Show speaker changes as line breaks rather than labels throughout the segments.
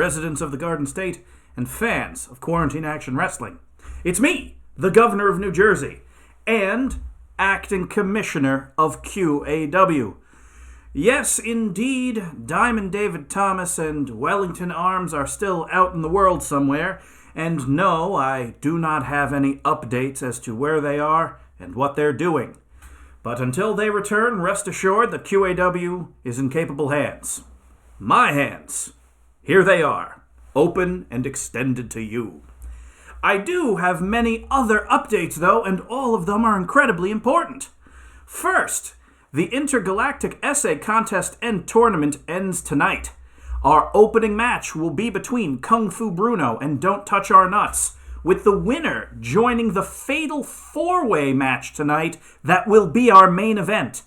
residents of the Garden State, and fans of Quarantine Action Wrestling. It's me, the Governor of New Jersey, and Acting Commissioner of QAW. Yes, indeed, Diamond David Thomas and Wellington Arms are still out in the world somewhere, and no, I do not have any updates as to where they are and what they're doing. But until they return, rest assured that QAW is in capable hands. My hands. Here they are, open and extended to you. I do have many other updates, though, and all of them are incredibly important. First, the Intergalactic Essay Contest and Tournament ends tonight. Our opening match will be between Kung Fu Bruno and Don't Touch Our Nuts, with the winner joining the Fatal 4-Way match tonight that will be our main event.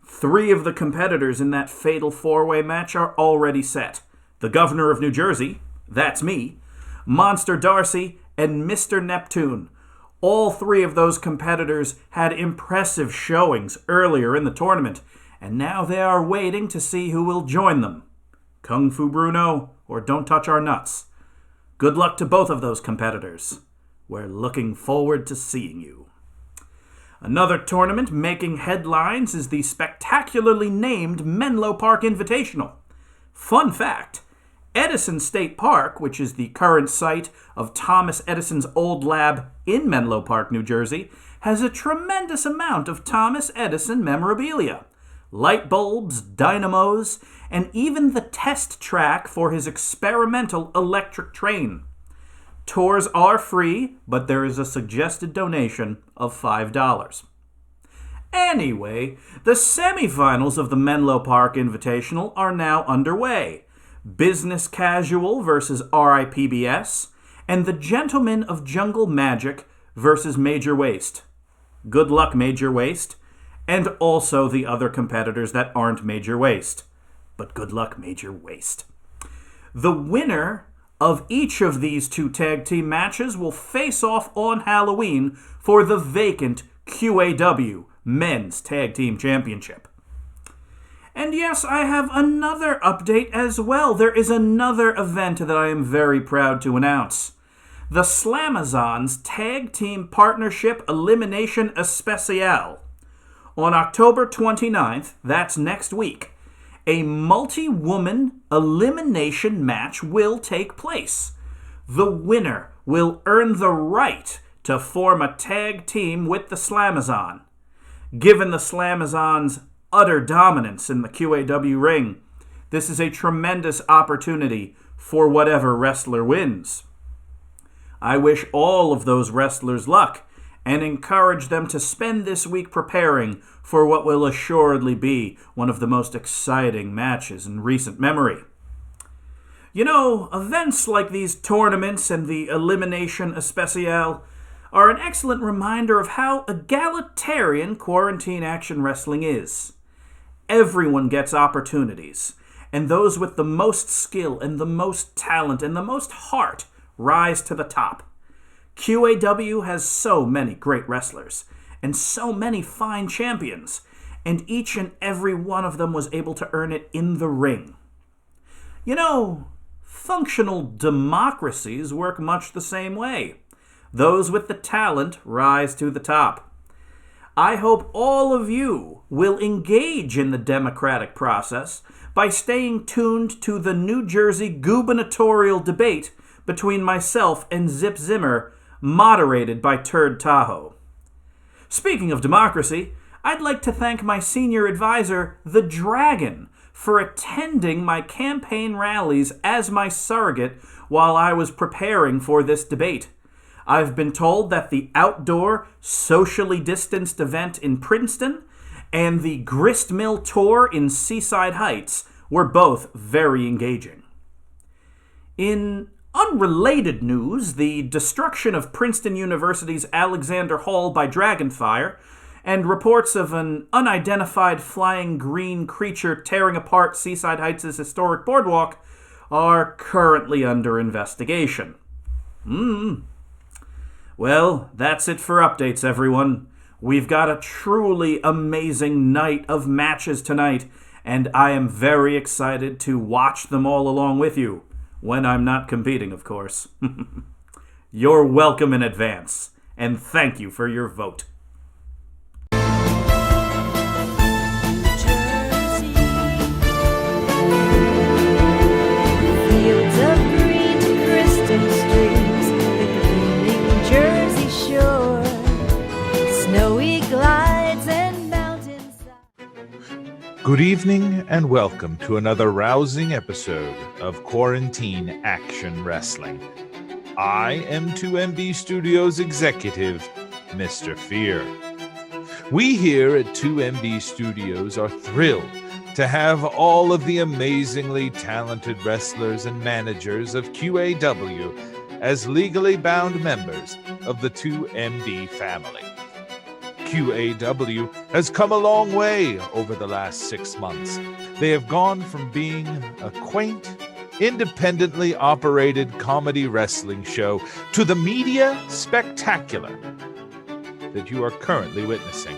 3 of the competitors in that Fatal 4-Way match are already set. The Governor of New Jersey, that's me, Monster Darcy, and Mr. Neptune. All 3 of those competitors had impressive showings earlier in the tournament, and now they are waiting to see who will join them. Kung Fu Bruno or Don't Touch Our Nuts. Good luck to both of those competitors. We're looking forward to seeing you. Another tournament making headlines is the spectacularly named Menlo Park Invitational. Fun fact, Edison State Park, which is the current site of Thomas Edison's old lab in Menlo Park, New Jersey, has a tremendous amount of Thomas Edison memorabilia. Light bulbs, dynamos, and even the test track for his experimental electric train. Tours are free, but there is a suggested donation of $5. Anyway, the semifinals of the Menlo Park Invitational are now underway. Business Casual versus RIPBS, and the Gentlemen of Jungle Magic versus Major Waste. Good luck, Major Waste. And also the other competitors that aren't Major Waste. But good luck, Major Waste. The winner of each of these 2 tag team matches will face off on Halloween for the vacant QAW Men's Tag Team Championship. And yes, I have another update as well. There is another event that I am very proud to announce. The Slamazons Tag Team Partnership Elimination Especial. On October 29th, that's next week, a multi-woman elimination match will take place. The winner will earn the right to form a tag team with the Slamazon. Given the Slamazon's utter dominance in the QAW ring, this is a tremendous opportunity for whatever wrestler wins. I wish all of those wrestlers luck, and encourage them to spend this week preparing for what will assuredly be one of the most exciting matches in recent memory. You know, events like these tournaments and the Elimination Especial are an excellent reminder of how egalitarian Quarantine Action Wrestling is. Everyone gets opportunities, and those with the most skill and the most talent and the most heart rise to the top. QAW has so many great wrestlers, and so many fine champions, and each and every one of them was able to earn it in the ring. You know, functional democracies work much the same way. Those with the talent rise to the top. I hope all of you will engage in the democratic process by staying tuned to the New Jersey gubernatorial debate between myself and Zip Zimmer, moderated by Turd Tahoe. Speaking of democracy, I'd like to thank my senior advisor, The Dragon, for attending my campaign rallies as my surrogate while I was preparing for this debate. I've been told that the outdoor, socially distanced event in Princeton and the Grist Mill tour in Seaside Heights were both very engaging. In unrelated news, the destruction of Princeton University's Alexander Hall by Dragonfire and reports of an unidentified flying green creature tearing apart Seaside Heights' historic boardwalk are currently under investigation. Well, that's it for updates, everyone. We've got a truly amazing night of matches tonight, and I am very excited to watch them all along with you. When I'm not competing, of course. You're welcome in advance, and thank you for your vote.
Fields of green, crystal streams, the gleaming Jersey shore, snowy glides and mountains.
Good evening and welcome to another rousing episode of Quarantine Action Wrestling. I am 2MB Studios executive, Mr. Fear. We here at 2MB Studios are thrilled to have all of the amazingly talented wrestlers and managers of QAW as legally bound members of the 2MB family. QAW has come a long way over the last 6 months. They have gone from being a quaint, independently operated comedy wrestling show to the media spectacular that you are currently witnessing.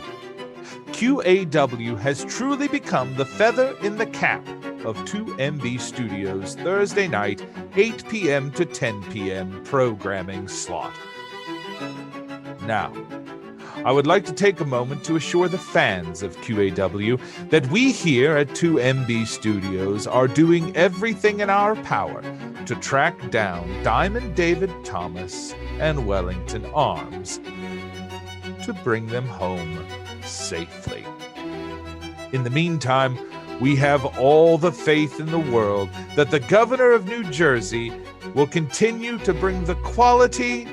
QAW has truly become the feather in the cap of 2MB Studios' Thursday night, 8 p.m. to 10 p.m. programming slot. Now, I would like to take a moment to assure the fans of QAW that we here at 2MB Studios are doing everything in our power to track down Diamond David Thomas and Wellington Arms to bring them home safely. In the meantime, we have all the faith in the world that the governor of New Jersey will continue to bring the quality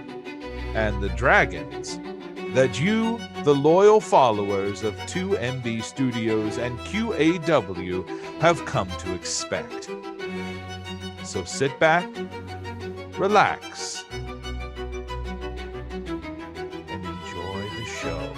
and the dragons that you, the loyal followers of 2MB Studios and QAW, have come to expect. So sit back, relax, and enjoy the show.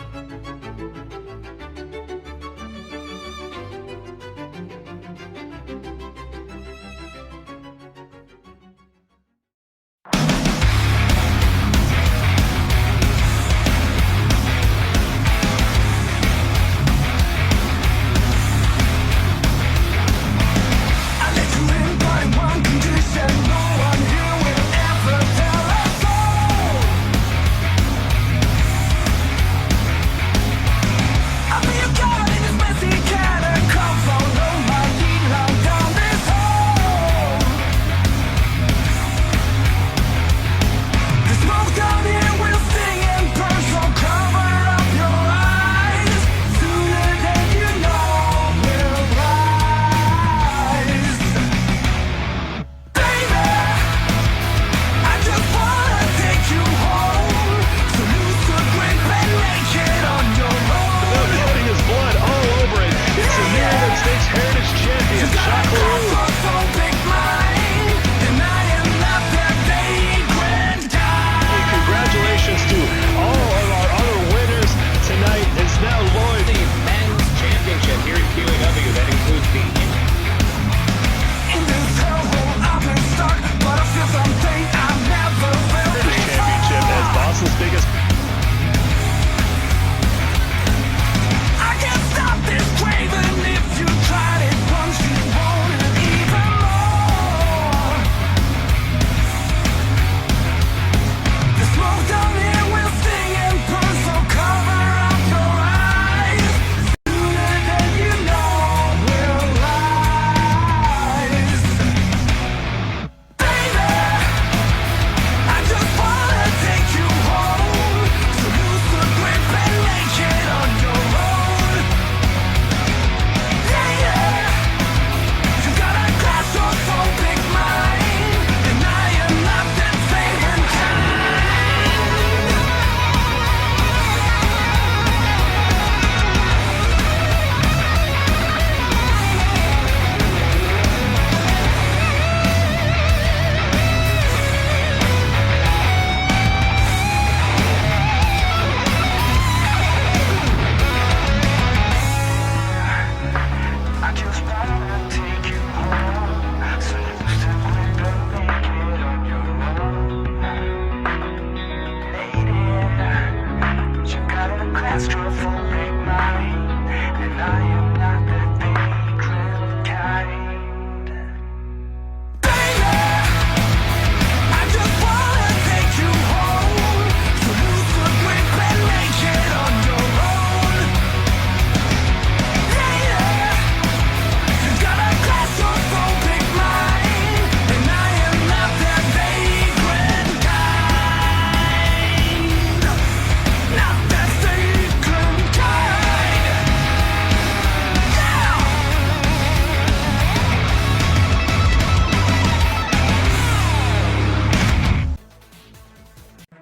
I let you in by one condition. No one here will ever tell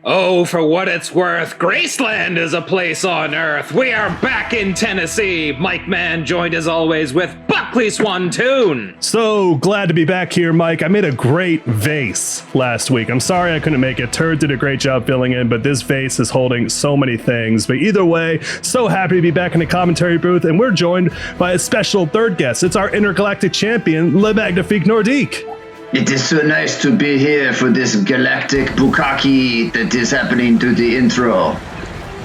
Oh, for what it's worth, Graceland is a place on Earth. We are back in Tennessee. Mike Mann joined as always with Buckley Swantoon.
So glad to be back here, Mike. I made a great vase last week. I'm sorry I couldn't make it. Turd did a great job filling in, but this vase is holding so many things. But either way, so happy to be back in the commentary booth, and we're joined by a special third guest. It's our intergalactic champion, Le Magnifique Nordique.
It is so nice to be here for this galactic bukkake that is happening to the intro.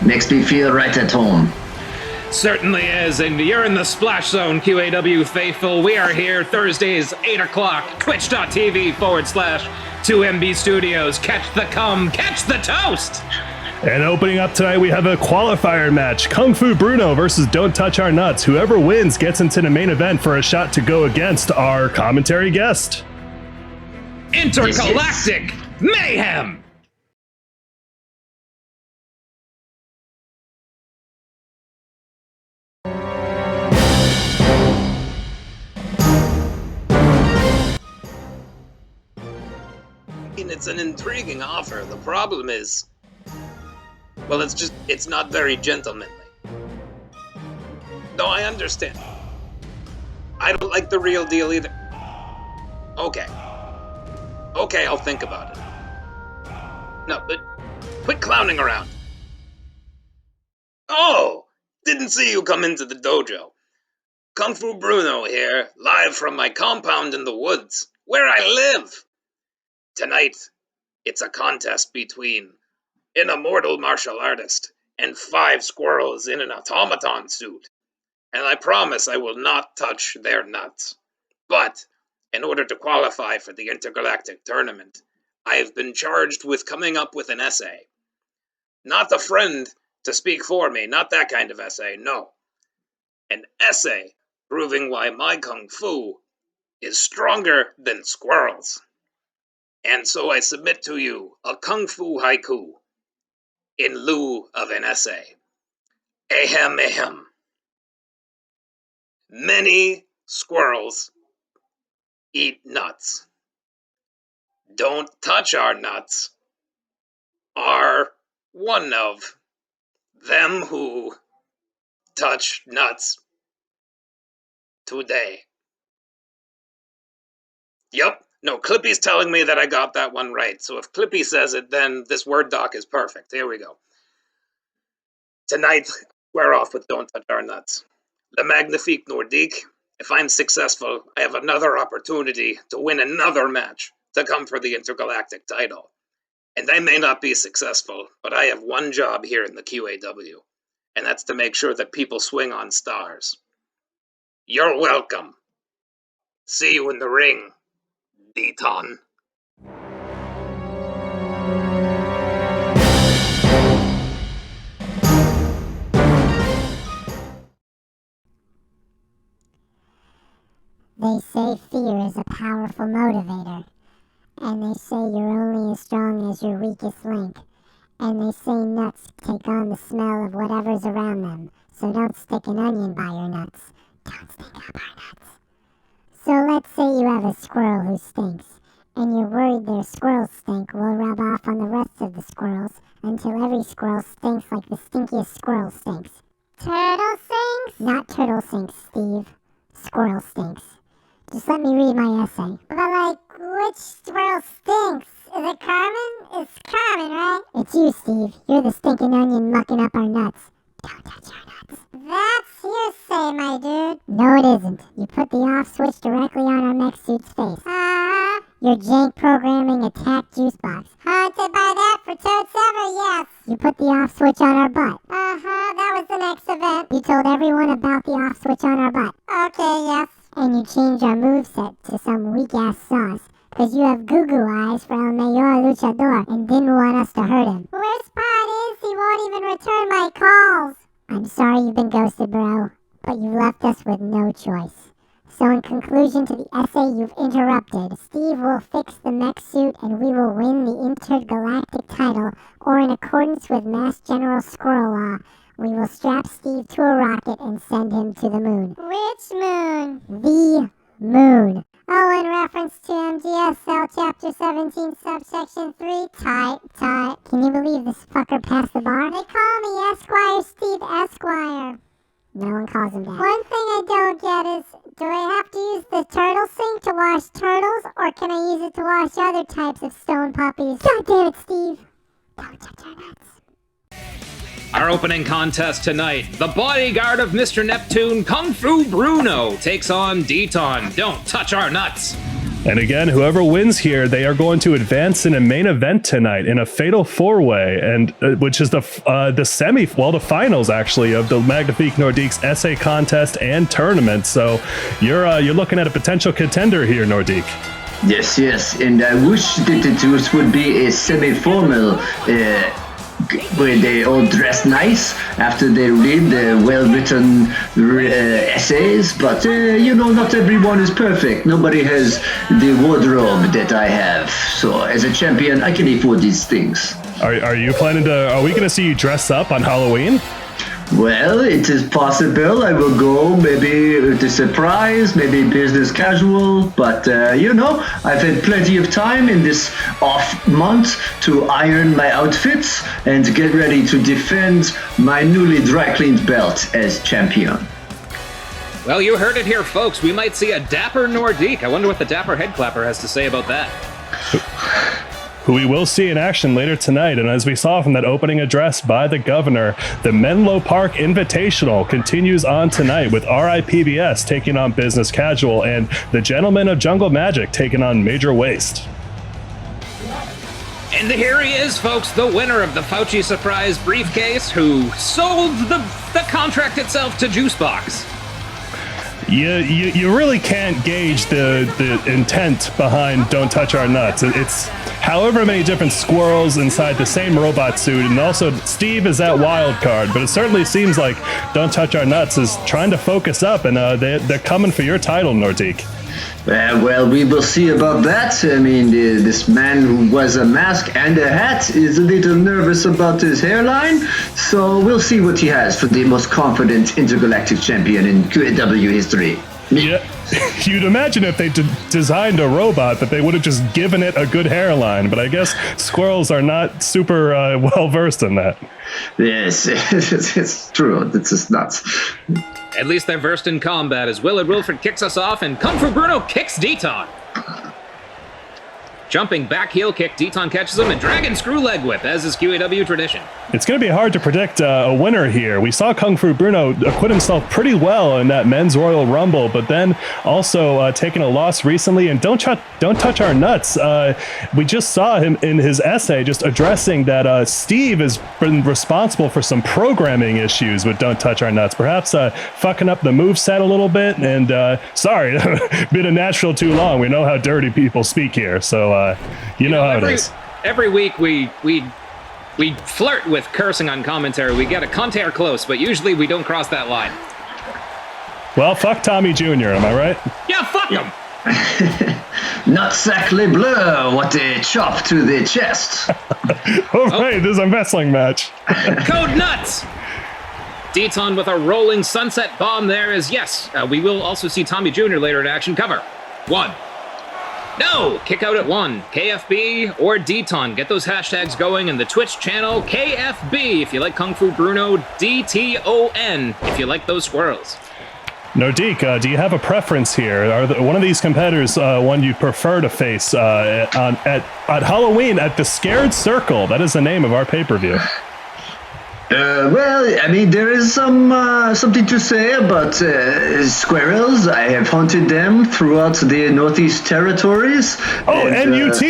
Makes me feel right at home.
Certainly is, and you're in the Splash Zone, QAW faithful. We are here Thursdays, 8 o'clock, twitch.tv/2MB Studios. Catch the cum, catch the toast!
And opening up tonight, we have a qualifier match. Kung Fu Bruno versus Don't Touch Our Nuts. Whoever wins gets into the main event for a shot to go against our commentary guest.
Intergalactic mayhem!
It's an intriguing offer. The problem is, well, it's not very gentlemanly. No, I understand. I don't like the real deal either. Okay, I'll think about it. No, but quit clowning around. Oh, didn't see you come into the dojo. Kung Fu Bruno here, live from my compound in the woods, where I live. Tonight, it's a contest between an immortal martial artist and 5 squirrels in an automaton suit. And I promise I will not touch their nuts. But in order to qualify for the intergalactic tournament, I have been charged with coming up with an essay. Not a friend to speak for me, not that kind of essay, no. An essay proving why my kung fu is stronger than squirrels. And so I submit to you a kung fu haiku in lieu of an essay. Ahem, ahem. Many squirrels eat nuts. Don't touch our nuts are one of them who touch nuts today. Yup. No, Clippy's telling me that I got that one right. So if Clippy says it, then this Word doc is perfect. Here we go. Tonight, we're off with Don't Touch Our Nuts. Le Magnifique Nordique. If I'm successful, I have another opportunity to win another match to come for the intergalactic title. And I may not be successful, but I have one job here in the QAW, and that's to make sure that people swing on stars. You're welcome. See you in the ring, Deton.
They say fear is a powerful motivator, and they say you're only as strong as your weakest link, and they say nuts take on the smell of whatever's around them, so don't stick an onion by your nuts. Don't stink up our nuts. So let's say you have a squirrel who stinks, and you're worried their squirrel stink will rub off on the rest of the squirrels until every squirrel stinks like the stinkiest squirrel stinks. Turtle stinks? Not turtle stinks, Steve. Squirrel stinks. Just let me read my essay. But which squirrel stinks? Is it Carmen? It's Carmen, right? It's you, Steve. You're the stinking onion mucking up our nuts. Don't touch our nuts. That's hearsay, my dude. No, it isn't. You put the off switch directly on our mech suit's face. Your jank programming attack juice box. Haunted by that for totes ever, yes. You put the off switch on our butt. That was the next event. You told everyone about the off switch on our butt. Okay, yes. And you changed our moveset to some weak-ass sauce, cause you have goo-goo eyes for El Mayor Luchador and didn't want us to hurt him. Worst part is he won't even return my calls. I'm sorry you've been ghosted, bro, but you left us with no choice. So in conclusion to the essay you've interrupted, Steve will fix the mech suit and we will win the intergalactic title, or in accordance with Mass General Squirrel Law, we will strap Steve to a rocket and send him to the moon. Which moon? The moon. Oh, in reference to MGSL Chapter 17, Subsection 3, tight. Can you believe this fucker passed the bar? They call me Esquire Steve Esquire. No one calls him that. One thing I don't get is, do I have to use the turtle sink to wash turtles, or can I use it to wash other types of stone puppies? God damn it, Steve. Don't touch our nuts.
Our opening contest tonight, the bodyguard of Mr. Neptune, Kung Fu Bruno, takes on Deton. Don't touch our nuts.
And again, whoever wins here, they are going to advance in a main event tonight in a fatal four-way, and which is the finals actually of the Magnifique Nordique's essay contest and tournament. So you're looking at a potential contender here, Nordique.
Yes, and I wish that this would be a semi-formal where they all dress nice after they read the well-written essays, but not everyone is perfect. Nobody has the wardrobe that I have, so as a champion I can afford these things.
Are you planning to, are we going to see you dress up on Halloween?
Well, it is possible. I will go maybe with a surprise, maybe business casual, but I've had plenty of time in this off month to iron my outfits and get ready to defend my newly dry cleaned belt as champion.
Well, you heard it here, folks. We might see a dapper Nordique. I wonder what the dapper headclapper has to say about that.
Who we will see in action later tonight. And as we saw from that opening address by the governor, the Menlo Park Invitational continues on tonight with RIPBS taking on Business Casual and the Gentlemen of Jungle Magic taking on Major Waste.
And here he is, folks, the winner of the Fauci Surprise briefcase, who sold the contract itself to Juicebox.
You really can't gauge the intent behind Don't Touch Our Nuts. It's however many different squirrels inside the same robot suit, and also Steve is that wild card, but it certainly seems like Don't Touch Our Nuts is trying to focus up, and they're coming for your title, Nordique.
Well, we will see about that. I mean, this man who wears a mask and a hat is a little nervous about his hairline, so we'll see what he has for the most confident intergalactic champion in QAW history.
Yeah, you'd imagine if they designed a robot that they would have just given it a good hairline, but I guess squirrels are not super well versed in that.
Yes, it's true. It's just nuts.
At least they're versed in combat as Willard Wilford kicks us off and Kung Fu Bruno kicks Deton. Jumping back heel kick, Deton catches him and dragon screw leg whip, as is QAW tradition.
It's going to be hard to predict a winner here. We saw Kung Fu Bruno acquit himself pretty well in that men's Royal Rumble, but then also taking a loss recently. And don't touch our nuts. We just saw him in his essay just addressing that Steve has been responsible for some programming issues with Don't Touch Our Nuts. Perhaps fucking up the moveset a little bit. And sorry, been a Nashville too long. We know how dirty people speak here, so you know how it is.
Every week we flirt with cursing on commentary. We get a contact close, but usually we don't cross that line.
Well, fuck Tommy Jr., am I right?
Yeah, fuck him!
Nutsack le bleu, what a chop to the chest.
All right, this is a wrestling match.
Code nuts! Deton with a rolling sunset bomb there is yes. We will also see Tommy Jr. later in action. Cover. 1. No! Kick out at 1. KFB or Deton. Get those hashtags going in the Twitch channel. KFB if you like Kung Fu Bruno. DTON if you like those squirrels.
Nordique, do you have a preference here? Are one of these competitors one you prefer to face at Halloween at the Scared Circle? That is the name of our pay-per-view.
Well, I mean, there is something to say about squirrels. I have hunted them throughout the Northeast Territories.
Oh, and NUT!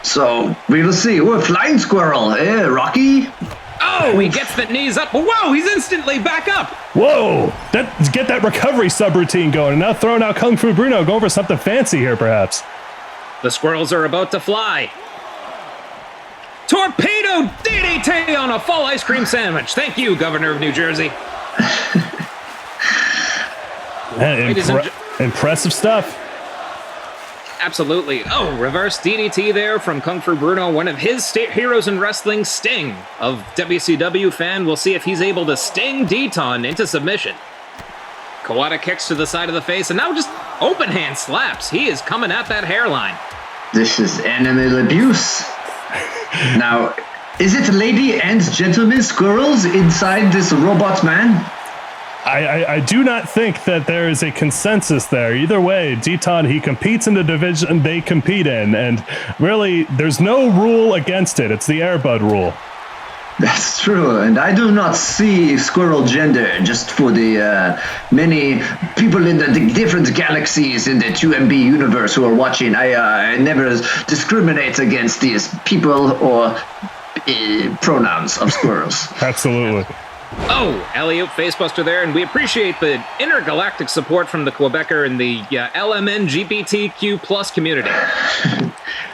So, we will see. Oh, flying squirrel, Rocky?
Oh, he gets the knees up. Whoa, he's instantly back up.
Whoa, get that recovery subroutine going. And now throwing out Kung Fu Bruno, going for something fancy here, perhaps.
The squirrels are about to fly. Torpedo DDT on a full ice cream sandwich. Thank you, Governor of New Jersey.
Impressive stuff.
Absolutely. Oh, reverse DDT there from Kung Fu Bruno, one of his heroes in wrestling, Sting, of WCW fan. We'll see if he's able to sting Deton into submission. Kawada kicks to the side of the face, and now just Open hand slaps. He is coming at that hairline.
This is animal abuse. Now, is it lady and gentlemen squirrels inside this robot man?
I do not think that there is a consensus there. Either way, Deton, he competes in the division they compete in, and really, there's no rule against it. It's the Airbud rule.
That's true, and I do not see squirrel gender just for the many people in the different galaxies in the 2MB universe who are watching. I never discriminate against these people or pronouns of squirrels.
Absolutely.
Oh, alley-oop facebuster there, and we appreciate the intergalactic support from the Quebecer and the LMNGBTQ plus community.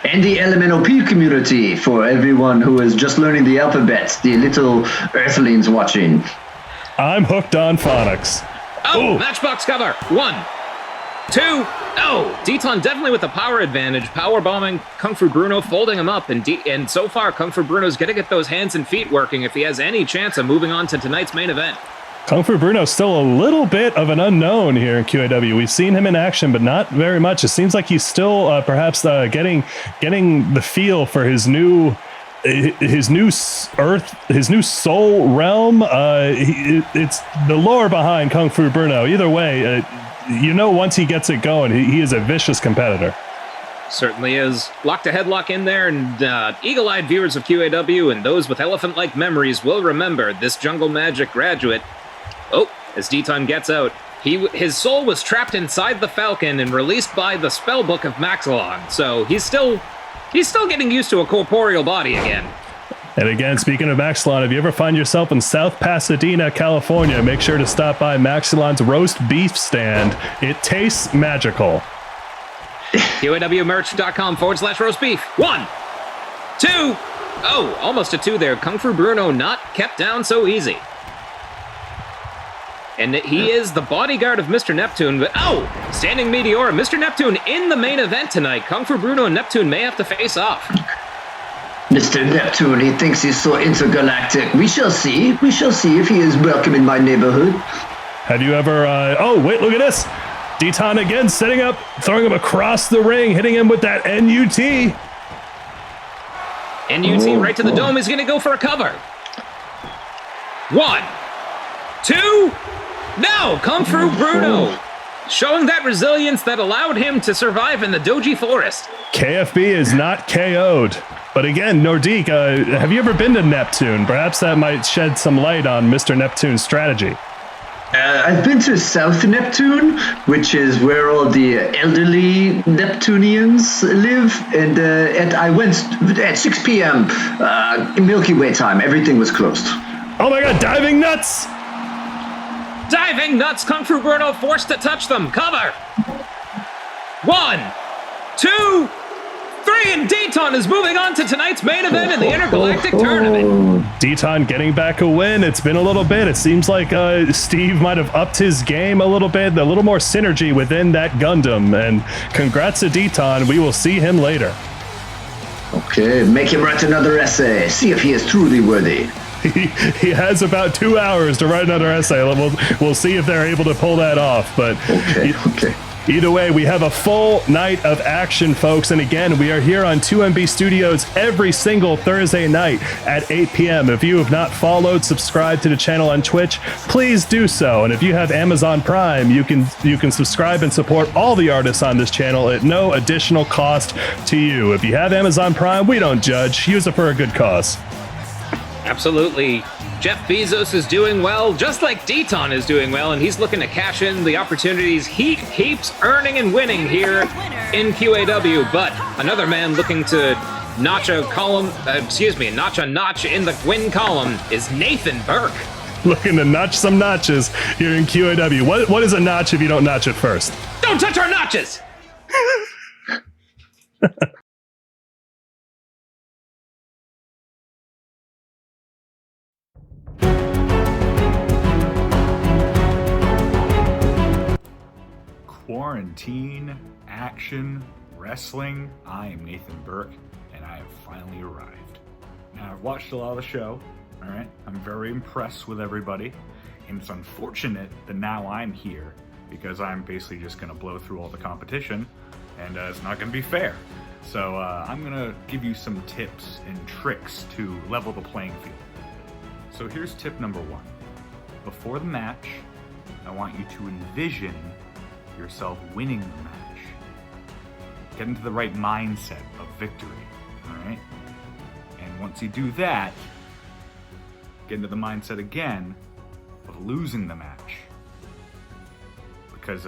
And the LMNOP community for everyone who is just learning the alphabet, the little earthlings watching.
I'm hooked on phonics.
Oh,
Ooh.
matchbox cover. 1, 2. Oh, Deton definitely with the power advantage. Power bombing Kung Fu Bruno, folding him up. And so far, Kung Fu Bruno's going to get those hands and feet working if he has any chance of moving on to tonight's main event.
Kung Fu Bruno's still a little bit of an unknown here in QAW. We've seen him in action, but not very much. It seems like he's still perhaps getting the feel for his new soul realm. It's the lore behind Kung Fu Bruno. Either way, once he gets it going, he is a vicious competitor.
Certainly is. Locked a headlock in there, and eagle-eyed viewers of QAW and those with elephant-like memories will remember this Jungle Magic graduate. Oh, as Deton gets out, his soul was trapped inside the Falcon and released by the spellbook of Maxilon, so he's still getting used to a corporeal body again.
And again, speaking of Maxilon, if you ever find yourself in South Pasadena, California, make sure to stop by Maxilon's roast beef stand. It tastes magical.
QAWmerch.com/roast beef. 1, 2. Oh, almost a 2 there. Kung Fu Bruno not kept down so easy. And he is the bodyguard of Mr. Neptune, but standing Meteora. Mr. Neptune in the main event tonight. Kung Fu Bruno and Neptune may have to face off.
Mr. Neptune, he thinks he's so intergalactic. We shall see. We shall see if he is welcome in my neighborhood.
Have you ever, wait, look at this. Deton again setting up, throwing him across the ring, hitting him with that NUT.
NUT right to the dome. He's going to go for a cover. 1, 2. No, Kung Fu Bruno showing that resilience that allowed him to survive in the Doji Forest.
KFB is not KO'd. But again, Nordique, have you ever been to Neptune? Perhaps that might shed some light on Mr. Neptune's strategy.
I've been to South Neptune, which is where all the elderly Neptunians live, and I went at 6 p.m. Milky Way time. Everything was closed.
Oh my God, diving nuts!
Diving nuts, Kung Fu Bruno forced to touch them. Cover. 1, 2, 3, and Deton is moving on to tonight's main event in the Intergalactic Tournament.
Deton getting back a win. It's been a little bit. It seems like Steve might have upped his game a little bit, a little more synergy within that Gundam. And congrats to Deton. We will see him later.
Okay, make him write another essay. See if he is truly worthy.
He has about 2 hours to write another essay. We'll see if they're able to pull that off. But
Okay.
Either way, we have a full night of action, folks. And again, we are here on 2MB Studios every single Thursday night at 8 p.m. If you have not followed, subscribe to the channel on Twitch, please do so. And if you have Amazon Prime, you can subscribe and support all the artists on this channel at no additional cost to you. If you have Amazon Prime, we don't judge. Use it for a good cause.
Absolutely. Jeff Bezos is doing well, just like Deton is doing well, and he's looking to cash in the opportunities he keeps earning and winning here in QAW. But another man looking to notch a notch in the win column is Nathan Burke.
Looking to notch some notches here in QAW. What is a notch if you don't notch it first?
Don't touch our notches!
Quarantine, action, wrestling. I am Nathan Burke, and I have finally arrived. Now, I've watched a lot of the show, alright? I'm very impressed with everybody, and it's unfortunate that now I'm here because I'm basically just going to blow through all the competition, and it's not going to be fair. So I'm going to give you some tips and tricks to level the playing field. So here's tip number 1. Before the match, I want you to envision yourself winning the match. Get into the right mindset of victory, all right? And once you do that, get into the mindset again of losing the match. Because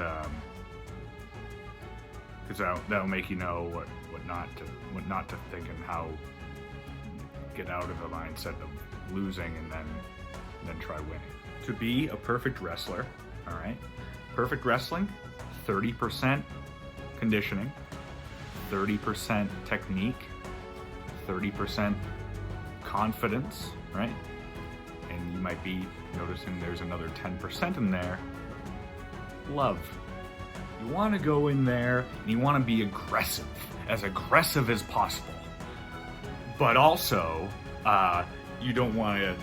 that'll make you know what not to think and how get out of the mindset of losing and then try winning. To be a perfect wrestler, all right? Perfect wrestling, 30% conditioning, 30% technique, 30% confidence, right? And you might be noticing there's another 10% in there. Love. You want to go in there and you want to be aggressive as possible. But also, you don't want to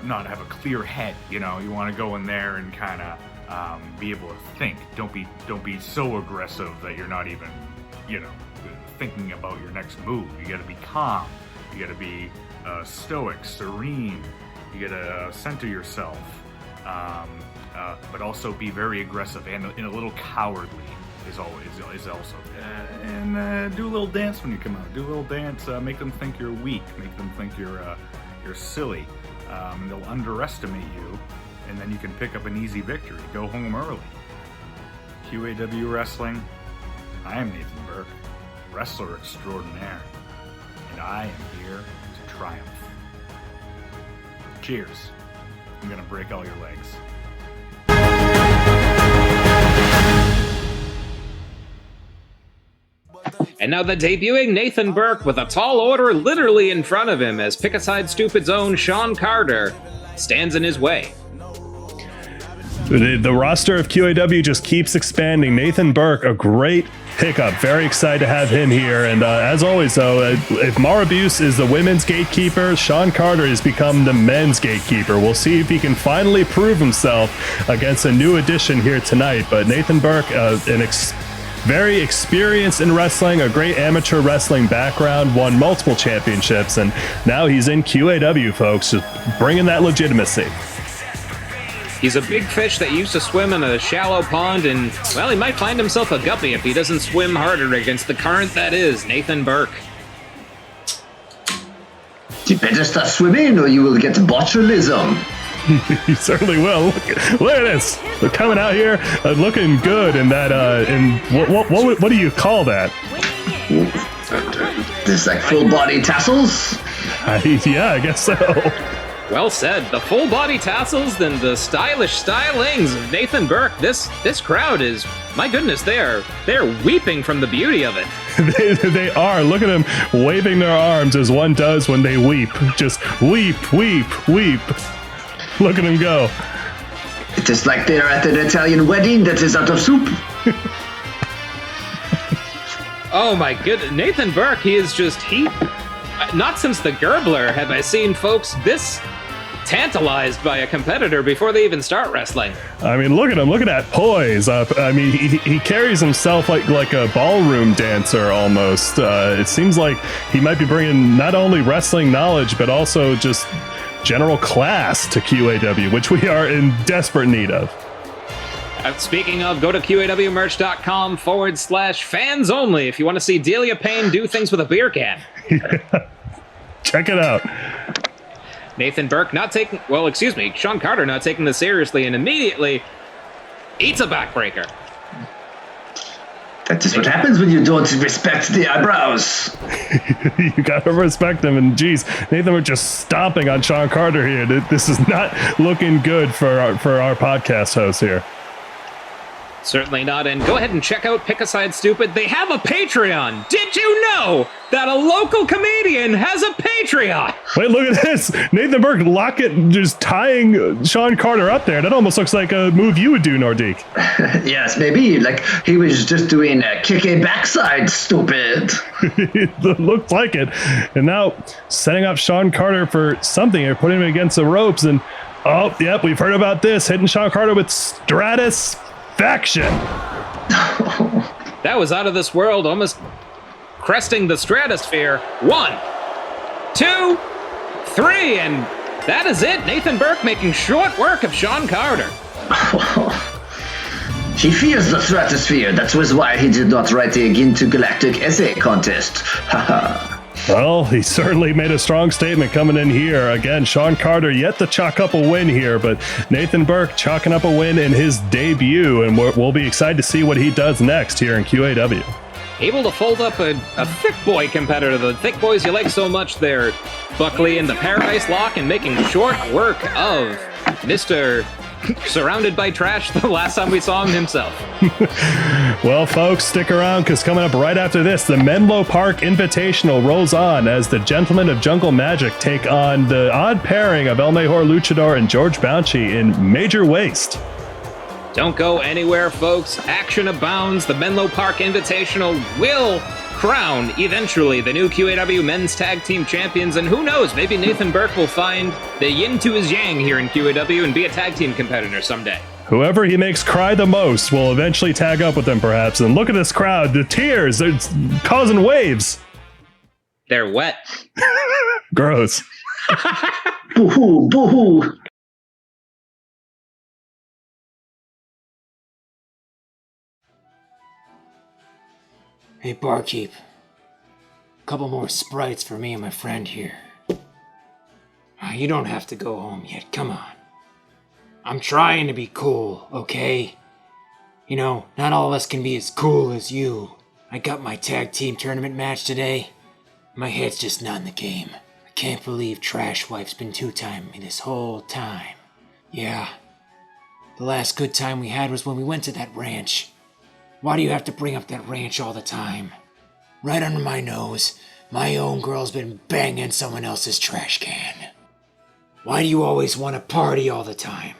not have a clear head. You know, you want to go in there and kind of be able to think. Don't be so aggressive that you're not even, thinking about your next move. You got to be calm. You got to be stoic, serene. You got to center yourself, but also be very aggressive and a little cowardly is also. And do a little dance when you come out. Do a little dance. Make them think you're weak. Make them think you're silly. And they'll underestimate you, and then you can pick up an easy victory. Go home early. QAW Wrestling. I am Nathan Burke, wrestler extraordinaire, and I am here to triumph. Cheers. I'm gonna break all your legs.
And now the debuting Nathan Burke with a tall order literally in front of him as Pick-A-Side Stupid's own Sean Carter stands in his way.
The roster of QAW just keeps expanding. Nathan Burke, a great pickup. Very excited to have him here. And as always, though, if Marabuse is the women's gatekeeper, Sean Carter has become the men's gatekeeper. We'll see if he can finally prove himself against a new addition here tonight. But Nathan Burke, very experienced in wrestling, a great amateur wrestling background, won multiple championships, and now he's in QAW, folks, just bringing that legitimacy.
He's a big fish that used to swim in a shallow pond, and, well, he might find himself a guppy if he doesn't swim harder against the current that is Nathan Burke.
You better start swimming or you will get botulism.
You certainly will. Look at this. They're coming out here looking good in that, what do you call that?
This like full body tassels?
Yeah, I guess so.
Well said. The full body tassels and the stylish stylings of Nathan Burke. This crowd is, my goodness, they're weeping from the beauty of it.
They are. Look at them waving their arms as one does when they weep. Just weep, weep, weep. Look at him go.
It is like they're at an Italian wedding that is out of soup.
Oh my goodness. Nathan Burke, not since the Gerbler have I seen folks this tantalized by a competitor before they even start wrestling.
I mean, look at him. Look at that poise. I mean, he carries himself like a ballroom dancer almost. It seems like he might be bringing not only wrestling knowledge, but also just general class to QAW, which we are in desperate need of.
Speaking of, go to QAWmerch.com/fans only if you want to see Delia Payne do things with a beer can.
Yeah. Check it out.
Nathan Burke Sean Carter not taking this seriously and immediately eats a backbreaker.
That is what happens when you don't respect the eyebrows.
You gotta respect them, and geez, Nathan, we're just stomping on Sean Carter here. This is not looking good for our podcast host here.
Certainly not, and go ahead and check out Pick-A-Side Stupid. They have a Patreon! Did you know that a local comedian has a Patreon?
Wait, look at this! Nathan Burke just tying Sean Carter up there. That almost looks like a move you would do, Nordique.
Yes, maybe. Like, he was just doing a kick a backside, stupid.
It looks like it. And now, setting up Sean Carter for something here, putting him against the ropes, and, oh, yep, we've heard about this. Hitting Sean Carter with Stratus Faction.
That was out of this world, almost cresting the stratosphere. 1, 2, 3, and that is it. Nathan Burke making short work of Sean Carter.
He fears the stratosphere. That was why he did not write the intergalactic essay contest. Haha.
Well, he certainly made a strong statement coming in here. Again, Sean Carter yet to chalk up a win here, but Nathan Burke chalking up a win in his debut, and we'll be excited to see what he does next here in QAW.
Able to fold up a thick boy competitor, the thick boys you like so much there, Buckley in the Paradise Lock, and making short work of Mr. Surrounded by Trash the last time we saw him himself.
Well, folks, stick around, because coming up right after this, the Menlo Park Invitational rolls on as the Gentlemen of Jungle Magic take on the odd pairing of El Mejor Luchador and George Bouncy in Major Waste.
Don't go anywhere, folks. Action abounds. The Menlo Park Invitational will crown, eventually, the new QAW Men's Tag Team Champions, and who knows, maybe Nathan Burke will find the yin to his yang here in QAW and be a tag team competitor someday.
Whoever he makes cry the most will eventually tag up with him, perhaps. And look at this crowd, the tears, they're causing waves.
They're wet.
Gross.
Boo-hoo, boo-hoo.
Hey, barkeep. Couple more Sprites for me and my friend here. You don't have to go home yet, come on. I'm trying to be cool, okay? You know, not all of us can be as cool as you. I got my tag team tournament match today. My head's just not in the game. I can't believe Trash Wife's been two-timing me this whole time. Yeah. The last good time we had was when we went to that ranch. Why do you have to bring up that ranch all the time? Right under my nose, my own girl's been banging someone else's trash can. Why do you always want to party all the time?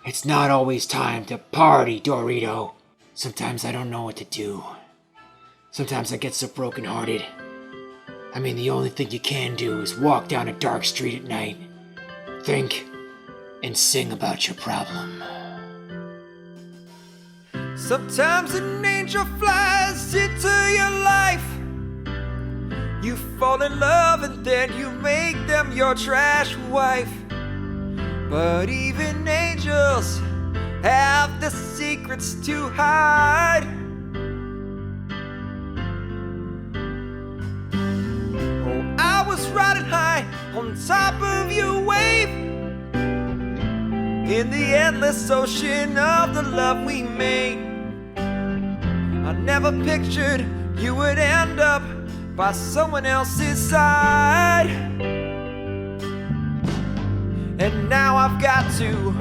It's not always time to party, Dorito. Sometimes I don't know what to do. Sometimes I get so brokenhearted. I mean, the only thing you can do is walk down a dark street at night, think, and sing about your problem.
Sometimes an angel flies into your life. You fall in love and then you make them your trash wife. But even angels have the secrets to hide. Oh, I was riding high on top of your wave, in the endless ocean of the love we made. I never pictured you would end up by someone else's side. And now I've got to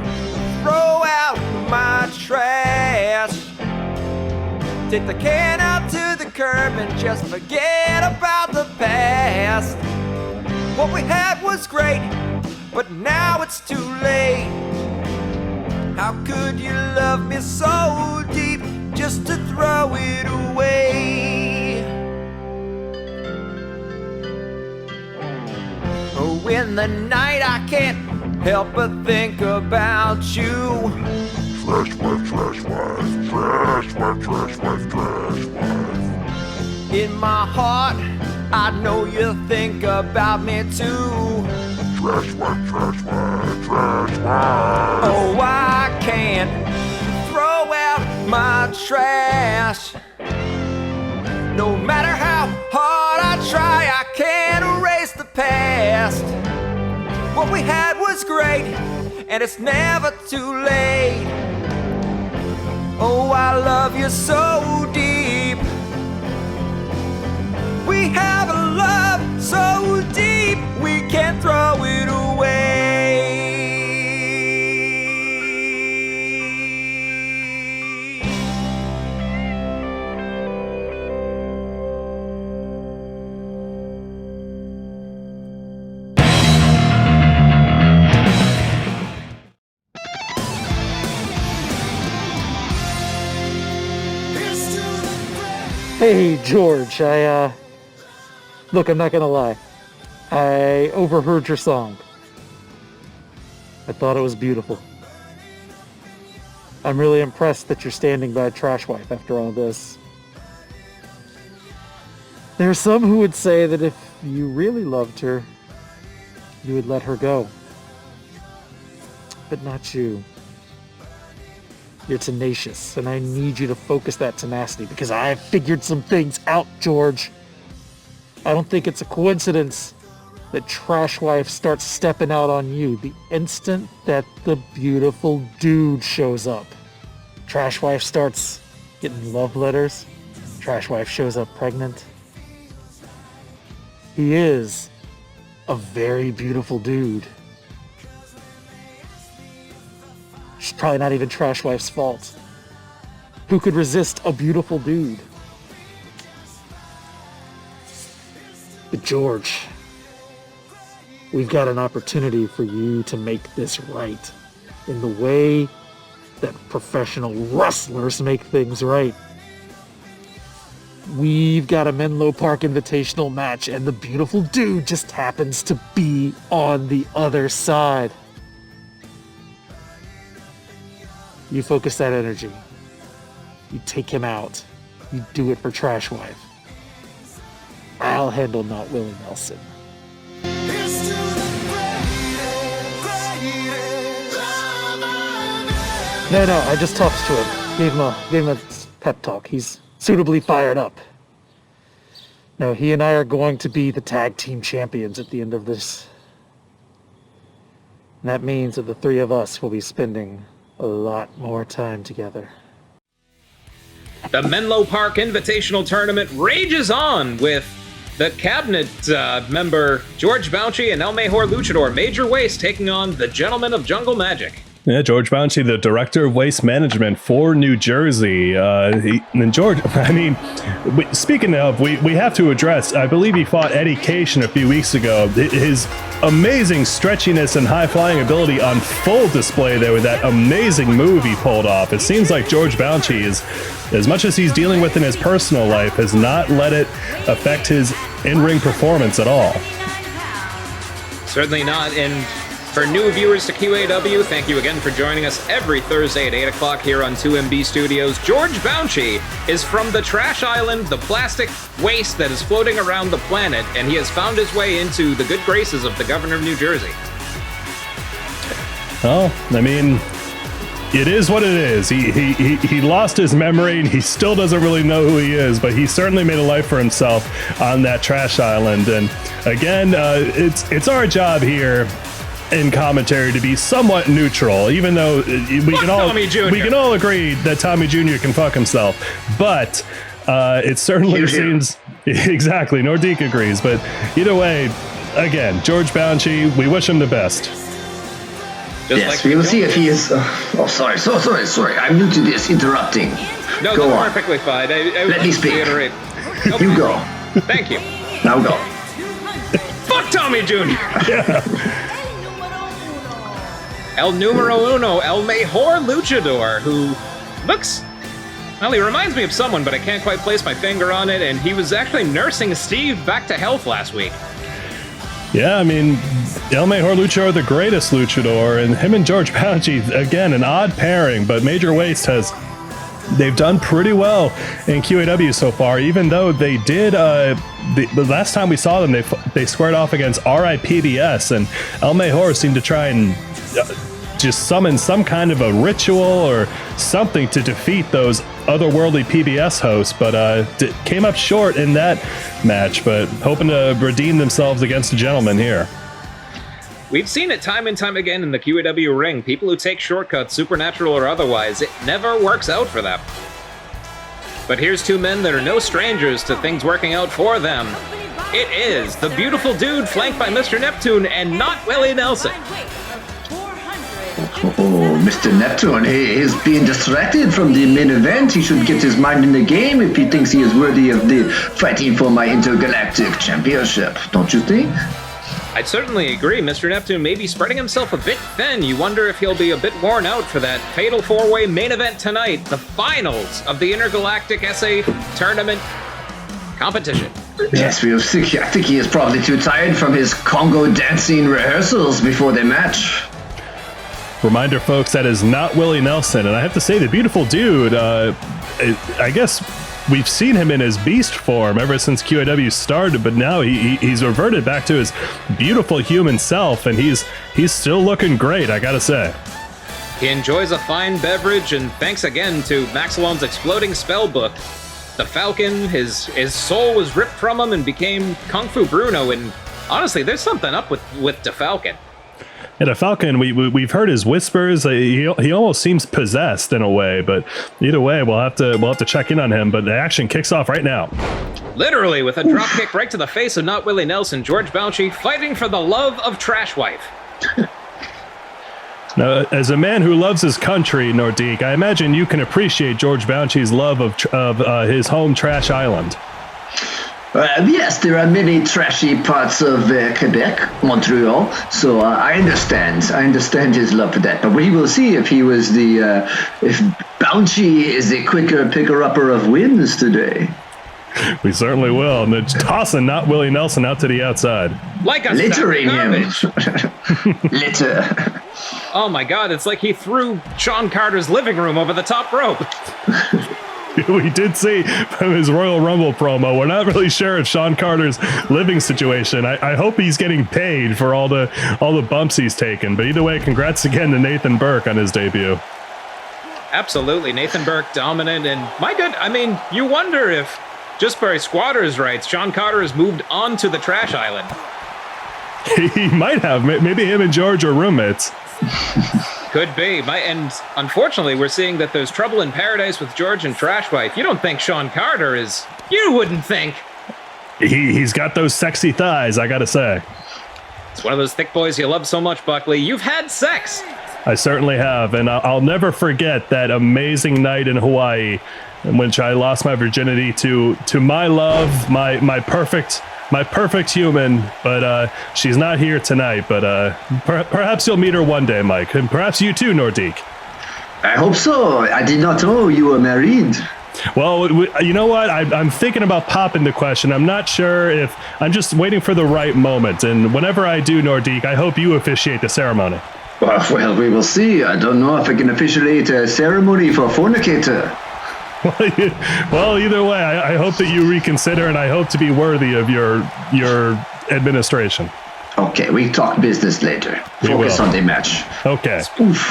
throw out my trash. Take the can out to the curb and just forget about the past. What we had was great, but now it's too late. How could you love me so deep just to throw it away? Oh, in the night I can't help but think about you.
Trash wife, trash wife, trash wife, trash wife, trash wife.
In my heart, I know you think about me too.
Trash wife, trash wife, trash wife.
Oh, I can't throw out my trash. No matter how hard I try, I can't erase the past. What we had was great, and it's never too late. Oh, I love you so deep. We have a love so deep, we can't throw it away.
Hey, George, look, I'm not gonna lie. I overheard your song. I thought it was beautiful. I'm really impressed that you're standing by Trash Wife after all this. There are some who would say that if you really loved her, you would let her go. But not you. You're tenacious, and I need you to focus that tenacity because I have figured some things out, George. I don't think it's a coincidence that Trash Wife starts stepping out on you the instant that the beautiful dude shows up. Trash Wife starts getting love letters. Trash Wife shows up pregnant. He is a very beautiful dude. It's probably not even Trash Wife's fault. Who could resist a beautiful dude? But George, we've got an opportunity for you to make this right in the way that professional wrestlers make things right. We've got a Menlo Park Invitational match, and the beautiful dude just happens to be on the other side. You focus that energy. You take him out. You do it for Trash Wife. I'll handle Not Willie Nelson. No, I just talked to him. Gave him a pep talk. He's suitably fired up. No, he and I are going to be the tag team champions at the end of this. And that means that the three of us will be spending a lot more time together.
The Menlo Park Invitational Tournament rages on with the cabinet member George Bounchy and El Mejor Luchador Major Waste taking on the Gentlemen of Jungle Magic.
Yeah, George Bounchy, the director of waste management for New Jersey. And George, I mean, speaking of, we have to address, I believe he fought Eddie Cation a few weeks ago. His amazing stretchiness and high-flying ability on full display there with that amazing move he pulled off. It seems like George Bounchy is, as much as he's dealing with in his personal life, has not let it affect his in-ring performance at all.
Certainly not, and for new viewers to QAW, thank you again for joining us every Thursday at 8 o'clock here on 2MB Studios. George Bounchy is from the trash island, the plastic waste that is floating around the planet, and he has found his way into the good graces of the governor of New Jersey.
Well, I mean, it is what it is. He lost his memory, and he still doesn't really know who he is, but he certainly made a life for himself on that trash island. And again, it's our job here in commentary to be somewhat neutral, even though we can all agree that Tommy Jr. can fuck himself. But it certainly seems exactly. Nordique agrees, but either way, again, George Bounchy, we wish him the best.
Yes, we will see if he is. Sorry. I'm new to this. Interrupting.
No,
go
that's
on.
Perfectly fine.
Let me speak.
Reiterate.
Okay. You go.
Thank you.
Now go.
Fuck Tommy Jr. Yeah. El Numero Uno, El Mejor Luchador, who looks, well, he reminds me of someone, but I can't quite place my finger on it, and he was actually nursing Steve back to health last week.
Yeah, I mean, El Mejor Luchador, the greatest luchador, and him and George Bounchy, again, an odd pairing, but Major Waste they've done pretty well in QAW so far, even though they did, the last time we saw them, they squared off against RIPBS, and El Mejor seemed to try and just summon some kind of a ritual or something to defeat those otherworldly PBS hosts, but came up short in that match, but hoping to redeem themselves against the gentleman here.
We've seen it time and time again in the QAW ring. People who take shortcuts, supernatural or otherwise, it never works out for them. But here's two men that are no strangers to things working out for them. It is the beautiful dude flanked by Mr. Neptune and Not Willie Nelson.
Oh, Mr. Neptune, he is being distracted from the main event. He should get his mind in the game if he thinks he is worthy of the fighting for my intergalactic championship, don't you think?
I'd certainly agree. Mr. Neptune may be spreading himself a bit thin. You wonder if he'll be a bit worn out for that fatal four-way main event tonight, the finals of the Intergalactic SA Tournament competition.
Yes, we'll see. I think he is probably too tired from his Congo dancing rehearsals before the match.
Reminder, folks, that is not Willie Nelson. And I have to say, the beautiful dude, I guess we've seen him in his beast form ever since QAW started, but now he's reverted back to his beautiful human self, and he's still looking great, I gotta say.
He enjoys a fine beverage, and thanks again to Maxilon's exploding spell book. The Falcon, his soul was ripped from him and became Kung Fu Bruno, and honestly, there's something up with the Falcon.
And the Falcon, we've heard his whispers. He almost seems possessed in a way, but either way, we'll have to check in on him. But the action kicks off right now.
Literally, with a drop kick right to the face of not Willie Nelson, George Bounchy fighting for the love of Trash Wife.
Now, as a man who loves his country, Nordique, I imagine you can appreciate George Bounchy's love of his home Trash Island.
Yes, there are many trashy parts of Quebec, Montreal, so I understand his love for that. But we will see if he was if Bounchy is the quicker picker-upper of wins today.
We certainly will. And it's tossing not Willie Nelson out to the outside.
Like a
littering him.
Litter. Oh my God, it's like he threw Sean Carter's living room over the top rope.
We did see from his Royal Rumble promo, we're not really sure if Sean Carter's living situation. I hope he's getting paid for all the bumps he's taken. But either way, congrats again to Nathan Burke on his debut.
Absolutely, Nathan Burke dominant, and you wonder if, just by squatters' rights, Sean Carter has moved on to the Trash Island.
He might have. Maybe him and George are roommates.
Could be. And unfortunately, we're seeing that there's trouble in paradise with George and Trash Wife. You don't think Sean Carter is... You wouldn't think.
He's got those sexy thighs, I gotta say.
It's one of those thick boys you love so much, Buckley. You've had sex.
I certainly have, and I'll never forget that amazing night in Hawaii in which I lost my virginity to my love, my perfect human, but she's not here tonight. But perhaps you'll meet her one day, Mike, and perhaps you too, Nordique.
I hope so. I did not know you were married.
Well, you know what? I'm thinking about popping the question. I'm not sure if I'm just waiting for the right moment. And whenever I do, Nordique, I hope you officiate the ceremony.
Well, we will see. I don't know if I can officiate a ceremony for fornicator.
Well, either way, I hope that you reconsider, and I hope to be worthy of your administration.
Okay, we talk business later. Focus on the match.
Okay.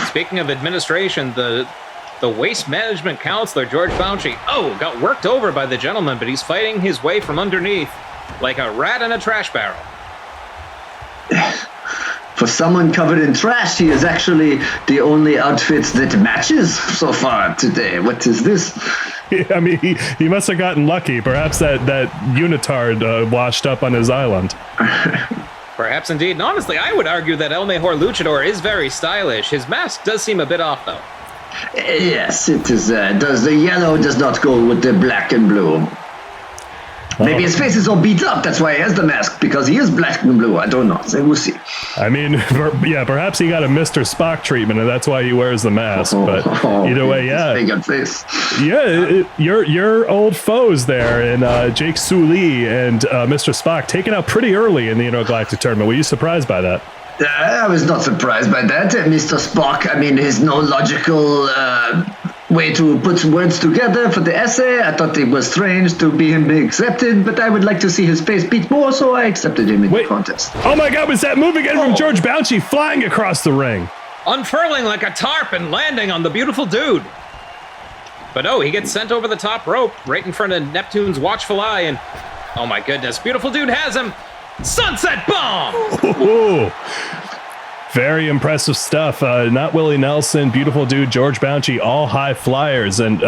Speaking of administration, the waste management counselor, George Bounchy, got worked over by the gentleman, but he's fighting his way from underneath like a rat in a trash barrel.
For someone covered in trash, he is actually the only outfit that matches so far today. What is this?
I mean, he must have gotten lucky. Perhaps that unitard washed up on his island.
Perhaps indeed. And honestly, I would argue that El Mejor Luchador is very stylish. His mask does seem a bit off, though.
Yes, it is. The yellow does not go with the black and blue. Maybe his face is all beat up. That's why he has the mask, because he is black and blue. I don't know. So we'll see.
I mean, perhaps he got a Mr. Spock treatment, and that's why he wears the mask. But either way, yeah.
Big face.
Yeah, your old foes there, and Jake Sully and Mr. Spock taken out pretty early in the Intergalactic Tournament. Were you surprised by that?
I was not surprised by that. Mr. Spock, there's no logical way to put words together for the essay. I thought it was strange to be him accepted, but I would like to see his face beat more, so I accepted him in the contest.
Oh my God, was that move again from George Bounchy flying across the ring?
Unfurling like a tarp and landing on the beautiful dude. But he gets sent over the top rope right in front of Neptune's watchful eye, and oh my goodness, beautiful dude has him. Sunset bomb!
Ooh. Very impressive stuff. Not Willie Nelson, beautiful dude, George Bounchy, all high flyers, and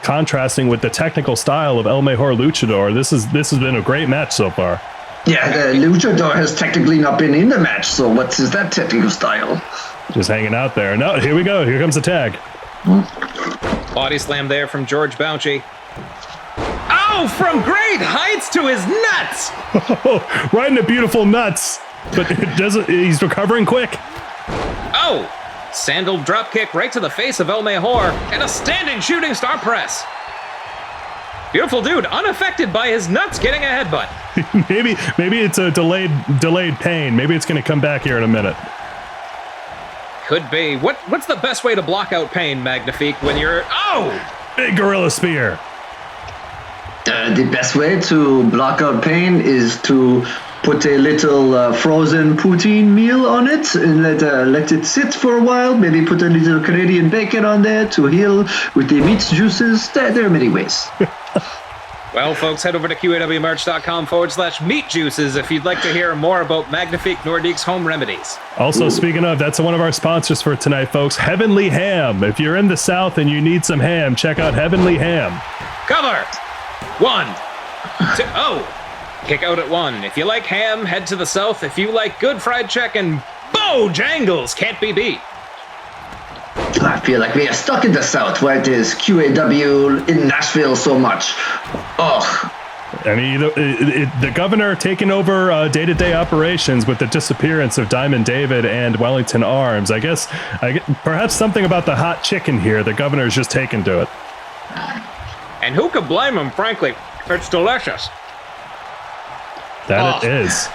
contrasting with the technical style of El Mejor Luchador. This has been a great match so far.
Yeah, the Luchador has technically not been in the match, so what is that technical style?
Just hanging out there. No, here we go. Here comes the tag.
Body slam there from George Bounchy. From great heights to his nuts!
Right in the beautiful nuts. But it doesn't. He's recovering quick.
Sandal drop kick right to the face of El Mejor, and a standing shooting star press. Beautiful dude, unaffected by his nuts getting a headbutt.
maybe it's a delayed pain. Maybe it's going to come back here in a minute.
could be. What's the best way to block out pain, Magnifique, when you're... Oh!
Big gorilla spear.
The best way to block out pain is to put a little frozen poutine meal on it and let it sit for a while. Maybe put a little Canadian bacon on there to heal with the meat juices. There are many ways.
Well, folks, head over to QAWmerch.com/meat juices if you'd like to hear more about Magnifique Nordique's home remedies.
Also, speaking of, that's one of our sponsors for tonight, folks. Heavenly Ham. If you're in the South and you need some ham, check out Heavenly Ham.
Cover! 1, 2, oh! Kick out at 1. If you like ham, head to the South. If you like good fried chicken, Bojangles can't be beat.
I feel like we are stuck in the South where it is QAW in Nashville so much. Ugh.
I mean, the governor taking over day-to-day operations with the disappearance of Diamond David and Wellington Arms. I guess perhaps something about the hot chicken here. The governor's just taken to it.
And who could blame him, frankly? It's delicious.
That it is.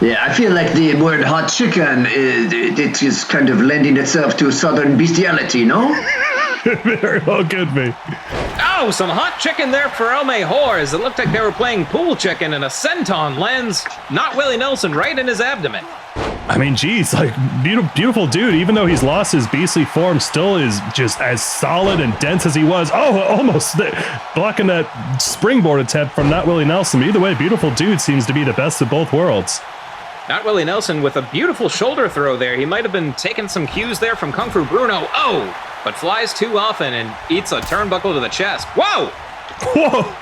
Yeah, I feel like the word hot chicken, it is kind of lending itself to southern bestiality, no?
Very well could be.
Oh, some hot chicken there for El Mejors. It looked like they were playing pool chicken and a senton lands not Willie Nelson right in his abdomen.
I mean, geez, like, beautiful dude, even though he's lost his beastly form, still is just as solid and dense as he was. Oh, almost blocking that springboard attempt from Not Willie Nelson. Either way, beautiful dude seems to be the best of both worlds.
Not Willie Nelson with a beautiful shoulder throw there. He might have been taking some cues there from Kung Fu Bruno. Oh, but flies too often and eats a turnbuckle to the chest. Whoa!
Whoa!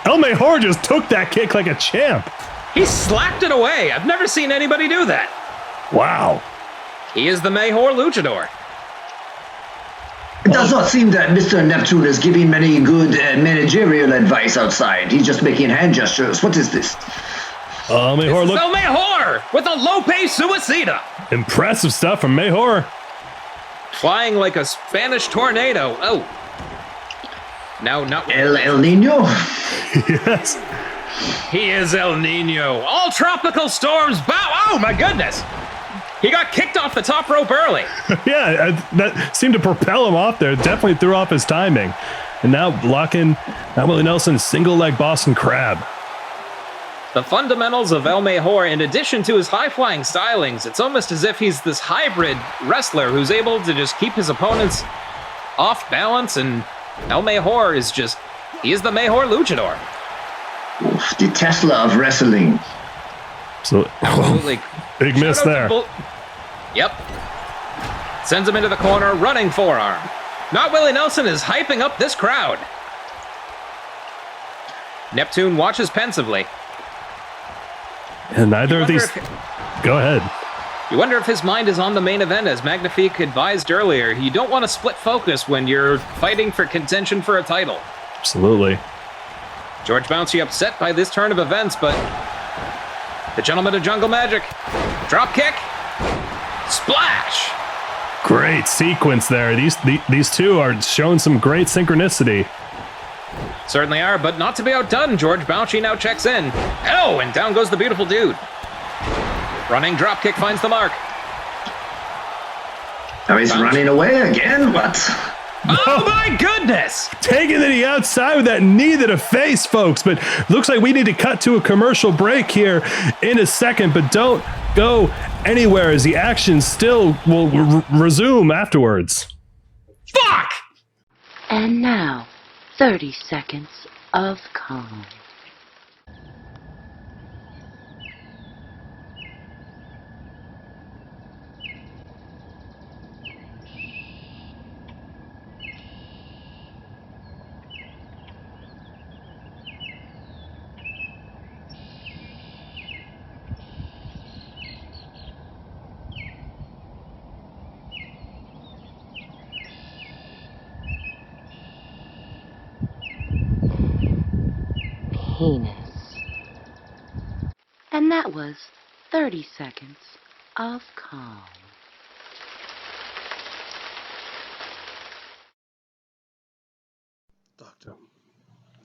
El Mejor just took that kick like a champ.
He slapped it away. I've never seen anybody do that.
Wow.
He is the Mejor luchador.
It does not seem that Mr. Neptune is giving many good managerial advice outside. He's just making hand gestures. What is this?
El Mejor, look.
El Mejor with a Lope Suicida.
Impressive stuff from Mejor.
Flying like a Spanish tornado. Oh. Now, not
El Nino?
Yes.
He is El Nino. All tropical storms bow. Oh, my goodness. He got kicked off the top rope early.
Yeah, that seemed to propel him off there. Definitely threw off his timing. And now blocking Not Willie Nelson's single leg Boston Crab.
The fundamentals of El Mejor, in addition to his high-flying stylings, it's almost as if he's this hybrid wrestler who's able to just keep his opponents off balance, and El Mejor is just, he is the Mejor luchador.
Oof, the Tesla of wrestling.
Absolutely.
Big miss there.
Yep. Sends him into the corner, running forearm. Not Willie Nelson is hyping up this crowd. Neptune watches pensively.
And neither of these... Go ahead.
You wonder if his mind is on the main event, as Magnifique advised earlier. You don't want to split focus when you're fighting for contention for a title.
Absolutely.
George Bouncy upset by this turn of events, but the gentleman of Jungle Magic. Drop kick. Splash.
Great sequence there. These two are showing some great synchronicity.
Certainly are, but not to be outdone. George Bouncy now checks in. Oh, and down goes the beautiful dude. Running drop kick finds the mark.
Now he's running away again? What?
Oh my goodness!
Taking the outside with that knee to the face, folks. But looks like we need to cut to a commercial break here in a second. But don't go anywhere, as the action still will resume afterwards.
Fuck!
And now, 30 seconds of calm. Penis. And that was 30 seconds of calm.
Doctor,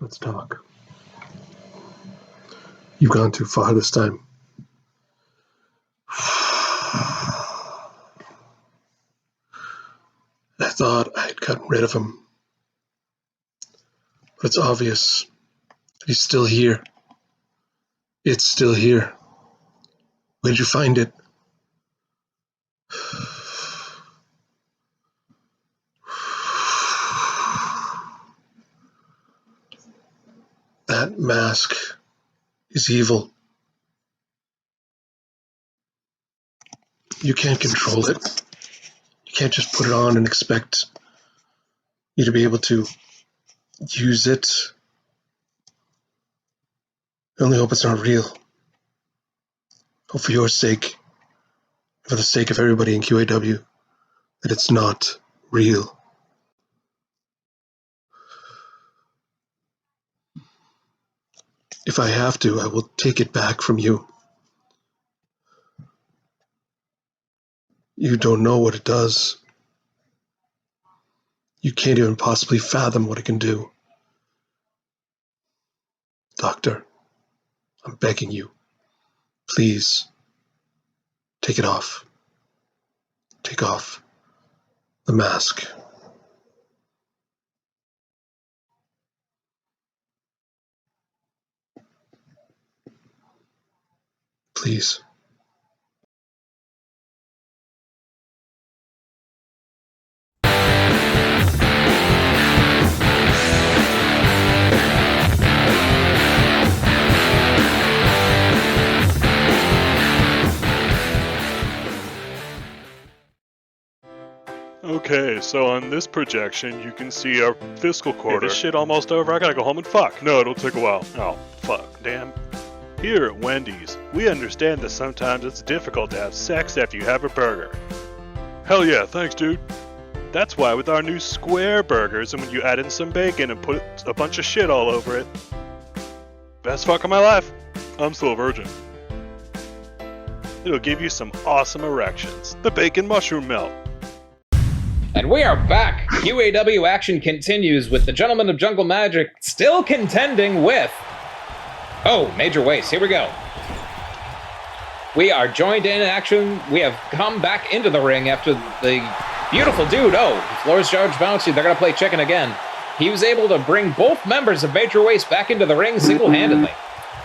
let's talk. You've gone too far this time. thought I had gotten rid of him. But it's obvious that he's still here. It's still here. Where did you find it? That mask is evil. You can't control it. You can't just put it on and expect you to be able to use it. I only hope it's not real. Hope for your sake, for the sake of everybody in QAW, that it's not real. If I have to, I will take it back from you. You don't know what it does. You can't even possibly fathom what it can do. Doctor, I'm begging you. Please, take it off. Take off the mask. Please.
Okay, so on this projection, you can see our fiscal quarter. This shit almost over. I gotta go home and fuck. No, it'll take a while. Oh, fuck. Damn. Here at Wendy's, we understand that sometimes it's difficult to have sex after you have a burger. Hell yeah, thanks, dude. That's why with our new square burgers, and when you add in some bacon and put a bunch of shit all over it, best fuck of my life. I'm still a virgin. It'll give you some awesome erections. The bacon mushroom melt.
And we are back. QAW action continues with the Gentlemen of Jungle Magic still contending with... Oh, Major Waste. Here we go. We are joined in action. We have come back into the ring after the beautiful dude. Oh, Floor's George Bouncy. They're going to play chicken again. He was able to bring both members of Major Waste back into the ring single-handedly.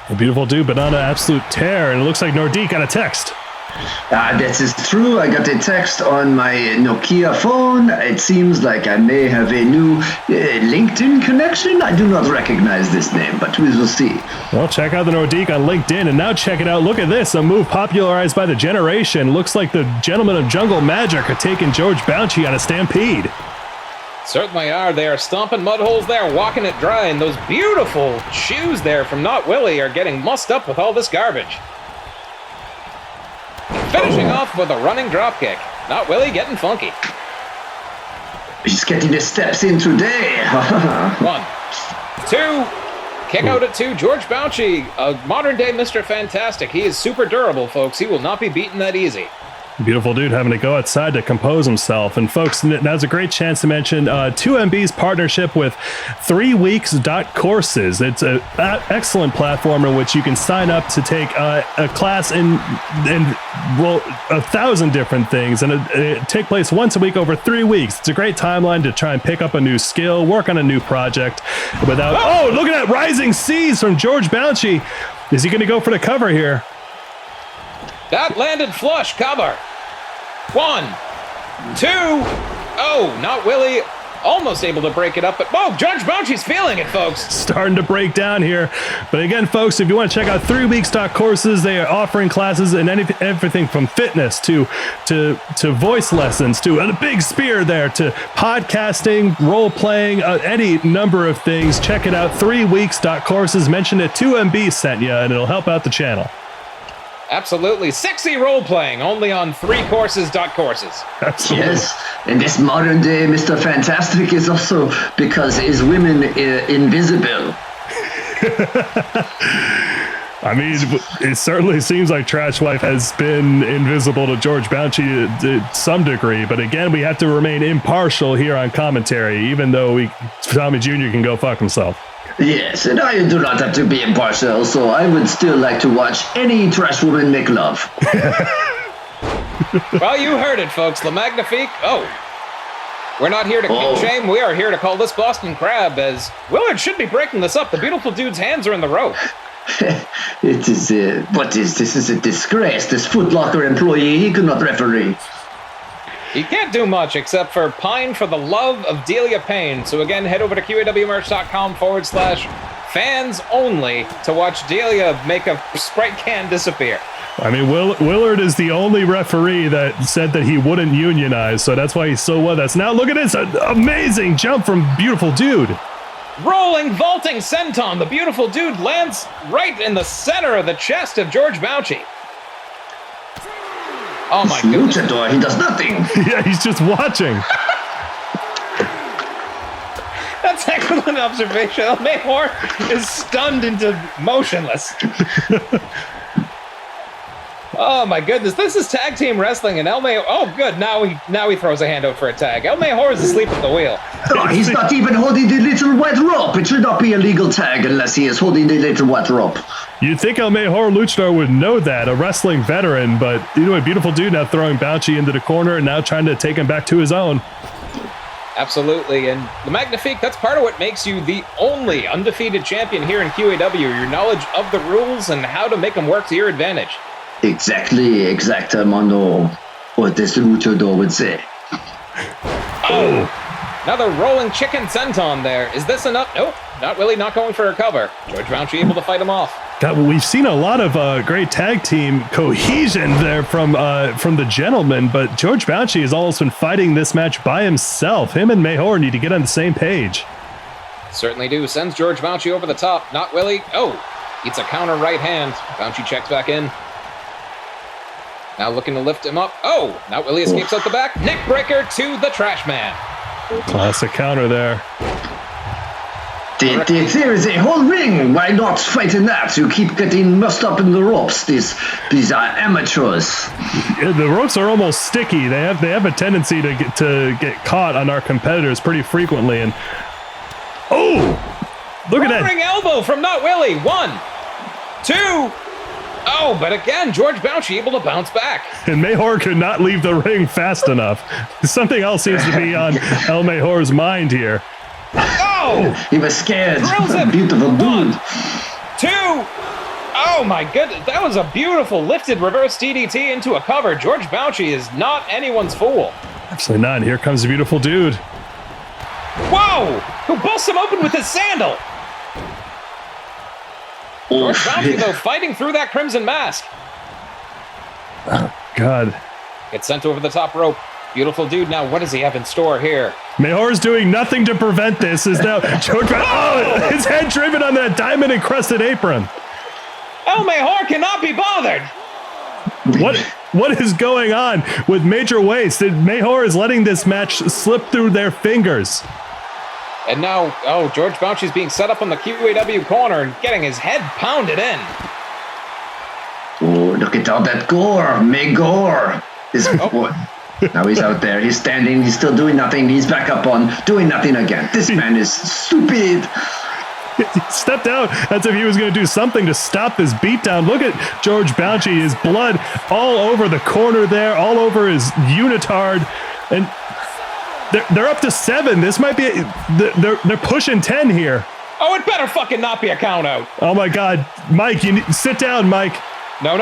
A beautiful dude, but on an absolute tear. And it looks like Nordique got a text.
That is true. I got a text on my Nokia phone. It seems like I may have a new LinkedIn connection. I do not recognize this name, but we will see.
Well, check out the Nordique on LinkedIn, and now check it out. Look at this, a move popularized by the generation. Looks like the Gentlemen of Jungle Magic are taking George Bouncy on a stampede.
Certainly are. They are stomping mud holes there, walking it dry, and those beautiful shoes there from Not Willie are getting mussed up with all this garbage. Finishing off with a running dropkick. Not Willie getting funky.
He's getting his steps in today.
1, 2, kick out at 2. George Bouncy, a modern day Mr. Fantastic. He is super durable, folks. He will not be beaten that easy.
Beautiful dude having to go outside to compose himself. And folks, now's a great chance to mention 2MB's partnership with 3weeks.courses. It's an excellent platform in which you can sign up to take a class in 1,000 different things, and it take place once a week over 3 weeks. It's a great timeline to try and pick up a new skill, work on a new project without... Oh, look at that Rising Seas from George Bouncy. Is he going to go for the cover here?
That landed flush cover. 1, 2. Oh, Not Willie. Almost able to break it up, but George Bouncy's feeling it, folks.
Starting to break down here. But again, folks, if you want to check out 3weeks.courses, they are offering classes in everything from fitness to voice lessons to a big spear there to podcasting, role playing, any number of things. Check it out. 3weeks.courses. Mention that 2MB sent you, and it'll help out the channel.
Absolutely. Sexy role-playing, only on 3courses.courses.
Absolutely.
Yes, and this modern day Mr. Fantastic is also because his women invisible.
I mean, it certainly seems like Trash Wife has been invisible to George Bouncy to some degree, but again, we have to remain impartial here on commentary, even though Tommy Jr. can go fuck himself.
Yes, and I do not have to be impartial, so I would still like to watch any trash woman make love.
Well, you heard it, folks. Le Magnifique. Oh. We're not here to kick shame. We are here to call this Boston Crab, as Willard should be breaking this up. The beautiful dude's hands are in the rope.
It is, what is this? Is a disgrace. This Foot Locker employee, he could not referee.
He can't do much except for pine for the love of Delia Payne. So again, head over to QAWmerch.com/fans only to watch Delia make a Sprite can disappear.
I mean, Willard is the only referee that said that he wouldn't unionize, so that's why he's so with us. Now look at this amazing jump from beautiful dude.
Rolling, vaulting senton. The beautiful dude lands right in the center of the chest of George Bouchy. Oh my goodness.
Luchador, he does nothing.
Yeah, he's just watching.
That's excellent observation. El Mejor is stunned into motionless. Oh my goodness, this is tag team wrestling, and El Mejor. Oh, good. Now he throws a hand out for a tag. El Mejor is asleep at the wheel.
Oh, he's not even holding the little white rope. It should not be a legal tag unless he is holding the little white rope.
You'd think El Mejor Luchador would know that, a wrestling veteran, but you know, a beautiful dude now throwing Bouchy into the corner and now trying to take him back to his own.
Absolutely, and the Magnifique, that's part of what makes you the only undefeated champion here in QAW, your knowledge of the rules and how to make them work to your advantage.
Exactamente, what this luchador would say.
Oh! Another rolling chicken senton there. Is this enough? Nope, not really, not going for a cover. George Bouchy able to fight him off.
God, we've seen a lot of great tag team cohesion there from the gentlemen, but George Bouchy has almost been fighting this match by himself. Him and Mejor need to get on the same page.
Certainly do. Sends George Bouchy over the top. Not Willie. Oh, it's a counter right hand. Bouchy checks back in. Now looking to lift him up. Oh, now Willie escapes out the back. Neck breaker to the trash man.
Classic counter there.
There is a whole ring. Why not fight in that? You keep getting messed up in the ropes. These are amateurs.
Yeah, the ropes are almost sticky. They have a tendency to get caught on our competitors pretty frequently. And look at that!
Roaring elbow from Not Willie. 1, 2. Oh, but again, George Bouchy able to bounce back.
And Mejor could not leave the ring fast enough. Something else seems to be on El Mejor's mind here.
Oh!
He was scared.
Him.
Beautiful dude.
1, 2. Oh my goodness, that was a beautiful lifted reverse DDT into a cover. George Bouchy is not anyone's fool.
Absolutely not. Here comes the beautiful dude.
Whoa! Who busts him open with his sandal? George Bouchy, though, fighting through that crimson mask.
Oh, God.
Gets sent over the top rope. Beautiful dude. Now, what does he have in store here?
Mejor's doing nothing to prevent this. Is now George his head driven on that diamond encrusted apron.
El Mejor cannot be bothered.
What is going on with Major Waste? Mejor is letting this match slip through their fingers.
And now, George Bouchy's being set up on the QAW corner and getting his head pounded in.
Oh, look at all that gore. Megor. Now he's out there. He's standing. He's still doing nothing. He's back up on doing nothing again. This man is stupid.
He stepped out as if he was going to do something to stop this beatdown. Look at George Bouchy. His blood all over the corner there, all over his unitard. And they're up to 7. This might be they're pushing 10 here.
Oh, it better fucking not be a count out.
Oh my God, Mike, sit down, Mike.
No.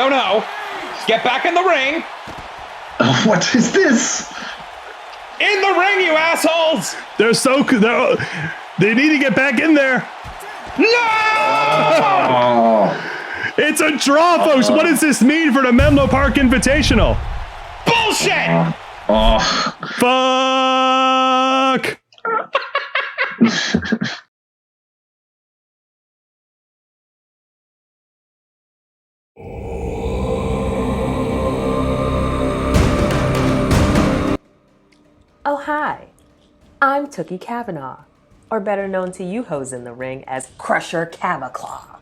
Get back in the ring.
What is this?
In the ring, you assholes!
They need to get back in there.
No!
It's a draw, folks. What does this mean for the Menlo Park Invitational?
Bullshit!
Fuck!
Oh, hi. I'm Tookie Kavanaugh, or better known to you hoes in the ring as Crusher Cavaclaw.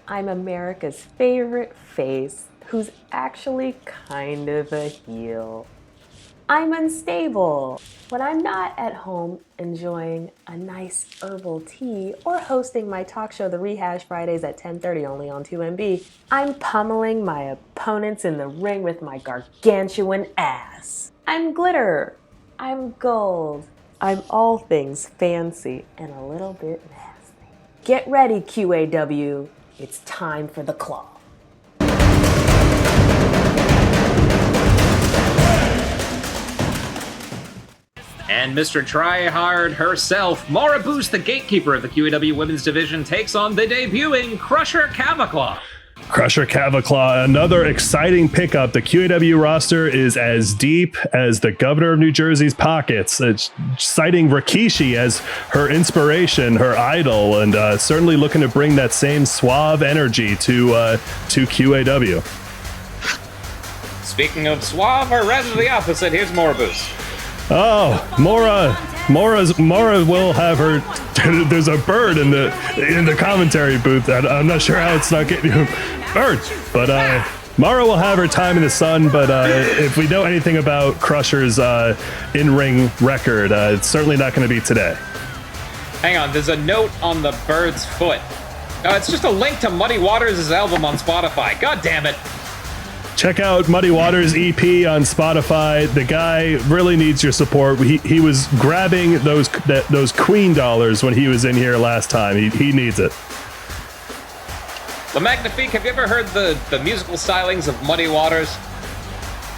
I'm America's favorite face who's actually kind of a heel. I'm unstable when I'm not at home enjoying a nice herbal tea or hosting my talk show The Rehash Fridays at 10:30 only on 2MB. I'm pummeling my opponents in the ring with my gargantuan ass. I'm Glitter, I'm gold. I'm all things fancy and a little bit nasty. Get ready, QAW. It's time for the claw.
And Mr. Tryhard herself, Maura Boost, the gatekeeper of the QAW Women's Division, takes on the debuting Crusher Cavaclaw.
Crusher Cavaclaw, another exciting pickup. The QAW roster is as deep as the governor of New Jersey's pockets. It's citing Rikishi as her inspiration, her idol, and certainly looking to bring that same suave energy to QAW.
Speaking of suave, or rather the opposite, here's Maura Boost.
Oh, Maura will have her. There's a bird in the commentary booth. I'm not sure how it's not getting birds, but Maura will have her time in the sun. But if we know anything about Crusher's in-ring record, it's certainly not going to be today.
Hang on, there's a note on the bird's foot. It's just a link to Muddy Waters' album on Spotify. God damn it.
Check out Muddy Waters EP on Spotify. The guy really needs your support. He was grabbing those Queen dollars when he was in here last time. He needs it.
Le Magnifique, have you ever heard the musical stylings of Muddy Waters?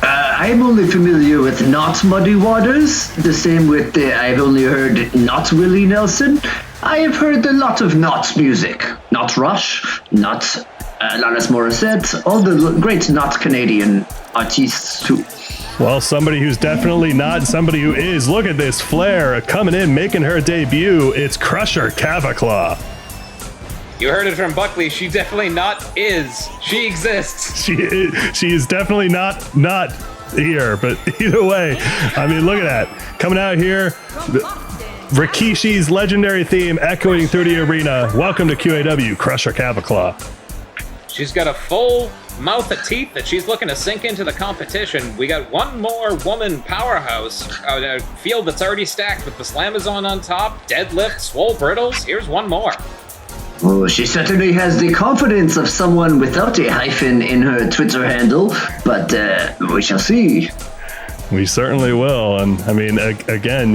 I'm only familiar with Not Muddy Waters. The same with I've only heard Not Willie Nelson. I have heard a lot of Not music. Not Rush, Not Alanis Morissette, all the great not Canadian artists too.
Well, somebody who's definitely not, somebody who is. Look at this Flair coming in, making her debut. It's Crusher Cavaclaw.
You heard it from Buckley. She definitely not is. She exists.
She is definitely not here. But either way, I mean, look at that. Coming out here, Rikishi's legendary theme echoing through the arena. Welcome to QAW, Crusher Cavaclaw.
She's got a full mouth of teeth that she's looking to sink into the competition. We got one more woman powerhouse, a field that's already stacked with the Slamazon on top, deadlift, swole brittles. Here's one more.
Oh, she certainly has the confidence of someone without a hyphen in her Twitter handle, but we shall see.
We certainly will. And I mean, again,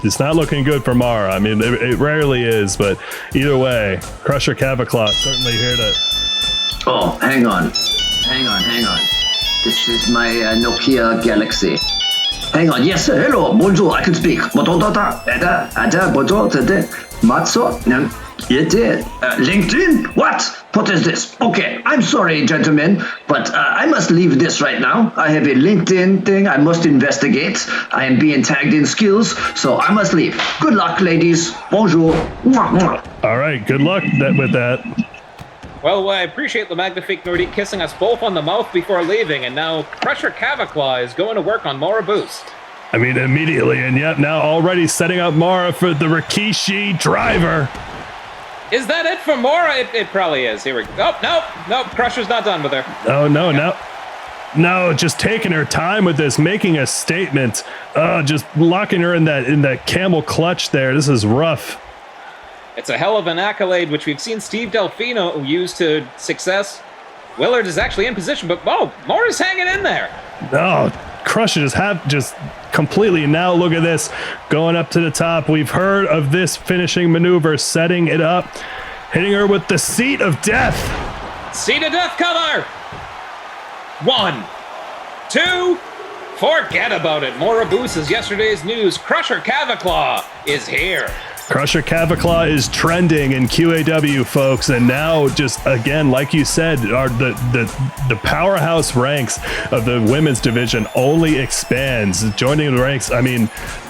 it's not looking good for Maura. I mean, it rarely is, but either way, Crusher Cavaclaw certainly here to...
Oh, hang on. This is my Nokia Galaxy. Hang on. Yes, sir. Hello. Bonjour. I can speak. Bonjour. Matzo. LinkedIn? What is this? Okay, I'm sorry, gentlemen, but I must leave this right now. I have a LinkedIn thing I must investigate. I am being tagged in skills, so I must leave. Good luck, ladies. Bonjour.
All right, good luck with that.
Well, I appreciate the Magnifique Nordique kissing us both on the mouth before leaving, and now Crusher Cavaclaw is going to work on Maura Boost.
I mean, immediately, and yep, now already setting up Maura for the Rikishi driver.
Is that it for Maura? It probably is. Here we go. Oh, nope. Crusher's not done with her.
Oh, no, just taking her time with this, making a statement. Just locking her in that camel clutch there. This is rough.
It's a hell of an accolade, which we've seen Steve Delfino use to success. Willard is actually in position, but Maura's hanging in there.
Oh, Crusher just completely. Now look at this, going up to the top. We've heard of this finishing maneuver, setting it up, hitting her with the Seat of Death.
Seat of Death cover. 1, 2, forget about it. Maura Boost is yesterday's news. Crusher Cavaclaw is here.
Crusher Cavaclaw is trending in QAW, folks, and now just again, like you said, the powerhouse ranks of the women's division only expands. Joining the ranks, I mean,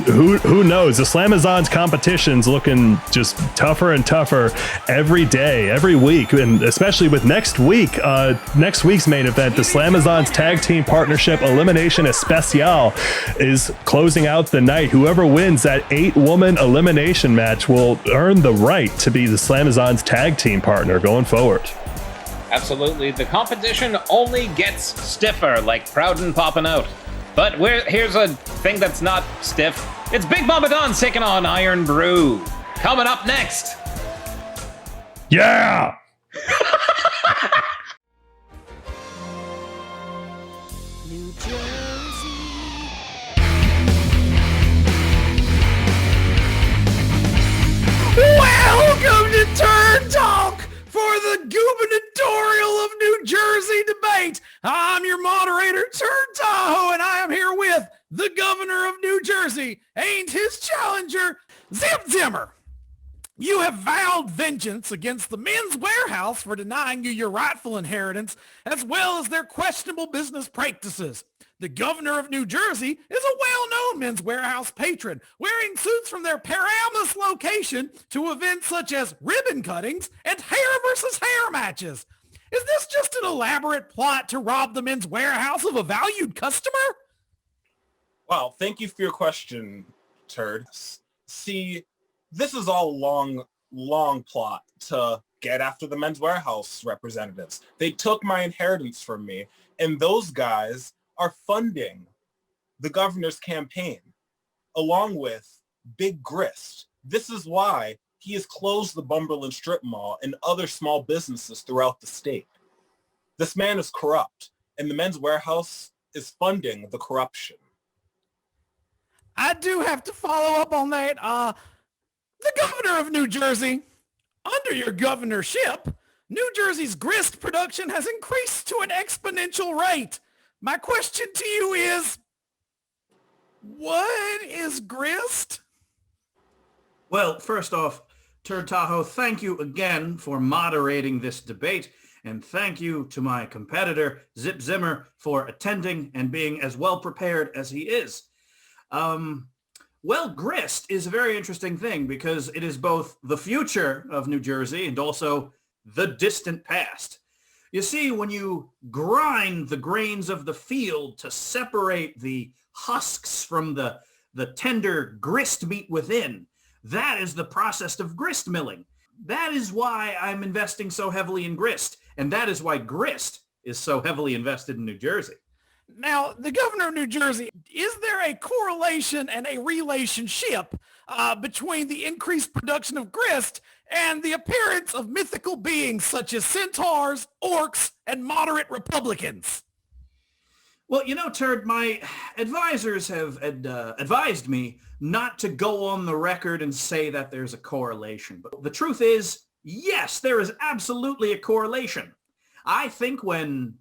who knows? The Slamazon's competition's looking just tougher and tougher every day, every week, and especially with next week's main event, the Slamazon's Tag Team Partnership Elimination Especial is closing out the night. Whoever wins that 8-woman elimination match will earn the right to be the Slamazon's tag team partner going forward.
Absolutely. The competition only gets stiffer, like Proudon popping out. But here's a thing that's not stiff. It's Big Mama Don's taking on Iron Brew. Coming up next.
Yeah!
New Jersey.
Jersey debate. I'm your moderator, Turd Tahoe, and I am here with the governor of New Jersey and his challenger, Zip Zimmer. You have vowed vengeance against the Men's Warehouse for denying you your rightful inheritance, as well as their questionable business practices. The governor of New Jersey is a well-known Men's Warehouse patron, wearing suits from their Paramus location to events such as ribbon cuttings and hair versus hair matches. Is this just an elaborate plot to rob the Men's Warehouse of a valued customer?
Well, thank you for your question, Turd. See, this is all long plot to get after the Men's Warehouse representatives. They took my inheritance from me, and those guys are funding the governor's campaign, along with Big Grist. This is why he has closed the Bumberland Strip Mall and other small businesses throughout the state. This man is corrupt, and the Men's Warehouse is funding the corruption.
I do have to follow up on that. The governor of New Jersey, under your governorship, New Jersey's grist production has increased to an exponential rate. My question to you is, what is grist?
Well, first off, Turd Tahoe, thank you again for moderating this debate, and thank you to my competitor, Zip Zimmer, for attending and being as well prepared as he is. Well, grist is a very interesting thing because it is both the future of New Jersey and also the distant past. You see, when you grind the grains of the field to separate the husks from the tender grist meat within, that is the process of grist milling. That is why I'm investing so heavily in grist, and that is why grist is so heavily invested in New Jersey.
Now, the governor of New Jersey, is there a correlation and a relationship between the increased production of grist and the appearance of mythical beings such as centaurs, orcs, and moderate Republicans?
Well, you know, Turd, my advisors have advised me not to go on the record and say that there's a correlation. But the truth is, yes, there is absolutely a correlation. I think when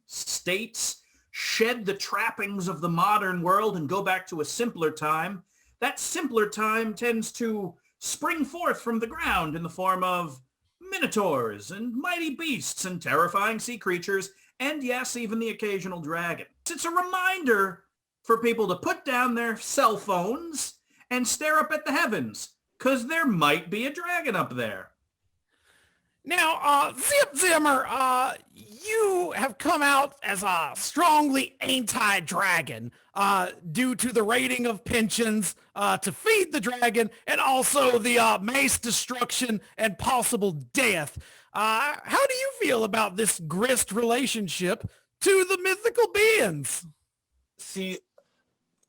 states shed the trappings of the modern world and go back to a simpler time, that simpler time tends to spring forth from the ground in the form of minotaurs and mighty beasts and terrifying sea creatures, and yes, even the occasional dragon. It's a reminder for people to put down their cell phones and stare up at the heavens, because there might be a dragon up there.
Now, Zip Zimmer, you have come out as a strongly anti-dragon due to the raiding of pensions to feed the dragon and also the mass destruction and possible death. How do you feel about this grist relationship to the mythical beings?
See,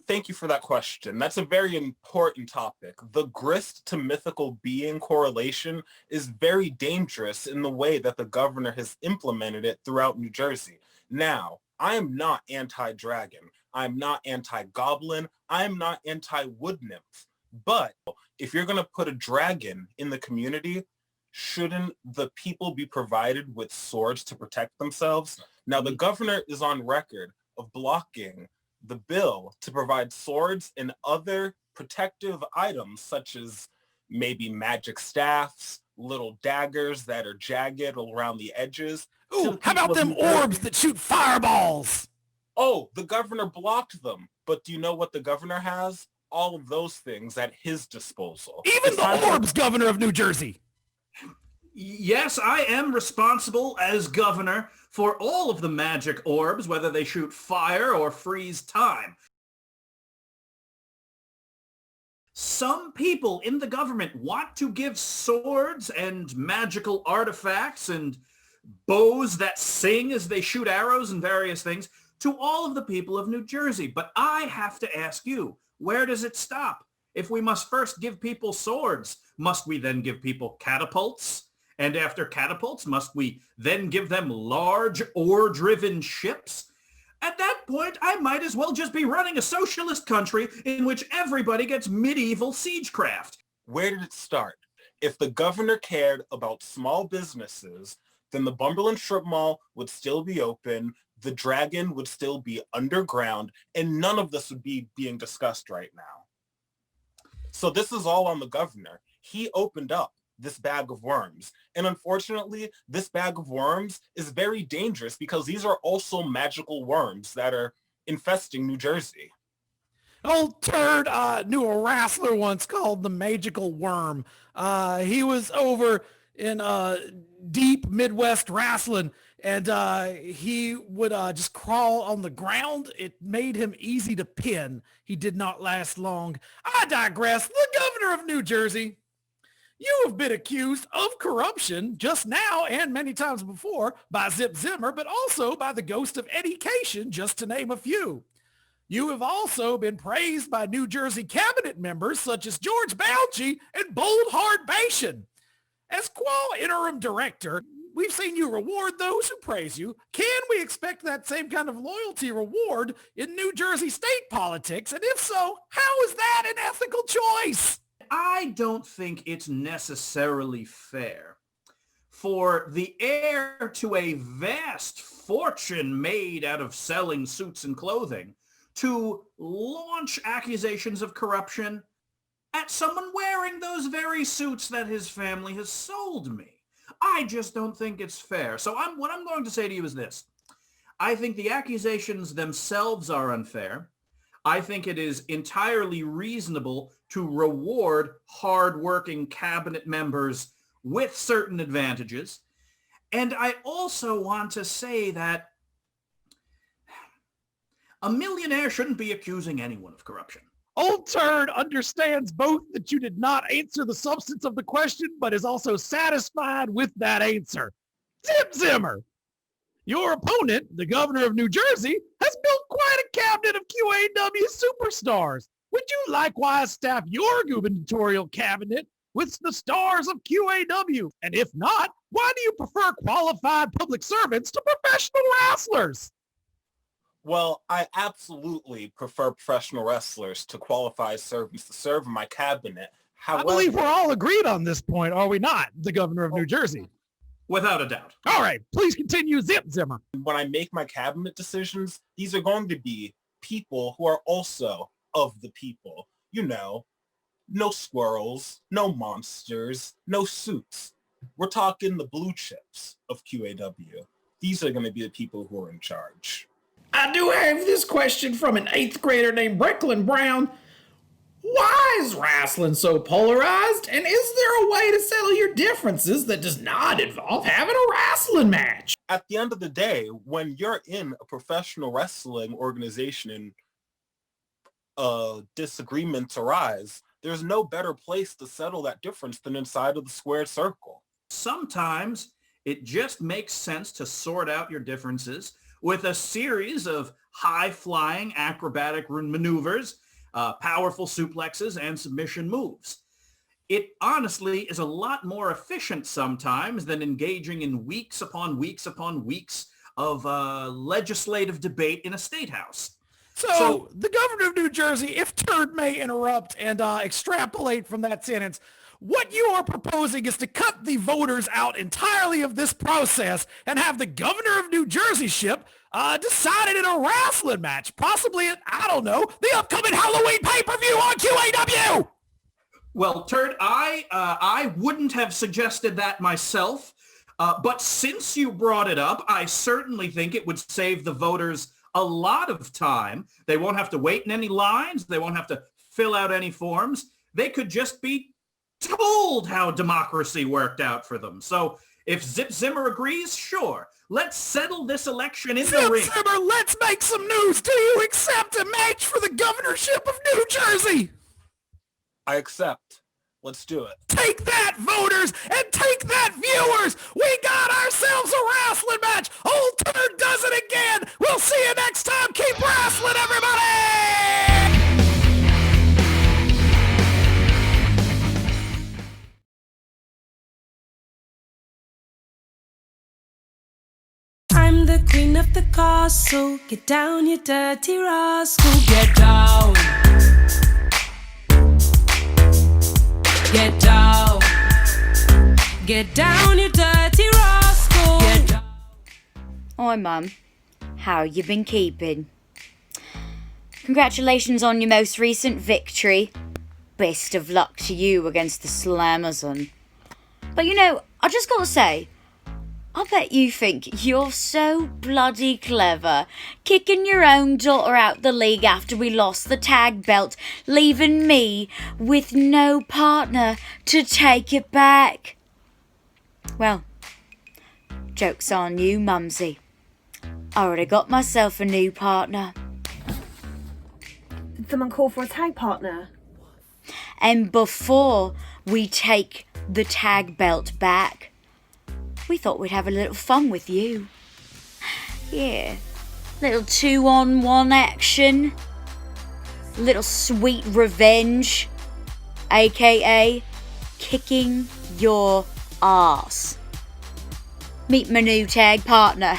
thank you for that question. That's a very important topic. The grist to mythical being correlation is very dangerous in the way that the governor has implemented it throughout New Jersey. Now, I am not anti-dragon. I'm not anti-goblin. I am not anti-wood nymph. But if you're going to put a dragon in the community, shouldn't the people be provided with swords to protect themselves? Now, the governor is on record of blocking the bill to provide swords and other protective items such as maybe magic staffs, little daggers that are jagged around the edges.
Ooh, how about them orbs that shoot fireballs?
Oh, the governor blocked them. But do you know what the governor has? All of those things at his disposal.
Even the orbs, governor of New Jersey.
Yes, I am responsible as governor for all of the magic orbs, whether they shoot fire or freeze time. Some people in the government want to give swords and magical artifacts and bows that sing as they shoot arrows and various things to all of the people of New Jersey. But I have to ask you, where does it stop? If we must first give people swords, must we then give people catapults? And after catapults, must we then give them large oar-driven ships? At that point, I might as well just be running a socialist country in which everybody gets medieval siegecraft.
Where did it start? If the governor cared about small businesses then the Bumberland Strip Mall would still be open, the Dragon would still be underground, and none of this would be being discussed right now. So this is all on the governor. He opened up this bag of worms. And unfortunately, this bag of worms is very dangerous because these are also magical worms that are infesting New Jersey.
Old Turd knew a wrestler once called the Magical Worm. He was over in deep Midwest wrestling, and he would just crawl on the ground. It made him easy to pin. He did not last long. I digress. The governor of New Jersey, you have been accused of corruption just now and many times before by Zip Zimmer, but also by the ghost of Eddie Cation, just to name a few. You have also been praised by New Jersey cabinet members such as George Balchi and Boldhard Bashan. As QAW interim director, we've seen you reward those who praise you. Can we expect that same kind of loyalty reward in New Jersey state politics? And if so, how is that an ethical choice?
I don't think it's necessarily fair for the heir to a vast fortune made out of selling suits and clothing to launch accusations of corruption at someone wearing those very suits that his family has sold me. I just don't think it's fair. So what I'm going to say to you is this. I think the accusations themselves are unfair. I think it is entirely reasonable to reward hardworking cabinet members with certain advantages. And I also want to say that a millionaire shouldn't be accusing anyone of corruption.
Old Turd understands both that you did not answer the substance of the question, but is also satisfied with that answer. Zip Zimmer, your opponent, the governor of New Jersey, has built quite a cabinet of QAW superstars. Would you likewise staff your gubernatorial cabinet with the stars of QAW? And if not, why do you prefer qualified public servants to professional wrestlers?
Well, I absolutely prefer professional wrestlers to qualified servants to serve in my cabinet. However,
I believe we're all agreed on this point, are we not, the governor of New Jersey?
Without a doubt.
All right, please continue, Zip Zimmer.
When I make my cabinet decisions, these are going to be people who are also of the people. You know, no squirrels, no monsters, no suits. We're talking the blue chips of QAW. These are going to be the people who are in charge.
I do have this question from an 8th grader named Brecklin Brown. Why is wrestling so polarized? And is there a way to settle your differences that does not involve having a wrestling match?
At the end of the day, when you're in a professional wrestling organization and disagreements arise, there's no better place to settle that difference than inside of the squared circle.
Sometimes it just makes sense to sort out your differences with a series of high-flying acrobatic maneuvers, powerful suplexes, and submission moves. It honestly is a lot more efficient sometimes than engaging in weeks upon weeks upon weeks of legislative debate in a state house.
So the governor of New Jersey, if Turd may interrupt and extrapolate from that sentence, what you are proposing is to cut the voters out entirely of this process and have the governor of New Jersey-ship decided in a wrestling match, possibly, I don't know, the upcoming Halloween pay-per-view on QAW!
Well, Turd, I wouldn't have suggested that myself, but since you brought it up, I certainly think it would save the voters a lot of time. They won't have to wait in any lines. They won't have to fill out any forms. They could just be told how democracy worked out for them. So if Zip Zimmer agrees, sure. Let's settle this election in the ring.
Zip Zimmer, let's make some news. Do you accept a match for the governorship of New Jersey?
I accept. Let's do it.
Take that, voters, and take that, viewers. We got ourselves a wrestling match. Old Turd does it again. We'll see you next time. Keep wrestling, everybody!
I'm the queen of the castle. Get down, you dirty rascal. Get down. Get down. Get down, you dirty rascal.
Hi, Mum. How you been keeping? Congratulations on your most recent victory. Best of luck to you against the Slamazon. But you know, I just gotta say, I bet you think you're so bloody clever, kicking your own daughter out the league after we lost the tag belt, leaving me with no partner to take it back. Well, joke's on you, Mumsy. I already got myself a new partner.
Did someone call for a tag partner?
And before we take the tag belt back, we thought we'd have a little fun with you. Yeah, little 2-on-1 action. Little sweet revenge. AKA kicking your ass. Meet my new tag partner.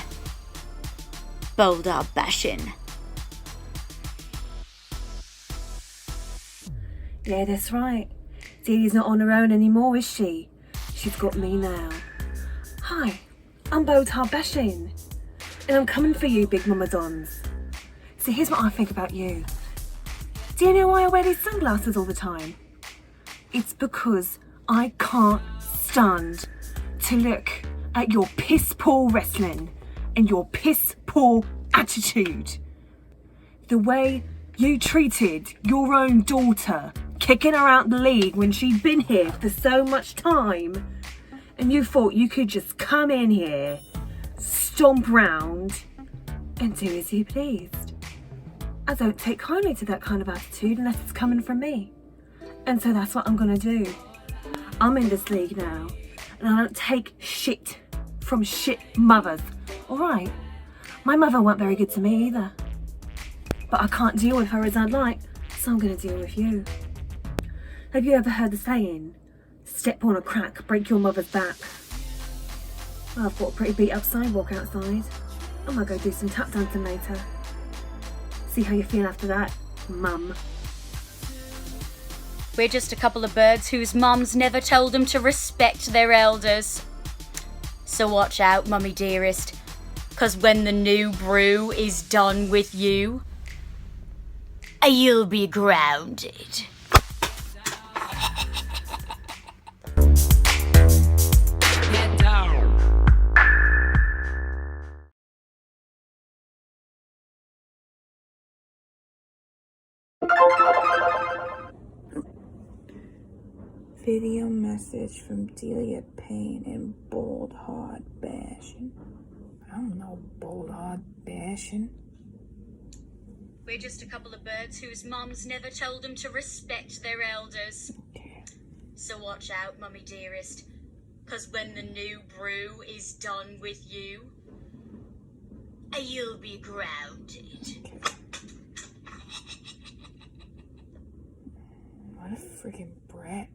Boulder bashing.
Yeah, that's right. Delia's not on her own anymore, is she? She's got me now. Hi, I'm Botar Bashing, and I'm coming for you, Big Mama Dons. See, here's what I think about you. Do you know why I wear these sunglasses all the time? It's because I can't stand to look at your piss-poor wrestling and your piss-poor attitude. The way you treated your own daughter, kicking her out the league when she'd been here for so much time, and you thought you could just come in here, stomp round, and do as you pleased. I don't take kindly to that kind of attitude unless it's coming from me. And so that's what I'm gonna do. I'm in this league now, and I don't take shit from shit mothers, alright? My mother weren't very good to me either. But I can't deal with her as I'd like, so I'm gonna deal with you. Have you ever heard the saying, step on a crack, break your mother's back? Well, I've got a pretty beat up sidewalk outside. I'm gonna go do some tap dancing later. See how you feel after that, Mum.
We're just a couple of birds whose mums never told them to respect their elders. So watch out, Mummy dearest, 'cause when the new brew is done with you, you'll be grounded.
Get down.
Video message from Delia Payne and Bold Hard Bashing. I don't know Bold Hard Bashing.
We're just a couple of birds whose mums never told them to respect their elders. So watch out, Mummy dearest, 'cause when the new brew is done with you, you'll be grounded.
What a freaking brat.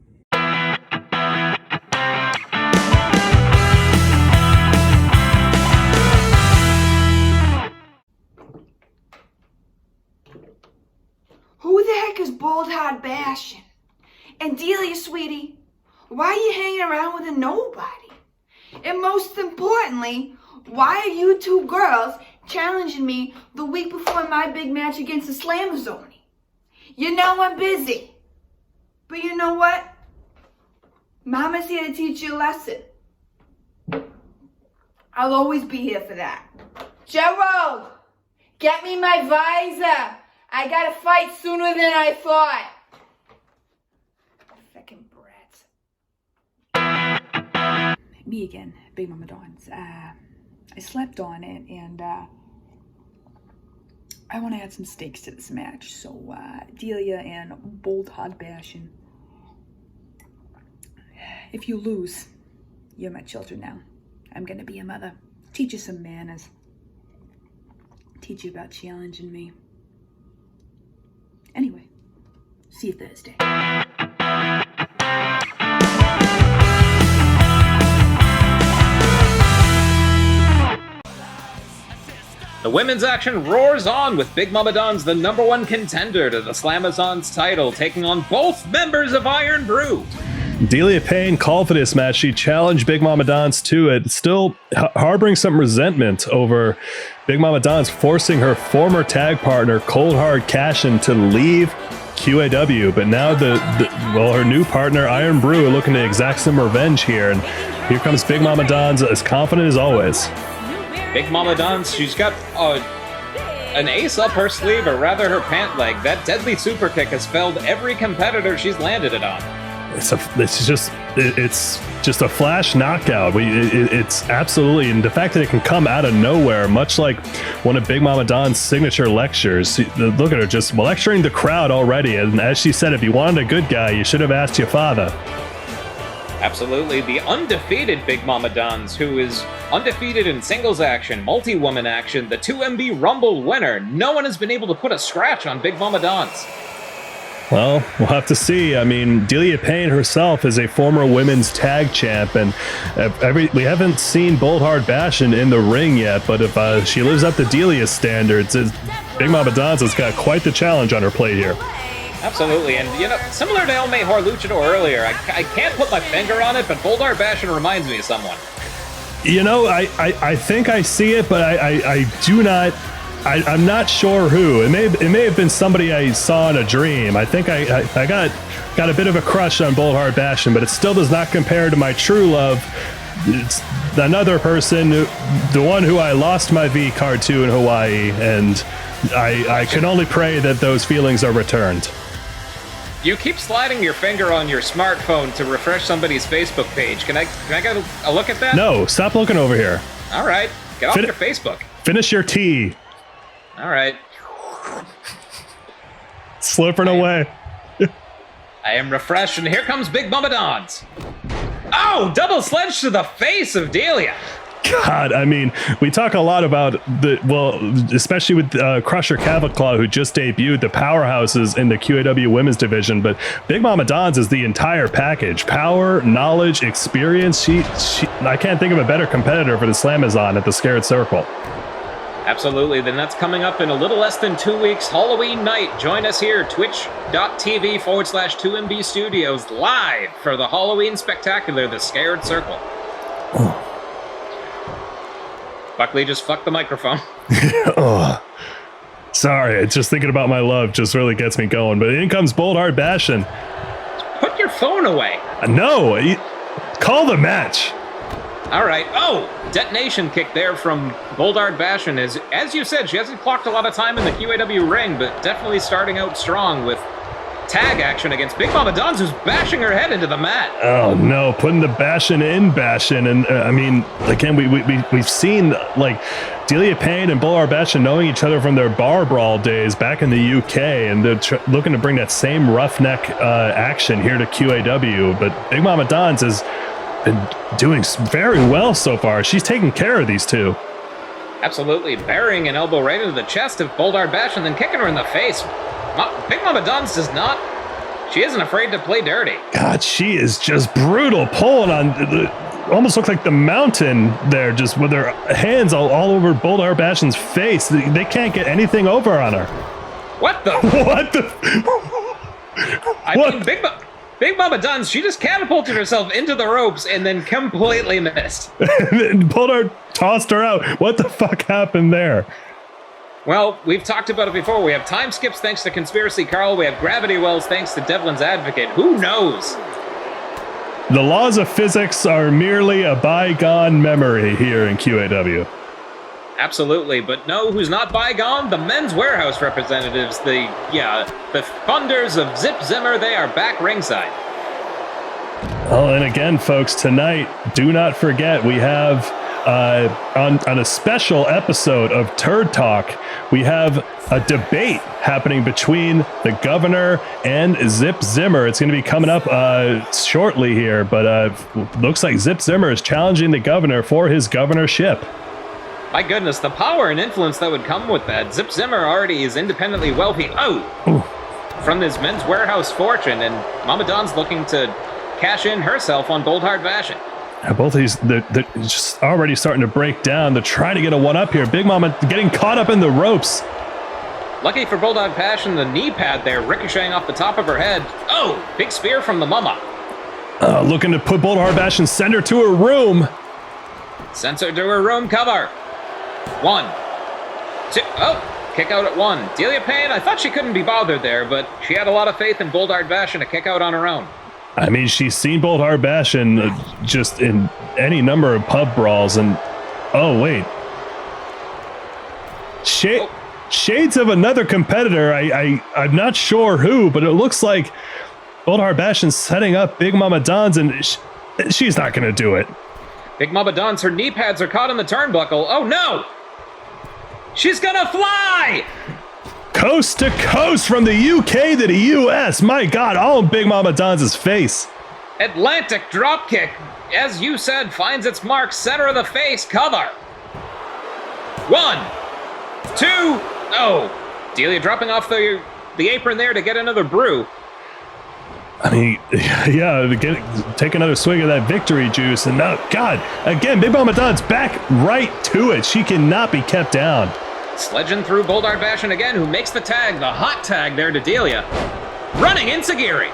Who the heck is Bold Hard Bashing? And Delia, sweetie, why are you hanging around with a nobody? And most importantly, why are you two girls challenging me the week before my big match against the Slamazon? You know I'm busy. But you know what? Mama's here to teach you a lesson. I'll always be here for that. Gerald, get me my visor. I gotta fight sooner than I thought. Fucking brat.
Me again, Big Mama Dawn's. I slept on it, and I want to add some stakes to this match. So Delia and Bold Hard Bashing. If you lose, you're my children now. I'm gonna be a mother. Teach you some manners. Teach you about challenging me. Anyway, see you Thursday.
The women's action roars on with Big Mama Dawn's the #1 contender to the Slamazon's title, taking on both members of Iron Brew.
Delia Payne called for this match. She challenged Big Mama Dons to it, still harboring some resentment over Big Mama Dons forcing her former tag partner Cold Hard Cashin to leave QAW. But now her new partner Iron Brew are looking to exact some revenge here, and here comes Big Mama Dons as confident as always.
Big Mama Dons, she's got an ace up her sleeve, or rather her pant leg. That deadly super kick has felled every competitor she's landed it on.
It's just a flash knockout. It's absolutely, and the fact that it can come out of nowhere, much like one of Big Mama Don's signature lectures. Look at her just lecturing the crowd already. And as she said, if you wanted a good guy, you should have asked your father.
Absolutely. The undefeated Big Mama Dons, who is undefeated in singles action, multi-woman action, the 2MB Rumble winner. No one has been able to put a scratch on Big Mama Dons.
Well, we'll have to see. I mean, Delia Payne herself is a former women's tag champ, and we haven't seen Bold Hard Bashin in the ring yet, but if she lives up to Delia's standards, Big Mama Dons has got quite the challenge on her plate here.
Absolutely, and similar to El Mejor Luchador earlier, I can't put my finger on it, but Bold Hard Bashin reminds me of someone.
I think I see it, but I do not... I'm not sure who. It may have been somebody I saw in a dream. I think I got a bit of a crush on Bold Hard Bashin, but it still does not compare to my true love. It's another person, the one who I lost my V card to in Hawaii, and I can only pray that those feelings are returned.
You keep sliding your finger on your smartphone to refresh somebody's Facebook page. Can I get a look at that?
No, stop looking over here.
All right, get off your Facebook.
Finish your tea.
All right.
Slipping away.
I am refreshed, and here comes Big Mama Dons. Oh, double sledge to the face of Delia.
God, I mean, we talk a lot about especially with Crusher Cavaclaw, who just debuted, the powerhouses in the QAW women's division, but Big Mama Dons is the entire package. Power, knowledge, experience. She I can't think of a better competitor for the Slamazon at the Scared Circle.
Absolutely. Then that's coming up in a little less than 2 weeks, Halloween night. Join us here, twitch.tv/2MB Studios, live for the Halloween Spectacular, the Scared Circle.
Oh.
Buckley just fucked the microphone.
Oh. Sorry, it's just thinking about my love just really gets me going. But in comes Bold Hard Bashin.
Put your phone away.
No, call the match.
All right. Oh, detonation kick there from Bold Hard Bashin. As you said, she hasn't clocked a lot of time in the QAW ring, but definitely starting out strong with tag action against Big Mama Dons, who's bashing her head into the mat.
Oh no, putting the Bashin in Bashin. And I mean, again, we've seen like Delia Payne and Bold Hard Bashin knowing each other from their bar brawl days back in the UK, and they're looking to bring that same roughneck action here to QAW. But Big Mama Dons has been doing very well so far. She's taking care of these two.
Absolutely, burying an elbow right into the chest of Bold Hard Bashin, then kicking her in the face. Big Mama Dons she isn't afraid to play dirty.
God, she is just brutal, pulling on, almost looks like the mountain there, just with her hands all over Bold Hard Bashin's face. They can't get anything over on her.
What the?
What the?
I mean, Big Mama Dons, she just catapulted herself into the ropes and then completely missed.
Bold Hard tossed her out. What the fuck happened there?
Well, we've talked about it before. We have time skips thanks to Conspiracy Carl. We have gravity wells thanks to Devlin's Advocate. Who knows?
The laws of physics are merely a bygone memory here in QAW.
Absolutely, but no, who's not bygone? The Men's Warehouse representatives, the funders of Zip Zimmer, they are back ringside.
Oh, and again, folks, tonight, do not forget, we have on a special episode of Turd Talk, we have a debate happening between the governor and Zip Zimmer. It's going to be coming up shortly here, but looks like Zip Zimmer is challenging the governor for his governorship.
My goodness, the power and influence that would come with that. Zip Zimmer already is independently wealthy. From his Men's Warehouse fortune, and Mama Don's looking to cash in herself on Bold Hard Bashin.
Both of these, they're just already starting to break down. They're trying to get a one-up here. Big Mama getting caught up in the ropes.
Lucky for Bold Hard Bashin, the knee pad there ricocheting off the top of her head. Oh, big spear from the Mama.
Looking to put Bold Hard Bash and send her to her room.
Sends her to her room, cover. 1, 2, oh, kick out at 1. Delia Payne, I thought she couldn't be bothered there, but she had a lot of faith in Bold Hard Bash and a kick out on her own.
I mean, she's seen Bold Hard Bash in just in any number of pub brawls, and oh wait, shades of another competitor. I'm not sure who, but it looks like Bold Hard Bash is setting up Big Mama Don's, and she's not going to do it.
Big Mama Don's, her knee pads are caught in the turnbuckle. Oh no! She's gonna fly!
Coast to coast from the UK to the US. My God, all in Big Mama Don's face.
Atlantic dropkick, as you said, finds its mark, center of the face, cover. 1, 2, oh. Delia dropping off the apron there to get another brew.
I mean, yeah, take another swig of that victory juice. And now, God, again, Big Mama Don's back right to it. She cannot be kept down.
Sledging through Bold Hard Bashin again, who makes the tag, the hot tag there to Delia. Running Enziguri.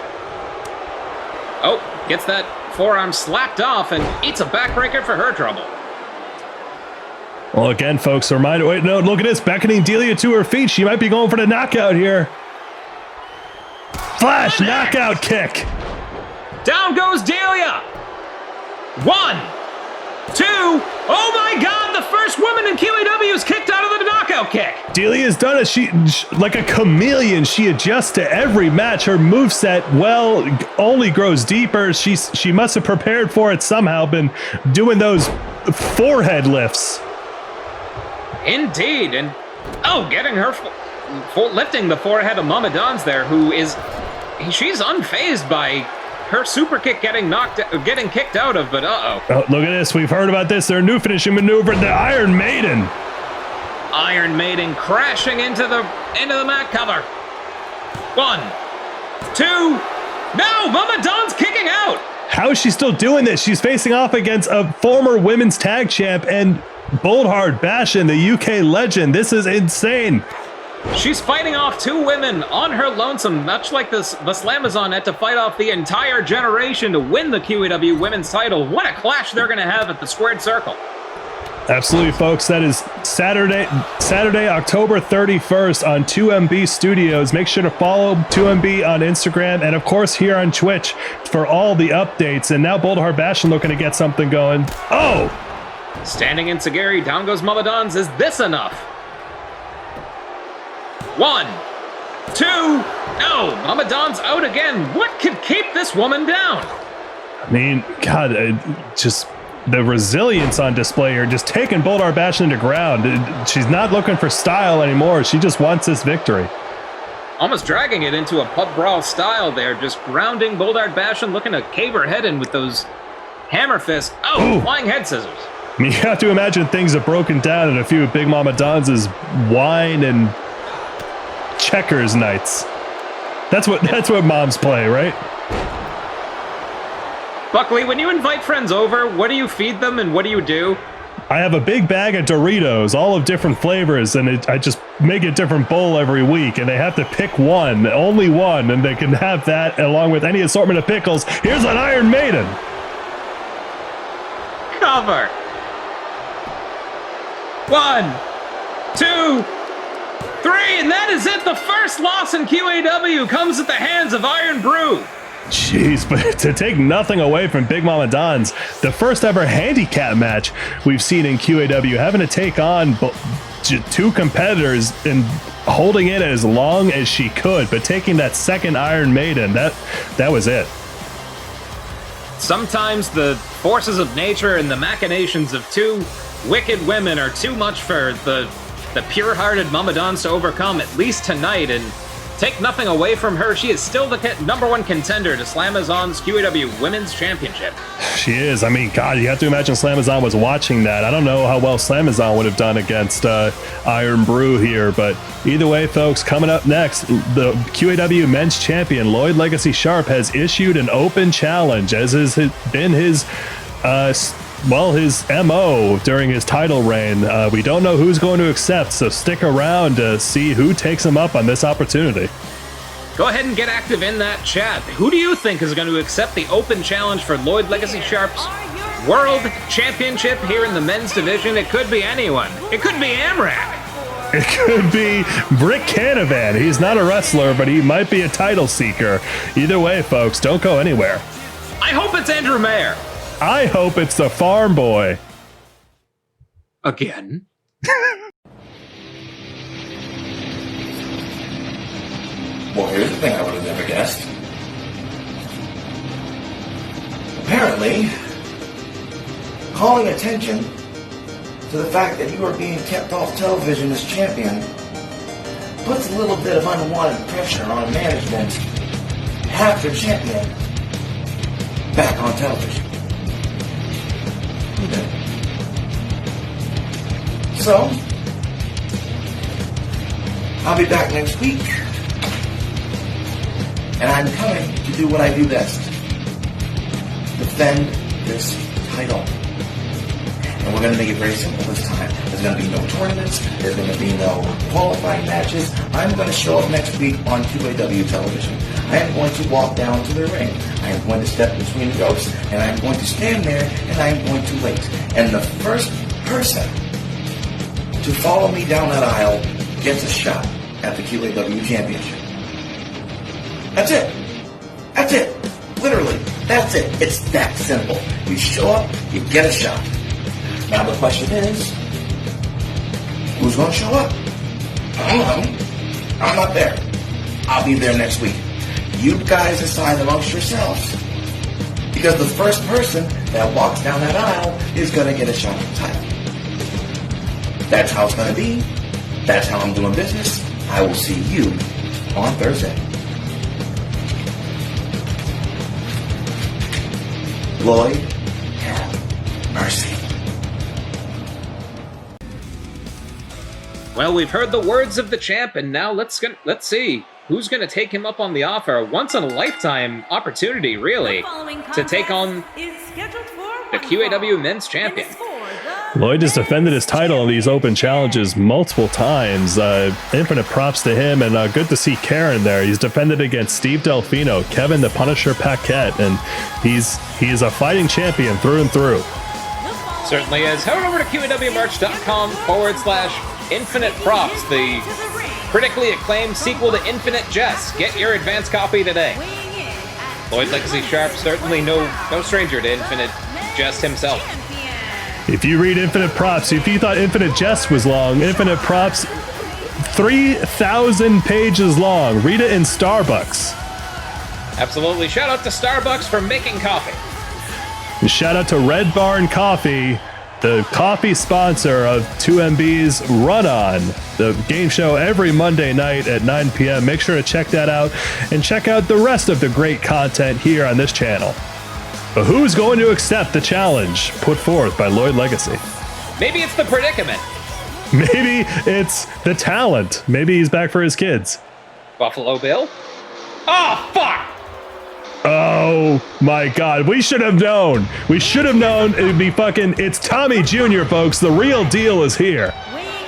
Oh, gets that forearm slapped off and eats a backbreaker for her trouble.
Well, again, folks, a reminder, wait, no, look at this, beckoning Delia to her feet. She might be going for the knockout here. Flash knockout kick.
Down goes Delia. 1, 2, oh my God, the first woman in QAW is kicked out of the knockout kick.
Delia's done it. She like a chameleon. She adjusts to every match. Her moveset, well, only grows deeper. She must have prepared for it somehow, been doing those forehead lifts.
Indeed, and oh, getting her, lifting the forehead of Mama Don's there, she's unfazed by her super kick getting kicked out of, but uh-oh.
Oh, look at this. We've heard about this. Their new finishing maneuver, the Iron Maiden.
Iron Maiden crashing into the mat cover. 1, 2, no, Mama Don's kicking out.
How is she still doing this? She's facing off against a former women's tag champ and Bold Hard Bashin, the UK legend. This is insane.
She's fighting off 2 women on her lonesome, much like the Slamazon had to fight off the entire generation to win the QAW women's title. What a clash they're going to have at the Squared Circle.
Absolutely, folks. That is Saturday, October 31st on 2MB Studios. Make sure to follow 2MB on Instagram and, of course, here on Twitch for all the updates. And now Bold Hard Bashin looking to get something going. Oh!
Standing in Sagari, down goes Mama Don's. Is this enough? 1, 2, no! Mama Don's out again. What could keep this woman down?
I mean, God, just the resilience on display here, just taking Bold Hard Bashin to ground. She's not looking for style anymore. She just wants this victory.
Almost dragging it into a pub brawl style there, just grounding Bold Hard Bashin, looking to cave her head in with those hammer fists. Oh, ooh. Flying head scissors.
I mean, you have to imagine things have broken down in a few of Big Mama Don's wine and checkers nights. That's what moms play, right?
Buckley, when you invite friends over, what do you feed them and what do you do?
I have a big bag of Doritos, all of different flavors, and I just make a different bowl every week, and they have to pick one, only one, and they can have that along with any assortment of pickles. Here's an Iron Maiden.
Cover. 1, 2, 3, and that is it. The first loss in QAW comes at the hands of Iron Brew.
Jeez, but to take nothing away from Big Mama Don's, the first ever handicap match we've seen in QAW, having to take on 2 competitors and holding it as long as she could, but taking that second Iron Maiden, that was it.
Sometimes the forces of nature and the machinations of 2 wicked women are too much for the pure-hearted Mama Don's to overcome, at least tonight, and take nothing away from her. She is still the #1 contender to Slamazon's QAW Women's Championship.
She is. I mean, God, you have to imagine Slamazon was watching that. I don't know how well Slamazon would have done against Iron Brew here, but either way, folks, coming up next, the QAW Men's Champion, Lloyd Legacy Sharp, has issued an open challenge, as has been his MO during his title reign. We don't know who's going to accept, so stick around to see who takes him up on this opportunity.
Go ahead and get active in that chat. Who do you think is going to accept the open challenge for Lloyd Legacy Sharp's World Championship here in the men's division? It could be anyone. It could be Amrak.
It could be Brick Canavan. He's not a wrestler, but he might be a title seeker. Either way, folks, don't go anywhere.
I hope it's Andrew Mayer.
I hope it's the farm boy.
Again?
Well, here's the thing I would have never guessed. Apparently, calling attention to the fact that you are being kept off television as champion puts a little bit of unwanted pressure on management to have their champion back on television. Okay. So, I'll be back next week, and I'm coming to do what I do best. Defend this title. And we're going to make it very simple this time. There's going to be no tournaments. There's going to be no qualifying matches. I'm going to show up next week on QAW television. I am going to walk down to the ring. I am going to step between the ropes. And I'm going to stand there and I'm going to wait. And the first person to follow me down that aisle gets a shot at the QAW championship. That's it. That's it. Literally, that's it. It's that simple. You show up, you get a shot. Now the question is, who's going to show up? I don't know. I'm not there. I'll be there next week. You guys decide amongst yourselves. Because the first person that walks down that aisle is going to get a shot at the title. That's how it's going to be. That's how I'm doing business. I will see you on Thursday. Lloyd, have mercy.
Well, we've heard the words of the champ, and now let's see who's going to take him up on the offer. A once-in-a-lifetime opportunity, really, to take on the QAW Men's Champion.
Lloyd has defended his title in these open challenges multiple times. Infinite props to him, and good to see Karen there. He's defended against Steve Delfino, Kevin the Punisher Paquette, and he is a fighting champion through and through.
Certainly is. Head over to QAWmerch.com/Infinite Props, the critically acclaimed sequel to Infinite Jest. Get your advance copy today. Lloyd Legacy Sharp, certainly no stranger to Infinite Jest himself.
If you read Infinite Props, if you thought Infinite Jest was long, Infinite Props, 3,000 pages long. Read it in Starbucks.
Absolutely. Shout out to Starbucks for making coffee.
And shout out to Red Barn Coffee, the coffee sponsor of 2MB's Run On, the game show every Monday night at 9 p.m. Make sure to check that out and check out the rest of the great content here on this channel. But who's going to accept the challenge put forth by Lloyd Legacy?
Maybe it's the predicament.
Maybe it's the talent. Maybe he's back for his kids.
Buffalo Bill? Oh, fuck!
Oh my God, we should have known. We should have known it'd be it's Tommy Jr., folks. The real deal is here.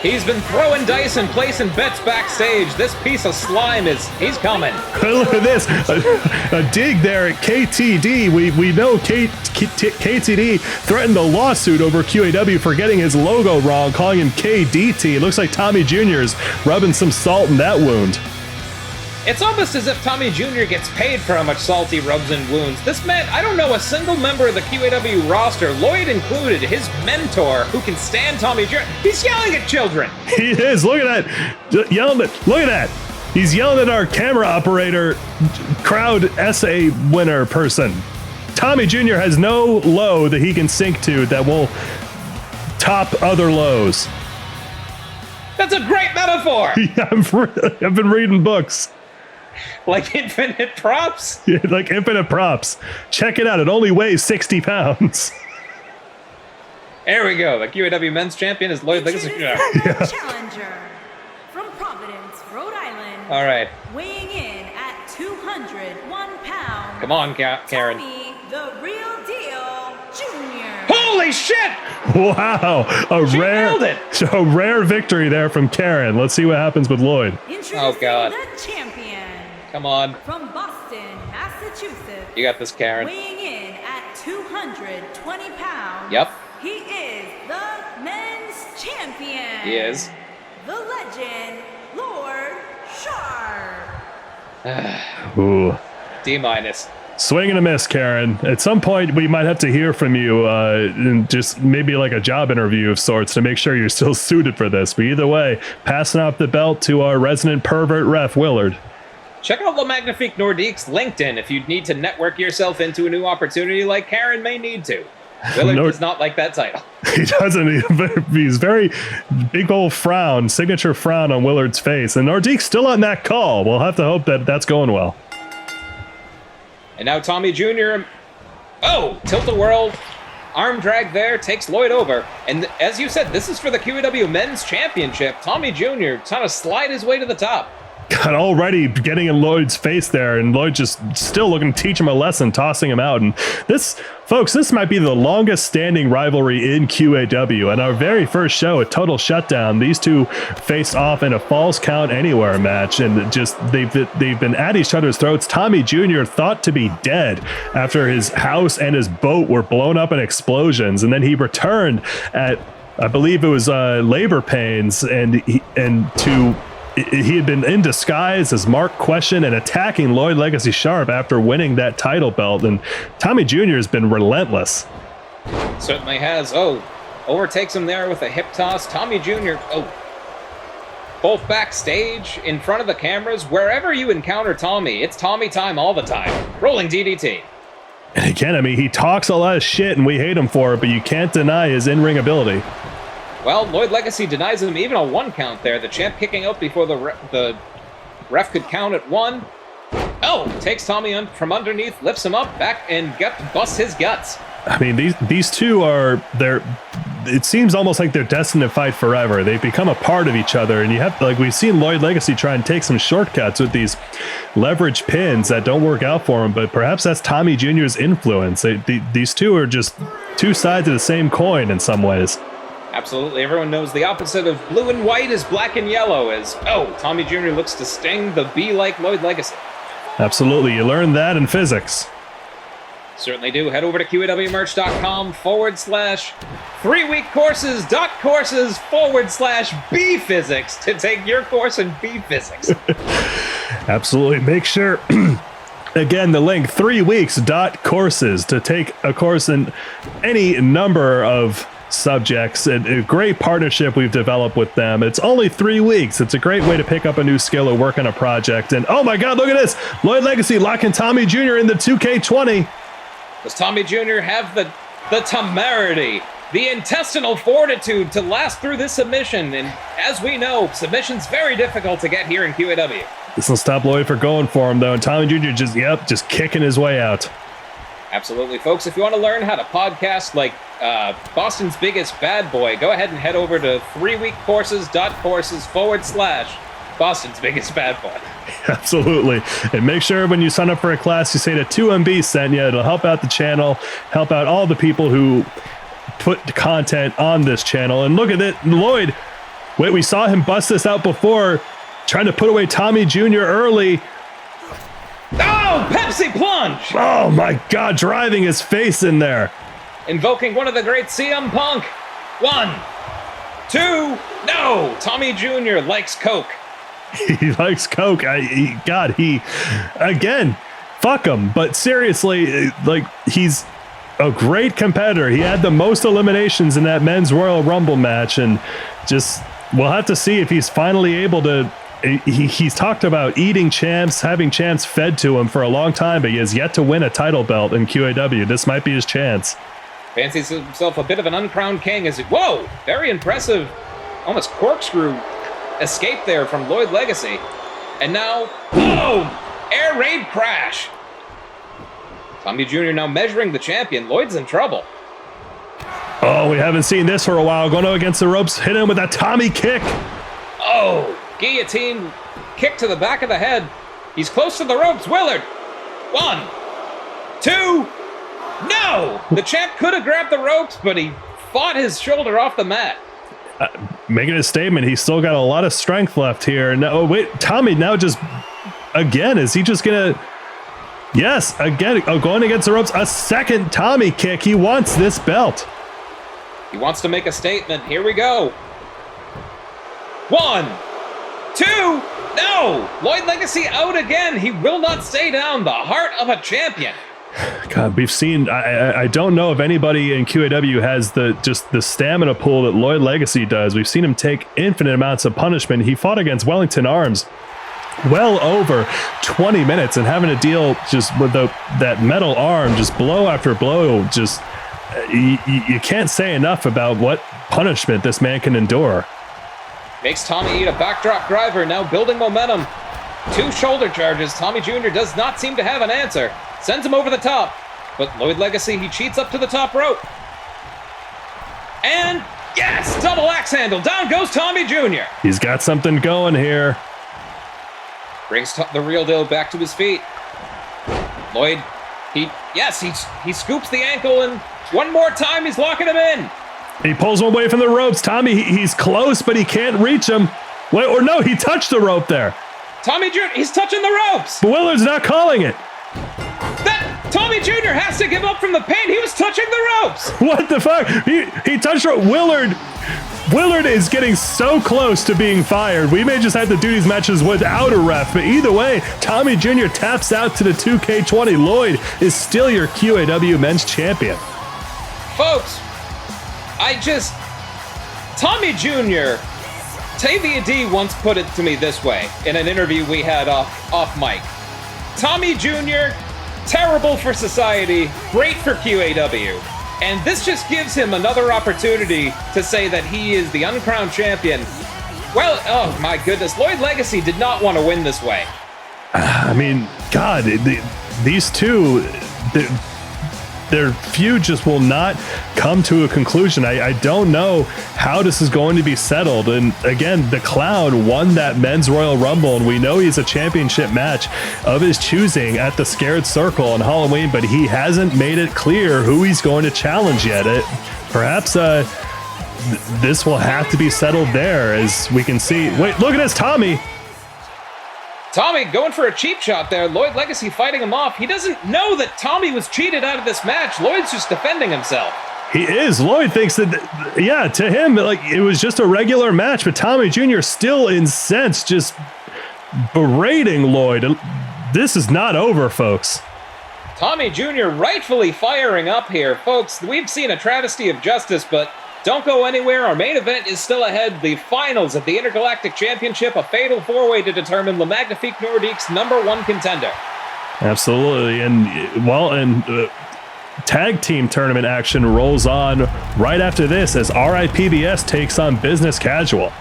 He's been throwing dice and placing bets backstage. This piece of slime he's coming.
Look at this, a dig there at KTD. We know KTD threatened a lawsuit over QAW for getting his logo wrong, calling him KDT. It looks like Tommy Jr. is rubbing some salt in that wound.
It's almost as if Tommy Jr. gets paid for how much salt he rubs in wounds. This man, I don't know a single member of the QAW roster, Lloyd included, his mentor, who can stand Tommy Jr. He's yelling at children.
He is. Look at that. Look at that. He's yelling at our camera operator, crowd essay winner person. Tommy Jr. has no low that he can sink to that will top other lows.
That's a great metaphor.
Yeah, I've been reading books.
Like Infinite Props?
Yeah, like Infinite Props. Check it out. It only weighs 60 pounds.
There we go. The QAW Men's Champion is Lloyd Legacy.
Challenger from Providence, Rhode Island.
All right.
Weighing in at 201 pounds.
Come on, Karen.
Tommy, the real deal, Junior.
Holy shit!
Wow.
Nailed it.
A rare victory there from Karen. Let's see what happens with Lloyd.
Oh, God.
The champion.
Come on.
From Boston, Massachusetts.
You got this, Karen.
Weighing in at 220 pounds.
Yep.
He is the men's champion.
He is.
The legend, Lord Sharp.
Ooh.
D-.
Swing and a miss, Karen. At some point, we might have to hear from you, in just maybe like a job interview of sorts to make sure you're still suited for this. But either way, passing off the belt to our resident pervert ref, Willard.
Check out Le Magnifique Nordique's LinkedIn if you need to network yourself into a new opportunity like Karen may need to. Willard does not like that title.
He doesn't. He's very big old frown, signature frown on Willard's face. And Nordique's still on that call. We'll have to hope that that's going well.
And now Tommy Jr. Oh, tilt-a-whirl. Arm drag there, takes Lloyd over. And as you said, this is for the QAW Men's Championship. Tommy Jr. trying to slide his way to the top.
Got already getting in Lloyd's face there, and Lloyd just still looking to teach him a lesson, tossing him out. And this, folks, this might be the longest standing rivalry in QAW. And our very first show, a Total Shutdown, these two faced off in a Falls Count Anywhere match, and just they've been at each other's throats. Tommy Jr. thought to be dead after his house and his boat were blown up in explosions, and then he returned at, I believe it was labor pains, and he had been in disguise as Mark Question and attacking Lloyd Legacy Sharp after winning that title belt. And Tommy Jr. has been relentless.
Certainly has. Oh, overtakes him there with a hip toss. Tommy Jr. Oh, both backstage, in front of the cameras. Wherever you encounter Tommy, it's Tommy time all the time. Rolling DDT.
And again, I mean, he talks a lot of shit and we hate him for it, but you can't deny his in-ring ability.
Well, Lloyd Legacy denies him even a 1 count there. The champ kicking out before the ref could count at 1. Oh, takes Tommy from underneath, lifts him up, back, and busts his guts.
I mean, these two it seems almost like they're destined to fight forever. They've become a part of each other, and you have, like, we've seen Lloyd Legacy try and take some shortcuts with these leverage pins that don't work out for him, but perhaps that's Tommy Jr.'s influence. These two are just two sides of the same coin in some ways.
Absolutely. Everyone knows the opposite of blue and white is black and yellow. Tommy Jr. looks to sting the bee like Lloyd Legacy.
Absolutely. You learned that in physics.
Certainly do. Head over to QAWmerch.com/3weekcourses.courses/B physics to take your course in B physics.
Absolutely. Make sure... Again, the link, 3weeks.courses to take a course in any number of subjects. A great partnership we've developed with them. It's only 3 weeks. It's a great way to pick up a new skill or work on a project. And oh my God, look at this. Lloyd Legacy locking Tommy Jr. in the 2K20.
Does Tommy Jr. have the temerity, the intestinal fortitude to last through this submission? And as we know, submission's very difficult to get here in QAW.
This will stop Lloyd for going for him, though. And Tommy Jr. just kicking his way out.
Absolutely, folks. If you want to learn how to podcast like Boston's biggest bad boy, go ahead and head over to 3weekcourses.courses/Boston's biggest bad boy.
Absolutely. And make sure when you sign up for a class, you say that 2MB sent you. It'll help out the channel, help out all the people who put content on this channel. And look at it, Lloyd. Wait, we saw him bust this out before, trying to put away Tommy Jr. early.
Oh, Pepsi plunge!
Oh my God, driving his face in there.
Invoking one of the great CM Punk. 1, 2, no! Tommy Jr. likes Coke.
He likes Coke. Again, fuck him. But seriously, like, he's a great competitor. He had the most eliminations in that men's Royal Rumble match, and just, we'll have to see if he's finally able to. He's talked about eating champs, having champs fed to him for a long time, but he has yet to win a title belt in QAW. This might be his chance.
Fancies himself a bit of an uncrowned king as whoa, very impressive, almost corkscrew escape there from Lloyd Legacy. And now, boom, air raid crash. Tommy Jr. now measuring the champion. Lloyd's in trouble.
Oh, we haven't seen this for a while. Going up against the ropes, hit him with that Tommy kick.
Oh, guillotine kick to the back of the head. He's close to the ropes. Willard. 1, 2, no! The champ could have grabbed the ropes, but he fought his shoulder off the mat.
Making a statement, he's still got a lot of strength left here. No, wait, Tommy now just again. Is he just gonna? Yes, again, going against the ropes. A second Tommy kick. He wants this belt.
He wants to make a statement. Here we go. 1, 2, no! Lloyd Legacy out again. He will not stay down. The heart of a champion.
God, we've seen. I don't know if anybody in QAW has the stamina pool that Lloyd Legacy does. We've seen him take infinite amounts of punishment. He fought against Wellington Arms well over 20 minutes and having to deal just with that metal arm, just blow after blow. Just you can't say enough about what punishment this man can endure.
Makes Tommy eat a backdrop driver, now building momentum. 2 shoulder charges. Tommy Jr. does not seem to have an answer. Sends him over the top. But Lloyd Legacy, he cheats up to the top rope. And yes, double axe handle. Down goes Tommy Jr.
He's got something going here.
Brings the real deal back to his feet. Lloyd, he scoops the ankle, and one more time he's locking him in.
He pulls him away from the ropes. Tommy, he's close, but he can't reach him. Wait, or no, he touched the rope there.
Tommy Jr., he's touching the ropes.
But Willard's not calling it.
Tommy Jr. has to give up from the pain. He was touching the ropes.
What the fuck? He touched rope. Willard is getting so close to being fired. We may just have to do these matches without a ref, but either way, Tommy Jr. taps out to the 2K20. Lloyd is still your QAW men's champion.
Folks, Tommy Jr., Tavia D once put it to me this way in an interview we had off mic. Tommy Jr., terrible for society, great for QAW. And this just gives him another opportunity to say that he is the uncrowned champion. Well, oh my goodness, Lloyd Legacy did not want to win this way.
I mean, God, these two, their feud just will not come to a conclusion. I don't know how this is going to be settled. And again, the Clown won that men's Royal Rumble, and we know he's a championship match of his choosing at the Scared Circle on Halloween, but he hasn't made it clear who he's going to challenge yet. Perhaps this will have to be settled there, as we can see. Wait, look at this, Tommy.
Tommy going for a cheap shot there. Lloyd Legacy fighting him off. He doesn't know that Tommy was cheated out of this match. Lloyd's just defending himself.
He is. Lloyd thinks that, yeah, to him, like it was just a regular match, but Tommy Jr. still incensed, just berating Lloyd. This is not over, folks.
Tommy Jr. rightfully firing up here. Folks, we've seen a travesty of justice, but don't go anywhere. Our main event is still ahead. The finals of the Intergalactic Championship, a fatal 4-way to determine Le Magnifique Nordique's #1 contender.
Absolutely. And tag team tournament action rolls on right after this as RIPBS takes on Business Casual.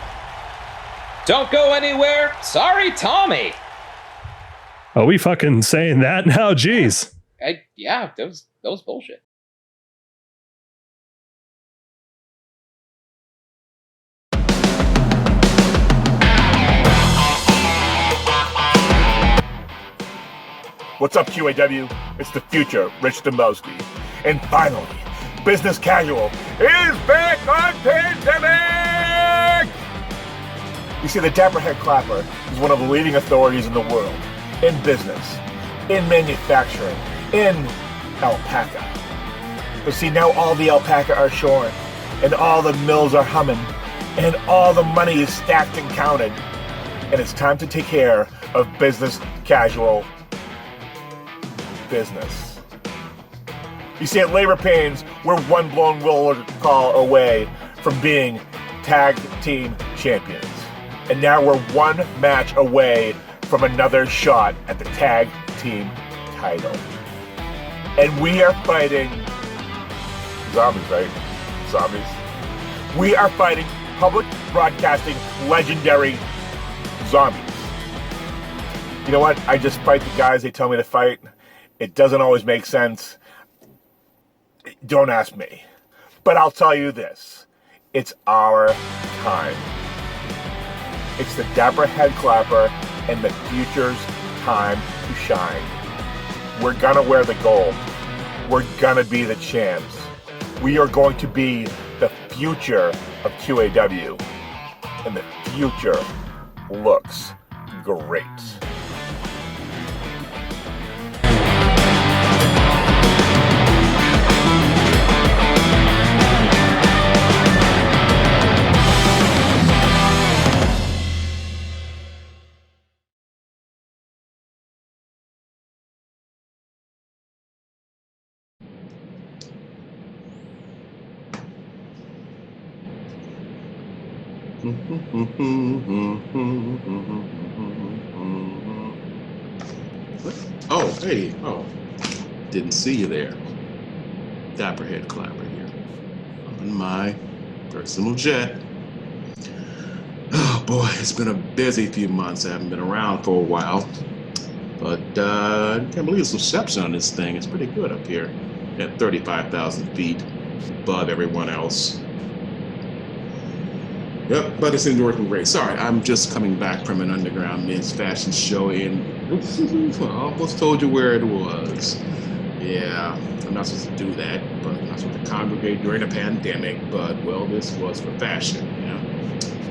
Don't go anywhere. Sorry, Tommy.
Are we fucking saying that now? Jeez.
Yeah, that was bullshit.
What's up, QAW? It's the future, Rich Dembowski. And finally, Business Casual is back on Pandemic! You see, the Dapper Head Clapper is one of the leading authorities in the world in business, in manufacturing, in alpaca. But see, now all the alpaca are shorn, and all the mills are humming, and all the money is stacked and counted. And it's time to take care of Business Casual business. You see, at Labor Pains, we're one blown roller call away from being tag team champions. And now we're one match away from another shot at the tag team title. And we are fighting zombies, right? Zombies. We are fighting public broadcasting legendary zombies. You know what? I just fight the guys they tell me to fight. It doesn't always make sense. Don't ask me. But I'll tell you this. It's our time. It's the Dapper Head Clapper and the future's time to shine. We're gonna wear the gold. We're gonna be the champs. We are going to be the future of QAW. And the future looks great.
Oh, hey, oh, didn't see you there. Dapperhead Clapper here. On my personal jet. Oh boy, it's been a busy few months. I haven't been around for a while. But I can't believe the reception on this thing. It's pretty good up here at 35,000 feet above everyone else. Yep, but it's working great. Sorry, I'm just coming back from an underground men's fashion show in... I almost told you where it was. Yeah, I'm not supposed to do that, but I'm not supposed to congregate during a pandemic, but, well, this was for fashion, yeah.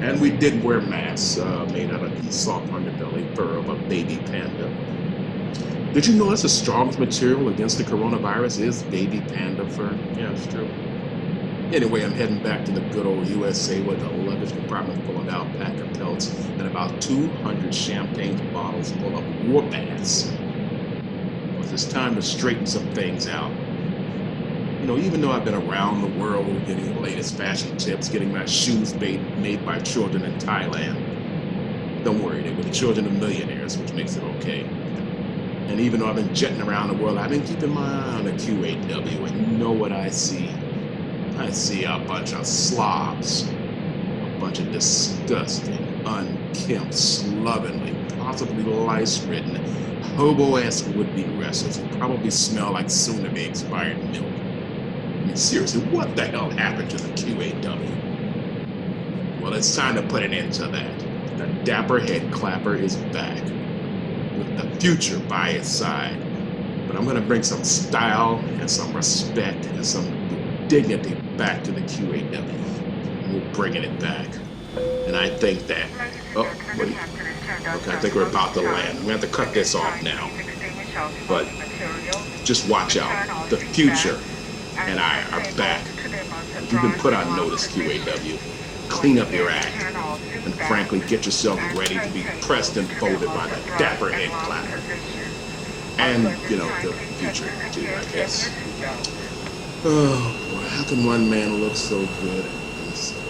And we did wear masks made out of the soft underbelly fur of a baby panda. Did you know that's the strongest material against the coronavirus is baby panda fur? Yeah, it's true. Anyway, I'm heading back to the good old USA with a luggage compartment full of alpaca pelts and about 200 champagne bottles full of war baths. But it's time to straighten some things out. You know, even though I've been around the world getting the latest fashion tips, getting my shoes made by children in Thailand, don't worry, they were the children of millionaires, which makes it okay. And even though I've been jetting around the world, I've been keeping my eye on the QAW, and you know what I see? I see a bunch of slobs, a bunch of disgusting, unkempt, slovenly, possibly lice-ridden, hobo-esque would-be wrestlers who probably smell like soon-to-be expired milk. I mean, seriously, what the hell happened to the QAW? Well, it's time to put an end to that. The dapper head clapper is back, with the future by its side. But I'm gonna bring some style and some respect and some dignity back to the QAW. We're bringing it back. And I think that... Oh, wait. Okay, I think we're about to land. We have to cut this off now. But just watch out. The future and I are back. You've been put on notice, QAW. Clean up your act. And frankly, get yourself ready to be pressed and folded by the dapper head clapper. And, you know, the future, too, I guess. Oh, boy, how can one man look so good and be so bad?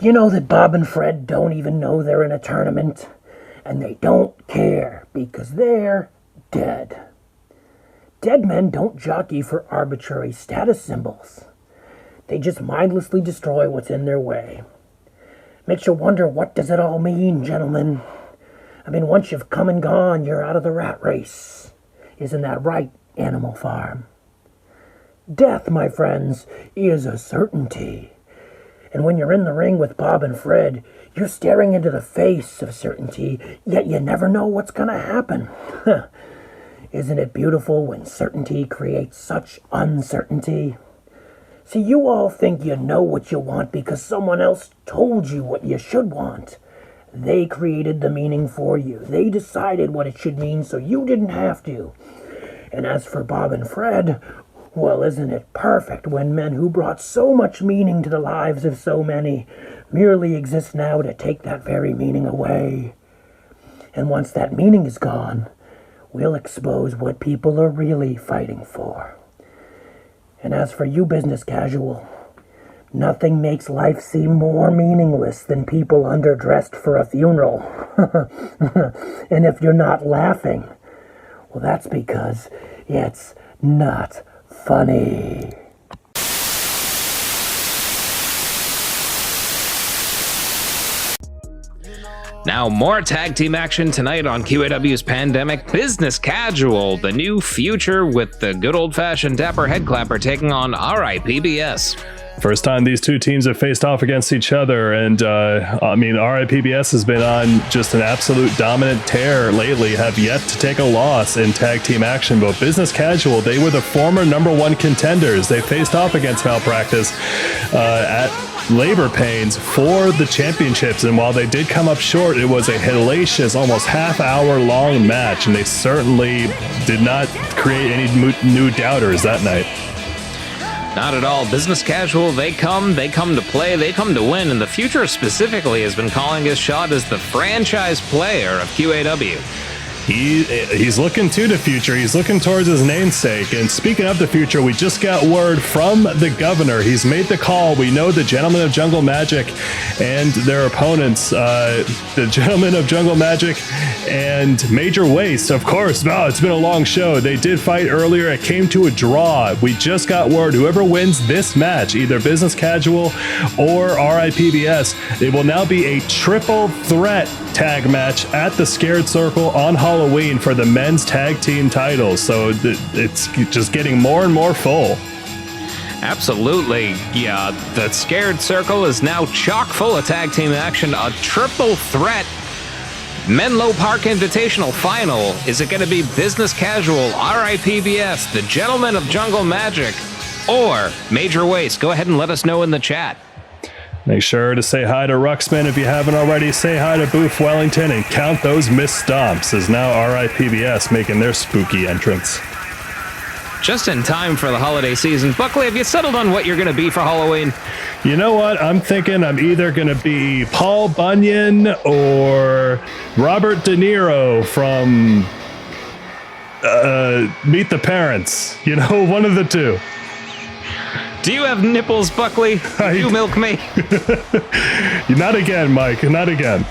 You know that Bob and Fred don't even know they're in a tournament? And they don't care because they're dead. Dead men don't jockey for arbitrary status symbols. They just mindlessly destroy what's in their way. Makes you wonder, what does it all mean, gentlemen? I mean, once you've come and gone, you're out of the rat race. Isn't that right, Animal Farm? Death, my friends, is a certainty. And when you're in the ring with Bob and Fred, you're staring into the face of certainty, yet you never know what's going to happen. Isn't it beautiful when certainty creates such uncertainty? See, you all think you know what you want because someone else told you what you should want. They created the meaning for you. They decided what it should mean so you didn't have to. And as for Bob and Fred, well, isn't it perfect when men who brought so much meaning to the lives of so many merely exist now to take that very meaning away? And once that meaning is gone, we'll expose what people are really fighting for. And as for you, business casual, nothing makes life seem more meaningless than people underdressed for a funeral. And if you're not laughing, well, that's because it's not funny.
Now, more tag team action tonight on QAW's Pandemic. Business Casual, the new future with the good old-fashioned dapper head clapper taking on RIPBS.
First time these two teams have faced off against each other, and I mean, RIPBS has been on just an absolute dominant tear lately, have yet to take a loss in tag team action, but Business Casual, they were the former #1 contenders. They faced off against Malpractice at Labor Pains for the championships, and while they did come up short, it was a hellacious, almost half-hour long match, and they certainly did not create any new doubters that night.
Not at all. Business casual, they come to play, they come to win, and the Future specifically has been calling his shot as the franchise player of QAW.
He's looking to the future. He's looking towards his namesake. And speaking of the future, we just got word from the governor. He's made the call. We know the Gentlemen of Jungle Magic and their opponents, the Gentlemen of Jungle Magic and Major Waste, of course. Wow, it's been a long show. They did fight earlier. It came to a draw. We just got word. Whoever wins this match, either Business Casual or RIPBS, it will now be a triple threat tag match at the Scared Circle on Halloween for the men's tag team titles. So it's just getting more and more full.
Absolutely. Yeah, the Scared Circle is now chock full of tag team action. A triple threat Menlo Park Invitational Final. Is it going to be Business Casual, RIPBS, the Gentlemen of Jungle Magic, or Major Waste? Go ahead and let us know in the chat.
Make sure to say hi to Ruxman if you haven't already. Say hi to Booth Wellington and count those missed stomps as now RIPBS making their spooky entrance.
Just in time for the holiday season. Buckley, have you settled on what you're going to be for Halloween?
You know what? I'm thinking I'm either going to be Paul Bunyan or Robert De Niro from Meet the Parents. You know, one of the two.
Do you have nipples, Buckley? You milk me.
Not again, Mike. Not again.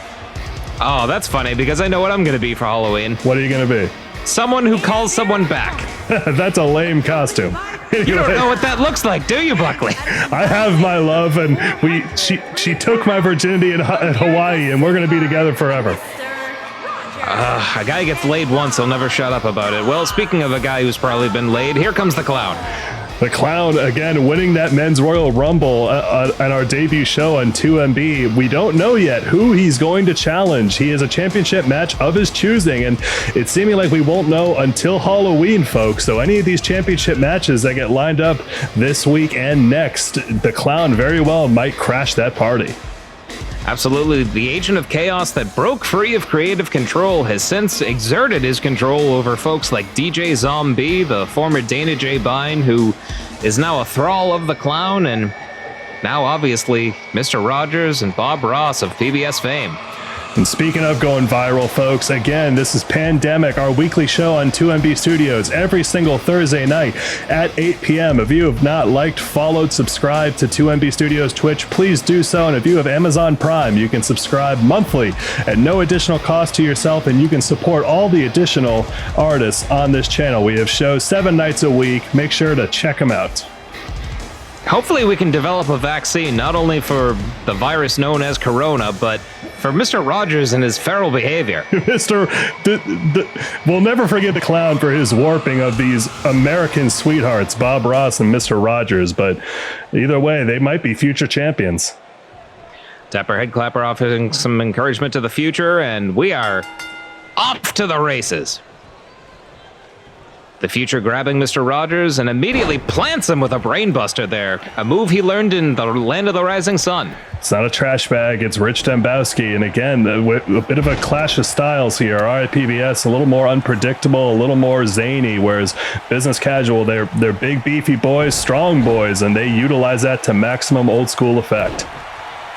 Oh, that's funny because I know what I'm going to be for Halloween.
What are you going to be?
Someone who calls someone back.
That's a lame costume.
Anyway, you don't know what that looks like, do you, Buckley?
I have my love, and she took my virginity in Hawaii, and we're going to be together forever.
A guy gets laid once, he'll never shut up about it. Well, speaking of a guy who's probably been laid, here comes the clown.
The Clown, again, winning that Men's Royal Rumble at our debut show on 2MB. We don't know yet who he's going to challenge. He is a championship match of his choosing, and it's seeming like we won't know until Halloween, folks. So any of these championship matches that get lined up this week and next, the Clown very well might crash that party.
Absolutely. The agent of chaos that broke free of creative control has since exerted his control over folks like DJ Zombie, the former Dana J. Bine, who is now a thrall of the Clown, and now obviously Mr. Rogers and Bob Ross of PBS fame.
And speaking of going viral, folks, again, this is Pandemic, our weekly show on 2MB Studios every single Thursday night at 8 p.m. If you have not liked, followed, subscribed to 2MB Studios Twitch, please do so. And if you have Amazon Prime, you can subscribe monthly at no additional cost to yourself, and you can support all the additional artists on this channel. We have shows 7 nights a week. Make sure to check them out.
Hopefully we can develop a vaccine, not only for the virus known as Corona, but for Mr. Rogers and his feral behavior.
We'll never forget the Clown for his warping of these American sweethearts, Bob Ross and Mr. Rogers, but either way, they might be future champions.
Dapper Head Clapper offering some encouragement to the future, and we are off to the races. The future grabbing Mr. Rogers and immediately plants him with a brainbuster there, a move he learned in the Land of the Rising Sun.
It's not a trash bag, it's Rich Dembowski, and again, a bit of a clash of styles here. RIPBS, a little more unpredictable, a little more zany, whereas Business Casual, they're big, beefy boys, strong boys, and they utilize that to maximum old school effect.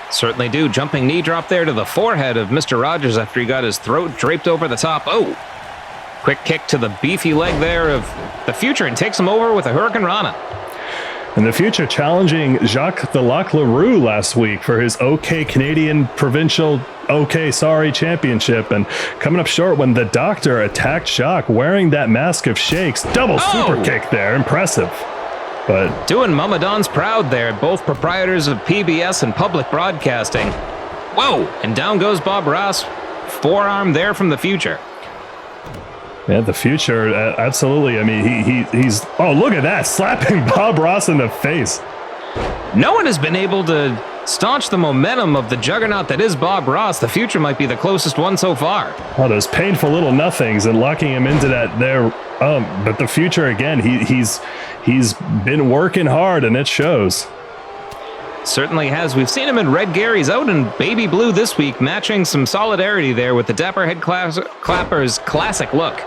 Certainly do. Jumping knee drop there to the forehead of Mr. Rogers after he got his throat draped over the top. Oh! Quick kick to the beefy leg there of the future and takes him over with a Hurricane Rana.
And the future challenging Jacques the Lac LaRue last week for his OK Canadian Provincial OK Sorry Championship, and coming up short when the Doctor attacked Jacques wearing that mask of shakes. Double super kick there. Impressive. But
doing Mama Don's proud there, both proprietors of PBS and public broadcasting. Whoa! And down goes Bob Ross. Forearm there from the future.
Yeah, the future, absolutely. I mean, he's... Oh, look at that, slapping Bob Ross in the face.
No one has been able to staunch the momentum of the juggernaut that is Bob Ross. The future might be the closest one so far.
Oh, those painful little nothings and locking him into that there. But the future, again, he's been working hard, and it shows.
Certainly has. We've seen him in red gear. He's out in baby blue this week, matching some solidarity there with the Dapper Head Clapper's classic look.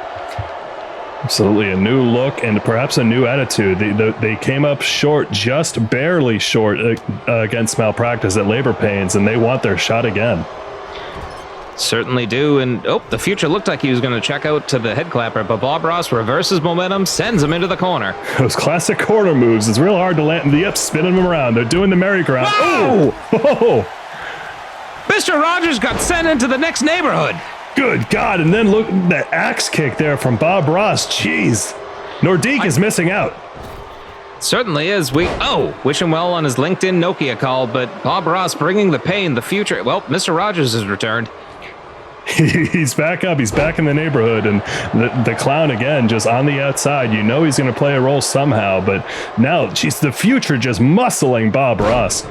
Absolutely, a new look and perhaps a new attitude. They came up short, just barely short against Malpractice at Labor Pains, and they want their shot again.
Certainly do, and the Future looked like he was going to check out to the head clapper, but Bob Ross reverses momentum, sends him into the corner.
Those classic corner moves. It's real hard to land. Yep, spinning them around. They're doing the merry-go-round. Oh!
Mr. Rogers got sent into the next neighborhood.
Good God, and then look at that axe kick there from Bob Ross. Jeez. Nordique is missing out.
Certainly is. Wish him well on his LinkedIn Nokia call, but Bob Ross bringing the pain, the Future. Well, Mr. Rogers has returned.
He's back up. He's back in the neighborhood, and the clown again, just on the outside. You know he's going to play a role somehow, but now, the Future just muscling Bob Ross.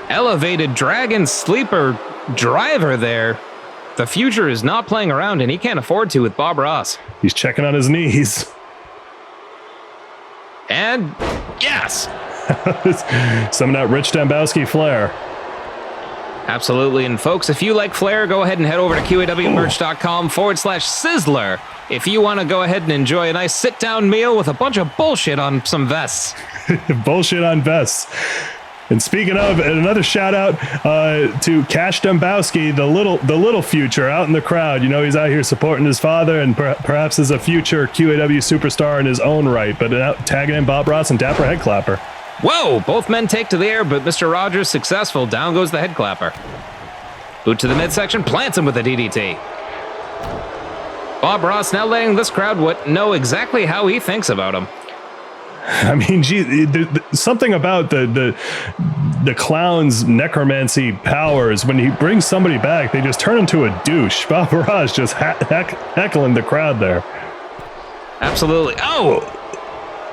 Elevated Dragon Sleeper Driver there. The Future is not playing around, and he can't afford to with Bob Ross.
He's checking on his knees.
And yes!
Some of that Rich Dembowski flair.
Absolutely, and folks, if you like flair, go ahead and head over to QAWmerch.com/Sizzler if you want to go ahead and enjoy a nice sit-down meal with a bunch of bullshit on some vests.
Bullshit on vests. And speaking of, another shout out to Cash Dembowski, the little Future out in the crowd. You know, he's out here supporting his father and perhaps is a future QAW superstar in his own right, but tagging in Bob Ross and Dapper Headclapper.
Whoa! Both men take to the air, but Mr. Rogers successful. Down goes the Headclapper. Boot to the midsection, plants him with a DDT. Bob Ross now letting this crowd know exactly how he thinks about him.
I mean, gee, something about the clown's necromancy powers. When he brings somebody back, they just turn into a douche. Bob Ross just heckling the crowd there.
Absolutely. Oh!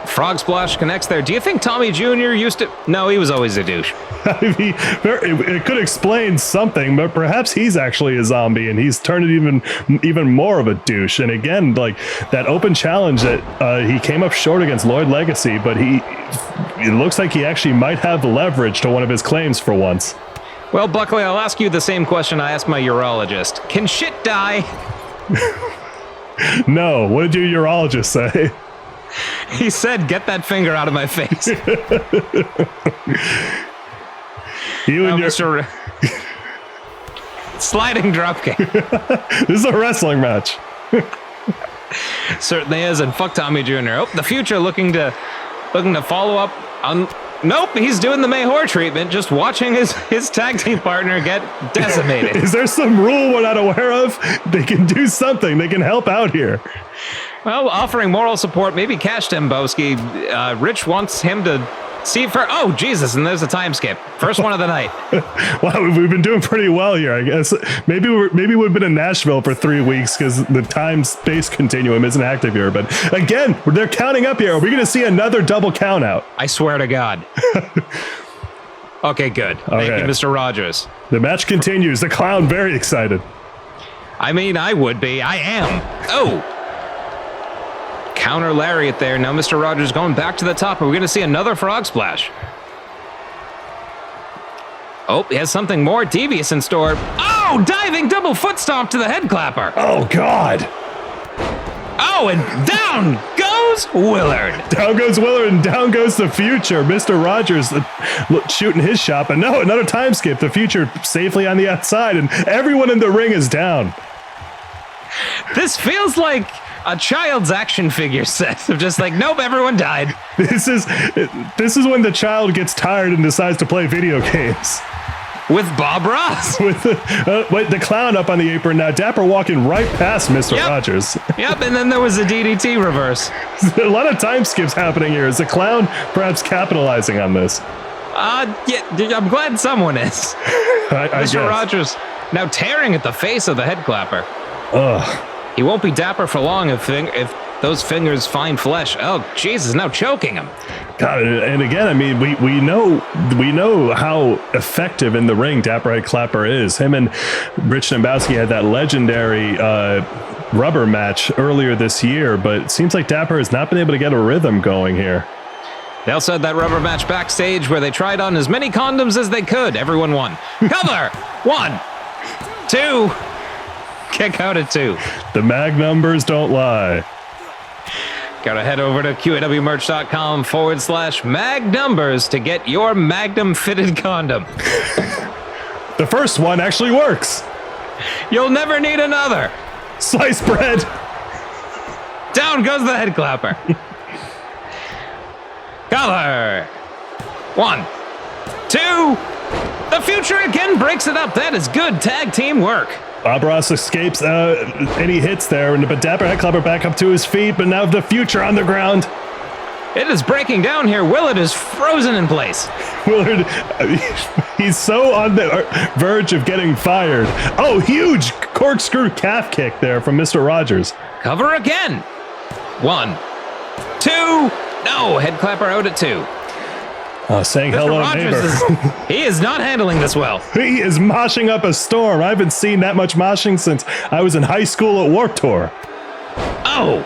Frog Splash connects there. Do you think Tommy Jr. used to... No, he was always a douche.
I mean, it could explain something, but perhaps he's actually a zombie and he's turned it even more of a douche. And again, like that open challenge that he came up short against Lloyd Legacy, but it looks like he actually might have leverage to one of his claims for once.
Well, Buckley, I'll ask you the same question I asked my urologist. Can shit die?
No. What did your urologist say?
He said, get that finger out of my face.
You and
Mr. Sliding dropkick.
This is a wrestling match.
Certainly is, and fuck Tommy Jr. Oh, the Future looking to follow up on... Nope, he's doing the Mayhor treatment, just watching his tag team partner get decimated.
Is there some rule we're not aware of? They can do something. They can help out here.
Well, offering moral support, maybe Cash Dembowski. Rich wants him to see for... Oh, Jesus, and there's a time skip. First one of the night.
Wow, we've been doing pretty well here, I guess. Maybe we've been in Nashville for 3 weeks because the time-space continuum isn't active here. But again, they're counting up here. Are we going to see another double count out?
I swear to God. Okay, good. Thank you, Mr. Rogers.
The match continues. The clown very excited.
I mean, I would be. I am. Oh! Counter lariat there. Now Mr. Rogers going back to the top. Are we going to see another frog splash? Oh, he has something more devious in store. Oh, diving double foot stomp to the head clapper.
Oh, God.
Oh, and down goes Willard.
Down goes Willard, and down goes the Future. Mr. Rogers shooting his shot, but no, another time skip. The Future safely on the outside, and everyone in the ring is down.
This feels like a child's action figure set of just like, nope, everyone died.
This is when the child gets tired and decides to play video games.
With Bob Ross.
With the clown up on the apron now. Dapper walking right past Mr. Rogers.
Yep, and then there was a DDT reverse.
A lot of time skips happening here. Is the clown perhaps capitalizing on this?
Yeah, I'm glad someone is. Mr. Rogers now tearing at the face of the head clapper.
Ugh.
He won't be Dapper for long if those fingers find flesh. Oh, Jesus, now choking him.
God, and again, I mean, we know how effective in the ring Dapper Head Clapper is. Him and Rich Dembowski had that legendary rubber match earlier this year, but it seems like Dapper has not been able to get a rhythm going here.
They also had that rubber match backstage where they tried on as many condoms as they could. Everyone won. Cover! 1, 2... Kick out at 2.
The mag numbers don't lie.
Gotta head over to QAWmerch.com/magnumbers to get your Magnum fitted condom.
The first one actually works.
You'll never need another.
Sliced bread.
Down goes the head clapper. Cover. 1, 2. The Future again breaks it up. That is good tag team work.
Bob Ross escapes any hits there, but Dapper Headclapper back up to his feet, but now the Future on the ground.
It is breaking down here. Willard is frozen in place.
Willard, he's so on the verge of getting fired. Oh, huge corkscrew calf kick there from Mr. Rogers.
Cover again. 1, 2. No, head clapper out at 2.
Saying
Mr.
hello,
Rogers
neighbor.
He is not handling this well.
He is moshing up a storm. I haven't seen that much moshing since I was in high school at Warped Tour.
Oh,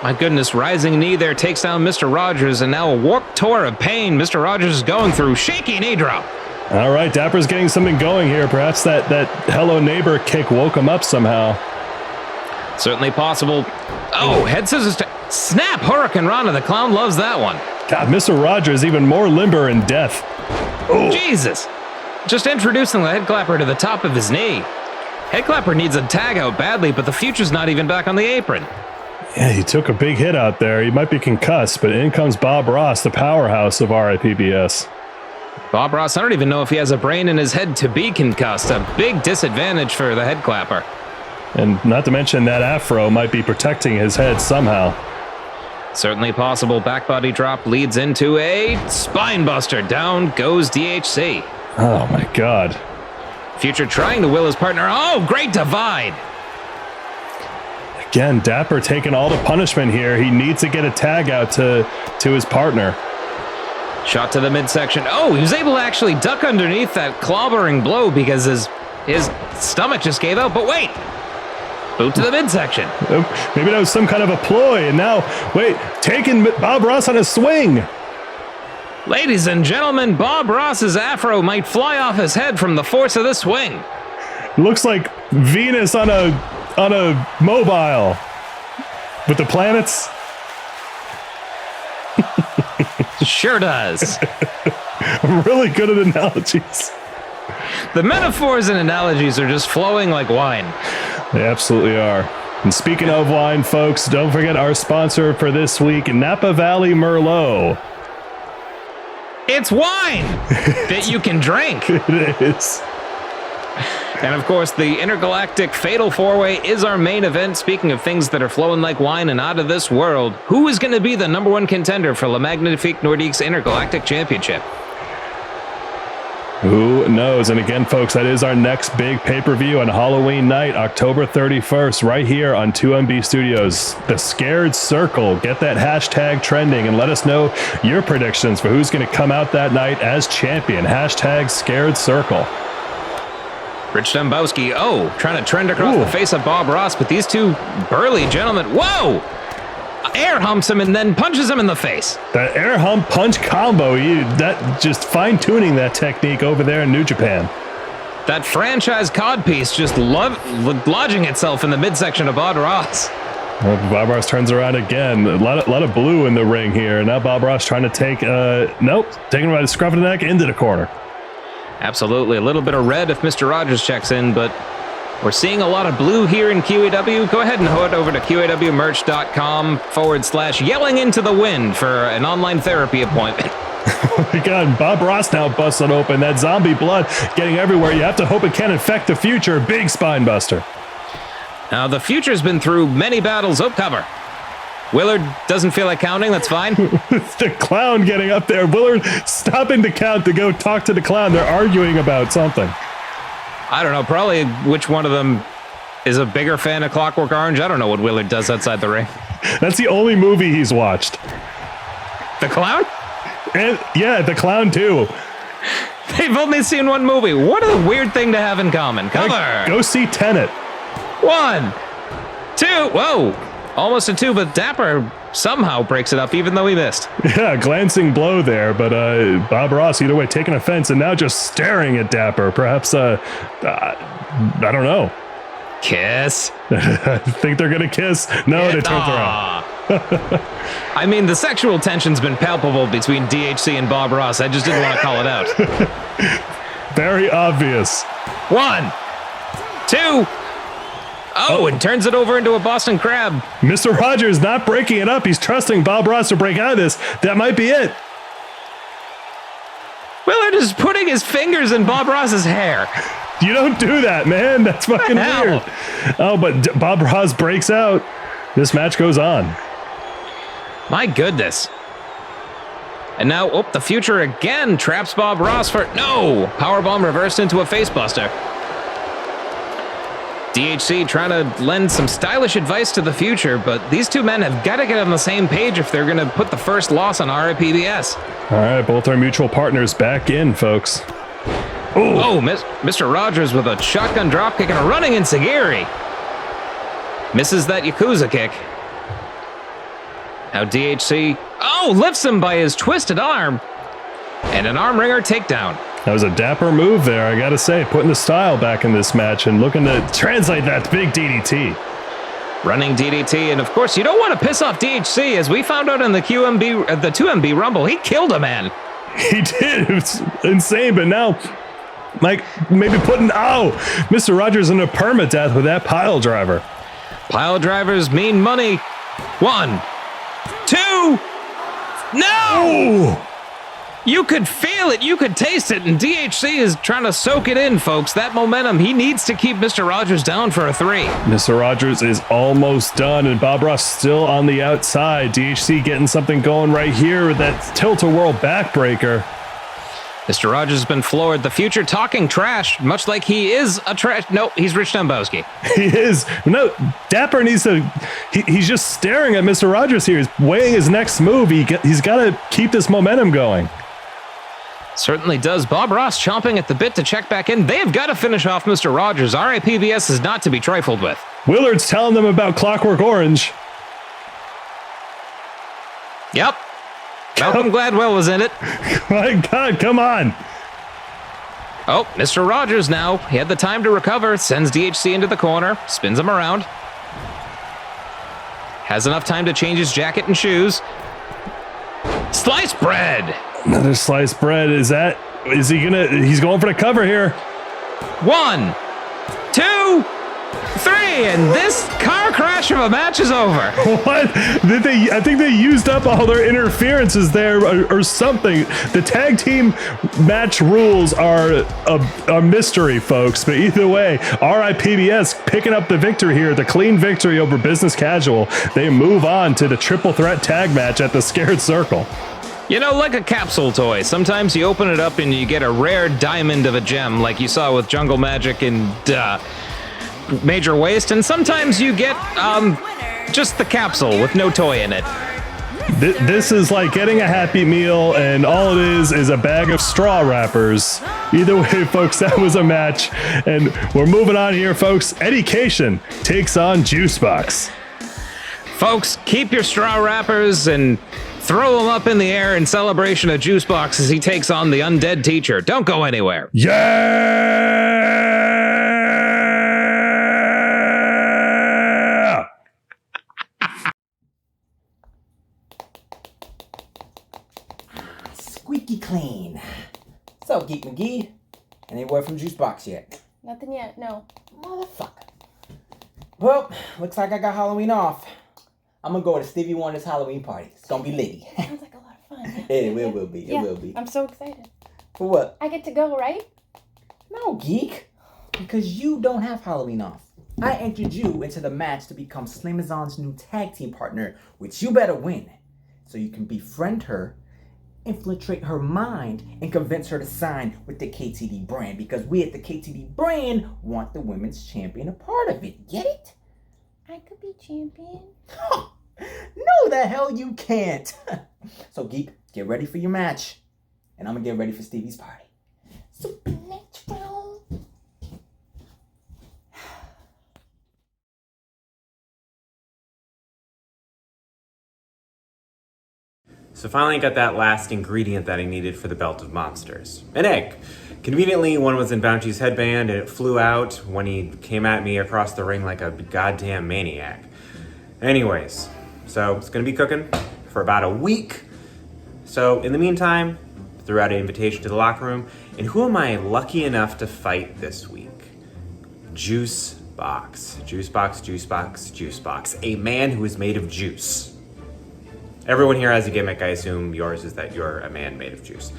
my goodness. Rising knee there takes down Mr. Rogers, and now a Warped Tour of pain Mr. Rogers is going through. Shaky knee drop.
All right, Dapper's getting something going here. Perhaps that hello neighbor kick woke him up somehow.
Certainly possible. Oh, head scissors to snap. Hurricane Rana. The clown loves that one.
God, Mr. Rogers even more limber in death.
Oh. Jesus. Just introducing the head clapper to the top of his knee. Head clapper needs a tag out badly, but the Future's not even back on the apron.
Yeah, he took a big hit out there. He might be concussed, but in comes Bob Ross, the powerhouse of RIPBS.
Bob Ross, I don't even know if he has a brain in his head to be concussed. A big disadvantage for the head clapper.
And not to mention that afro might be protecting his head somehow.
Certainly possible. Back body drop leads into a spine buster. Down goes DHC.
Oh my God.
Future trying to will his partner. Oh, great divide.
Again, Dapper taking all the punishment here. He needs to get a tag out to his partner.
Shot to the midsection. Oh, he was able to actually duck underneath that clobbering blow because his stomach just gave out. But wait. Boot to the midsection.
Maybe that was some kind of a ploy. And now, wait, taking Bob Ross on a swing.
Ladies and gentlemen, Bob Ross's afro might fly off his head from the force of the swing.
Looks like Venus on a mobile with the planets.
Sure does.
I'm really good at analogies.
The metaphors and analogies are just flowing like wine.
They absolutely are. And speaking of wine, folks, don't forget our sponsor for this week, Napa Valley Merlot.
It's wine that you can drink.
It is.
And of course, the Intergalactic Fatal 4-Way is our main event. Speaking of things that are flowing like wine and out of this world, who is going to be the #1 contender for Le Magnifique Nordique's Intergalactic Championship?
Who knows? And again, folks, that is our next big pay-per-view on Halloween night, October 31st, right here on 2MB Studios. The Scared Circle. Get that hashtag trending and let us know your predictions for who's going to come out that night as champion. Hashtag Scared Circle.
Rich Dembowski, trying to trend across the face of Bob Ross, but these two burly gentlemen, whoa! Air humps him and then punches him in the face.
The air hump punch combo, that just fine-tuning that technique over there in New Japan.
That franchise codpiece just lodging itself in the midsection of Bob Ross.
Well, Bob Ross turns around again. A lot of blue in the ring here. Now Bob Ross trying to take, taking him by the scruff of the neck into the corner.
Absolutely. A little bit of red if Mr. Rogers checks in, but we're seeing a lot of blue here in QAW. Go ahead and head over to QAWmerch.com/yelling into the wind for an online therapy appointment.
Oh my God, Bob Ross now busted open. That zombie blood getting everywhere. You have to hope it can't infect the Future. Big spine buster.
Now, the Future's been through many battles. Cover. Willard doesn't feel like counting. That's fine.
The clown getting up there. Willard stopping to count to go talk to the clown. They're arguing about something.
I don't know. Probably which one of them is a bigger fan of Clockwork Orange. I don't know what Willard does outside the ring.
That's the only movie he's watched.
The clown?
And yeah, the clown too.
They've only seen one movie. What a weird thing to have in common. Cover.
Go see Tenet.
1, 2. Whoa. Almost a 2, but Dapper somehow breaks it up even though he missed.
Yeah, glancing blow there, but Bob Ross either way taking offense and now just staring at Dapper. Perhaps, I don't know.
Kiss.
I think they're going to kiss. No, they turns around.
I mean, the sexual tension's been palpable between DHC and Bob Ross. I just didn't want to call it out.
Very obvious.
1, 2. Oh, and turns it over into a Boston Crab.
Mr. Rogers not breaking it up. He's trusting Bob Ross to break out of this. That might be it.
Willard is putting his fingers in Bob Ross's hair.
You don't do that, man. That's fucking weird. Oh, but Bob Ross breaks out. This match goes on.
My goodness. And now, the Future again traps Bob Ross for... No! Powerbomb reversed into a facebuster. DHC trying to lend some stylish advice to the Future, but these two men have got to get on the same page if they're going to put the first loss on RIPBS.
All right, both our mutual partners back in, folks.
Ooh. Oh, Mr. Rogers with a shotgun dropkick and a running enziguri. Misses that Yakuza kick. Now DHC, lifts him by his twisted arm. And an arm wringer takedown.
That was a dapper move there, I gotta say. Putting the style back in this match and looking to translate that big DDT.
Running DDT, and of course, you don't want to piss off DHC, as we found out in the the 2MB Rumble. He killed a man.
He did. It was insane, but now, Mike, maybe putting, Mr. Rogers in a permadeath with that pile driver.
Pile drivers mean money. 1, 2, no! You could feel it, you could taste it, and DHC is trying to soak it in, folks. That momentum, he needs to keep Mr. Rogers down for a 3.
Mr. Rogers is almost done, and Bob Ross still on the outside. DHC getting something going right here with that tilt-a-whirl backbreaker.
Mr. Rogers has been floored. The Future talking trash, much like he is a trash. No, he's Rich Dombowski.
He is. No, Dapper needs to. He's just staring at Mr. Rogers here. He's weighing his next move. He's got to keep this momentum going.
Certainly does. Bob Ross chomping at the bit to check back in. They have got to finish off Mr. Rogers. RIPBS is not to be trifled with.
Willard's telling them about Clockwork Orange.
Yep. Malcolm Gladwell was in it.
My God, come on.
Oh, Mr. Rogers now. He had the time to recover. Sends DHC into the corner. Spins him around. Has enough time to change his jacket and shoes. Sliced bread.
Another sliced bread. He's going for the cover here.
1, 2, 3, and this car crash of a match is over.
What? I think they used up all their interferences there or something. The tag team match rules are a mystery, folks. But either way, RIPBS picking up the victory here, the clean victory over Business Casual. They move on to the triple threat tag match at the Scared Circle.
You know, like a capsule toy, sometimes you open it up and you get a rare diamond of a gem, like you saw with Jungle Magic and Major Waste, and sometimes you get just the capsule with no toy in it.
This is like getting a Happy Meal, and all it is a bag of straw wrappers. Either way, folks, that was a match, and we're moving on here, folks. Education takes on Juicebox.
Folks, keep your straw wrappers and throw them up in the air in celebration of Juicebox as he takes on the undead teacher. Don't go anywhere.
Yeah!
Squeaky clean. So, Geek McGee, any word from Juicebox yet?
Nothing yet, no.
Motherfucker. Well, looks like I got Halloween off. I'm gonna go to Stevie Wonder's Halloween party. It's gonna be litty.
Sounds like a lot of fun.
It will be. It will be.
I'm so excited.
For what?
I get to go, right?
No, Geek. Because you don't have Halloween off. I entered you into the match to become Slamazon's new tag team partner, which you better win. So you can befriend her, infiltrate her mind, and convince her to sign with the KTD brand. Because we at the KTD brand want the women's champion a part of it. Get it?
I could be champion.
No, the hell you can't. So, Geek, get ready for your match. And I'm going to get ready for Stevie's party.
Supernatural.
So finally got that last ingredient that I needed for the Belt of Monsters. An egg. Conveniently, one was in Bounty's headband and it flew out when he came at me across the ring like a goddamn maniac. Anyways, So it's going to be cooking for about a week. So in the meantime, threw out an invitation to the locker room. And who am I lucky enough to fight this week? Juice Box. Juice Box, Juice Box, Juice Box. A man who is made of juice. Everyone here has a gimmick. I assume yours is that you're a man made of juice.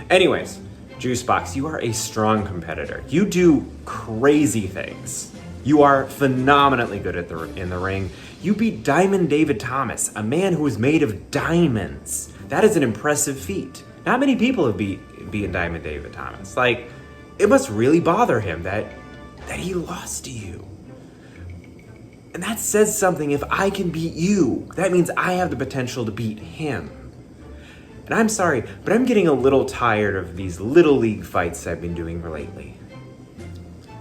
Anyways, Juice Box, you are a strong competitor. You do crazy things. You are phenomenally good in the ring. You beat Diamond David Thomas, a man who is made of diamonds. That is an impressive feat. Not many people have beaten Diamond David Thomas. Like, it must really bother him that he lost to you. And that says something. If I can beat you, that means I have the potential to beat him. And I'm sorry, but I'm getting a little tired of these little league fights I've been doing lately.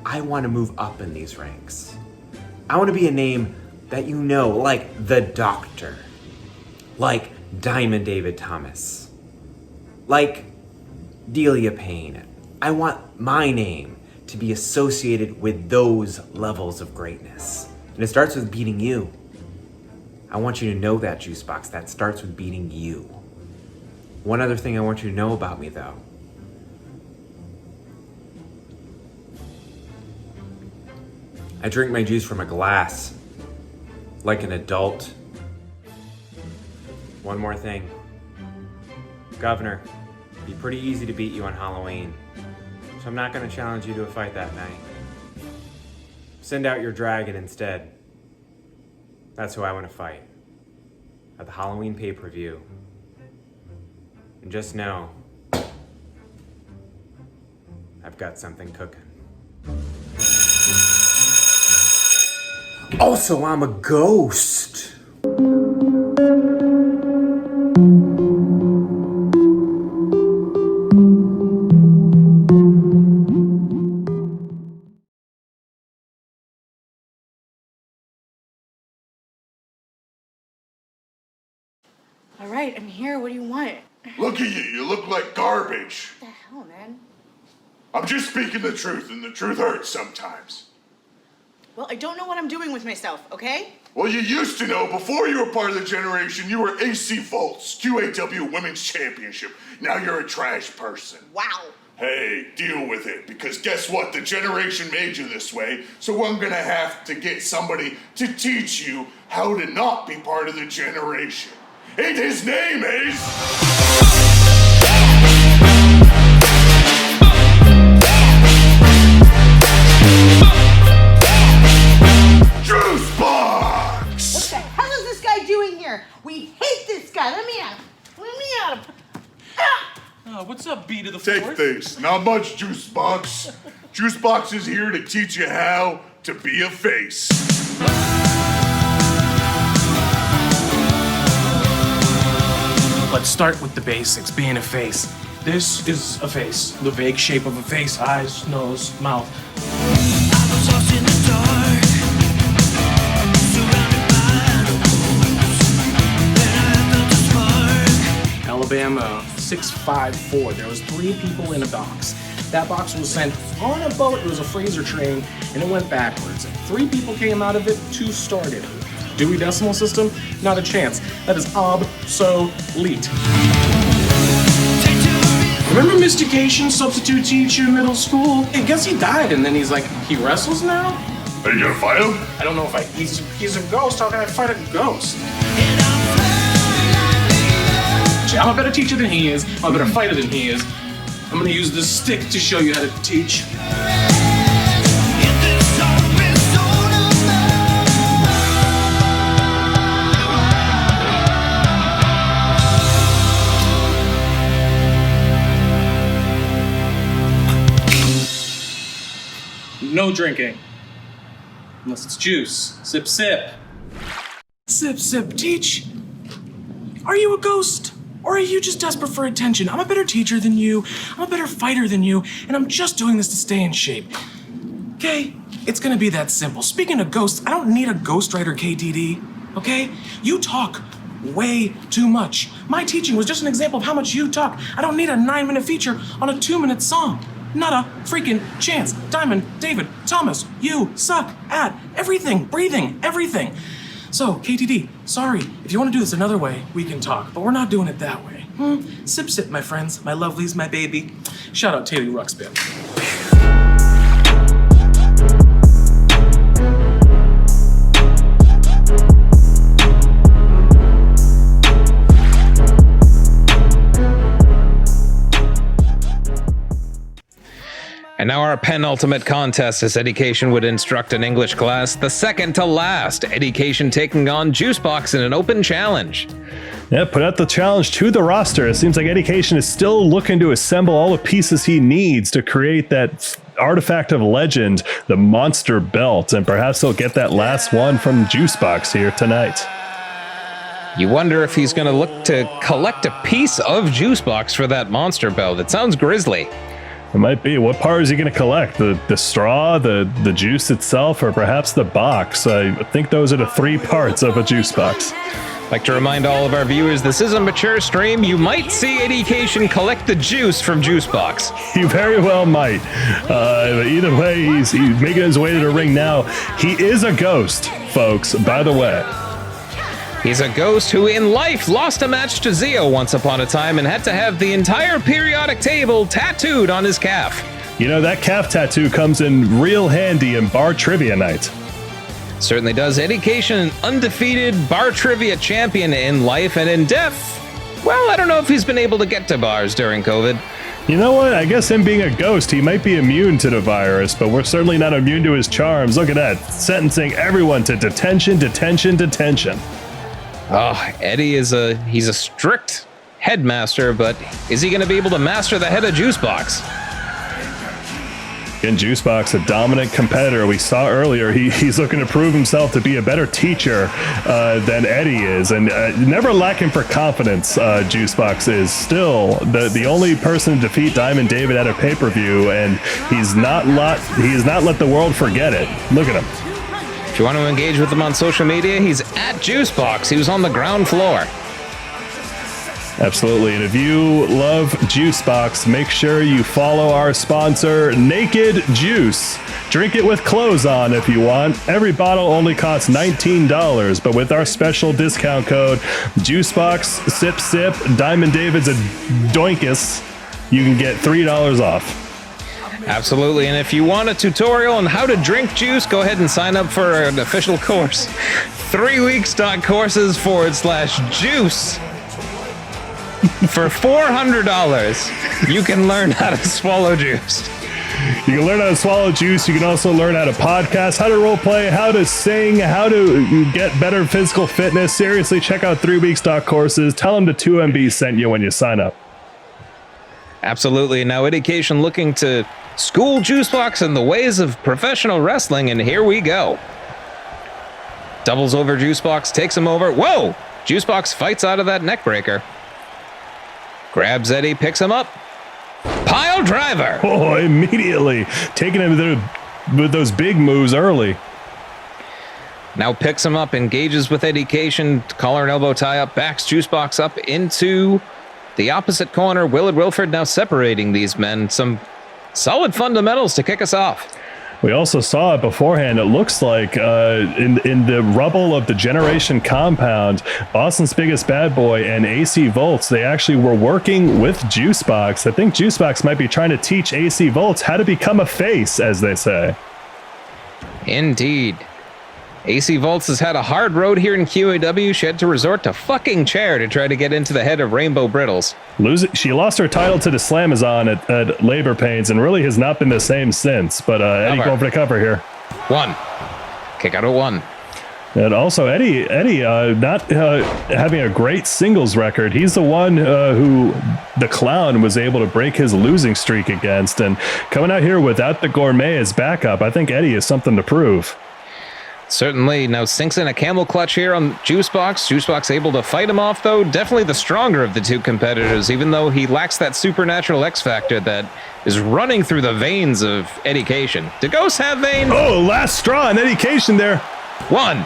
I want to move up in these ranks. I want to be a name that you know, like the Doctor, like Diamond David Thomas, like Delia Payne. I want my name to be associated with those levels of greatness. And it starts with beating you. I want you to know that, Juice Box. That starts with beating you. One other thing I want you to know about me, though. I drink my juice from a glass, like an adult. One more thing. Governor, it'd be pretty easy to beat you on Halloween, so I'm not going to challenge you to a fight that night. Send out your dragon instead. That's who I want to fight at the Halloween pay-per-view. And just know, I've got something cooking. Also, I'm a ghost.
All right, I'm here. What do you want?
Look at you. You look like garbage.
What the hell, man?
I'm just speaking the truth, and the truth hurts sometimes.
Well, I don't know what I'm doing with myself, okay?
Well, you used to know. Before you were part of the generation, you were AC Volts, QAW Women's Championship. Now you're a trash person.
Wow.
Hey, deal with it, because guess what? The generation made you this way, so I'm gonna have to get somebody to teach you how to not be part of the generation. And his name is... Juice Box!
What the hell is this guy doing here? We hate this guy. Let me out. Let me out.
What's up, B to the
Take
fourth?
this. Not much, Juice Box. Juice Box is here to teach you how to be a face.
Let's start with the basics, being a face. This is a face. The vague shape of a face, eyes, nose, mouth. Alabama 654. There was 3 people in a box. That box was sent on a boat. It was a Fraser train, and it went backwards. 3 people came out of it, 2 started. Dewey Decimal System? Not a chance. That is obsolete. Remember Mr. Cation, substitute teacher, middle school? I guess he died, and then he's like, he wrestles now?
Are you gonna fight him?
I don't know if he's a ghost. How can I fight a ghost? I'm a better teacher than he is. I'm a better fighter than he is. I'm gonna use this stick to show you how to teach. No drinking. Unless it's juice. Sip, sip. Sip, sip, teach. Are you a ghost? Or are you just desperate for attention? I'm a better teacher than you. I'm a better fighter than you. And I'm just doing this to stay in shape. Okay? It's gonna be that simple. Speaking of ghosts, I don't need a ghostwriter, KTD. Okay? You talk way too much. My teaching was just an example of how much you talk. I don't need a 9-minute feature on a 2-minute song. Not a freaking chance. Diamond, David, Thomas, you suck at everything, breathing, everything. So, KTD, sorry. If you want to do this another way, we can talk, but we're not doing it that way. Sip, sip, my friends. My lovelies, my baby. Shout out Taylor Ruxpin.
And now our penultimate contest as Education would instruct an English class, the second to last. Education taking on Juicebox in an open challenge.
Yeah, put out the challenge to the roster. It seems like Education is still looking to assemble all the pieces he needs to create that artifact of legend, the monster belt, and perhaps he'll get that last one from Juicebox here tonight.
You wonder if he's going to look to collect a piece of Juicebox for that monster belt. It sounds grisly.
It might be. What part is he going to collect? The straw, the juice itself, or perhaps the box? I think those are the three parts of a juice box.
Like to remind all of our viewers, this is a mature stream. You might see Education collect the juice from Juicebox.
He very well might. But either way, he's making his way to the ring now. He is a ghost, folks, by the way.
He's a ghost who in life lost a match to Zeo once upon a time and had to have the entire periodic table tattooed on his calf.
You know, that calf tattoo comes in real handy in bar trivia night.
Certainly does. Education, an undefeated bar trivia champion in life and in death. Well, I don't know if he's been able to get to bars during COVID.
You know what? I guess him being a ghost, he might be immune to the virus, but we're certainly not immune to his charms. Look at that. Sentencing everyone to detention, detention, detention.
Oh, Eddie he's a strict headmaster, but is he going to be able to master the head of Juicebox?
In Juicebox, a dominant competitor. We saw earlier, he's looking to prove himself to be a better teacher than Eddie is, and never lacking for confidence. Juicebox is still the only person to defeat Diamond David at a pay-per-view, and he has not let the world forget it. Look at him.
If you want to engage with him on social media, he's at Juicebox. He was on the ground floor.
Absolutely. And if you love Juicebox, make sure you follow our sponsor, Naked Juice. Drink it with clothes on if you want. Every bottle only costs $19, but with our special discount code, Juicebox, Sip Sip, Diamond David's a Doinkus, you can get $3 off.
Absolutely, and if you want a tutorial on how to drink juice, go ahead and sign up for an official course. 3weeks.courses/juice. For $400, you can learn how to swallow juice.
You can learn how to swallow juice. You can also learn how to podcast, how to role play, how to sing, how to get better physical fitness. Seriously, check out 3weeks.courses. Tell them the 2MB sent you when you sign up.
Absolutely. Now, Education looking to school Juicebox in the ways of professional wrestling, and here we go. Doubles over Juicebox, takes him over. Whoa! Juicebox fights out of that neck breaker. Grabs Eddie, picks him up. Pile driver!
Oh, immediately taking him with those big moves early.
Now picks him up, engages with Education, collar and elbow tie up, backs Juicebox up into the opposite corner. Willard Wilford now separating these men. Some solid fundamentals to kick us off.
We also saw it beforehand. It looks like in the rubble of the Generation compound, Boston's Biggest Bad Boy and AC Volts, they actually were working with Juicebox. I think Juicebox might be trying to teach AC Volts how to become a face, as they say.
Indeed. AC Volts has had a hard road here in QAW. She had to resort to fucking chair to try to get into the head of Rainbow Brittles.
She lost her title to the Slamazon at Labor Pains and really has not been the same since. But Eddie going for the cover here.
One. Kick out at one.
And also Eddie not having a great singles record. He's the one who the Clown was able to break his losing streak against. And coming out here without the Gourmet as backup, I think Eddie has something to prove.
Certainly. Now sinks in a camel clutch here on Juicebox. Juicebox able to fight him off, though. Definitely the stronger of the two competitors, even though he lacks that supernatural X factor that is running through the veins of Education. Do ghosts have veins?
Oh, last straw in Education there.
1,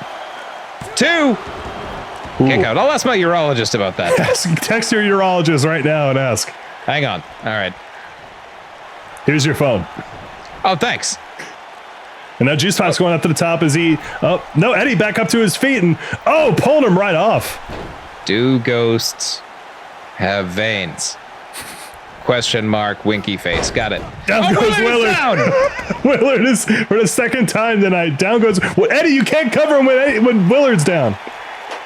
2. Kick out. I'll ask my urologist about that.
Text your urologist right now and ask.
Hang on. All right.
Here's your phone.
Oh, thanks.
And now Juicebox going up to the top as he... Oh, no, Eddie back up to his feet and... Oh, pulling him right off.
Do ghosts have veins? Question mark, winky face. Got it.
Down goes Willard.
Down.
Willard is, for the second time tonight, down goes... Well, Eddie, you can't cover him when Willard's down.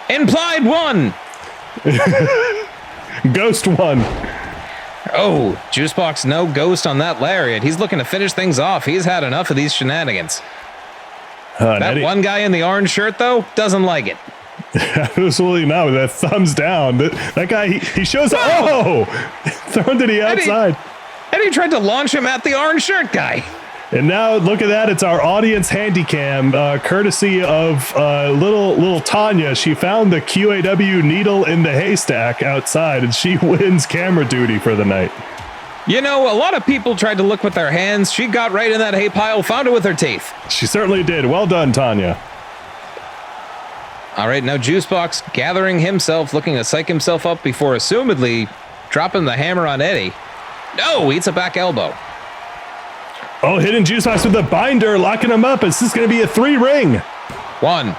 Implied 1.
Ghost 1.
Oh, Juicebox, no ghost on that lariat. He's looking to finish things off. He's had enough of these shenanigans. That
Eddie,
one guy in the orange shirt, though, doesn't like it.
Absolutely not. With that thumbs down. That guy, he shows up. Oh! Thrown to the outside.
Eddie tried to launch him at the orange shirt guy.
And now, look at that. It's our audience handycam, courtesy of little Tanya. She found the QAW needle in the haystack outside, and she wins camera duty for the night.
You know, a lot of people tried to look with their hands. She got right in that hay pile, found it with her teeth.
She certainly did. Well done, Tanya.
All right, now Juicebox gathering himself, looking to psych himself up before assumedly dropping the hammer on Eddie. No, eats a back elbow.
Oh, hitting Juicebox with the binder, locking him up. Is this going to be a 3-ring?
1,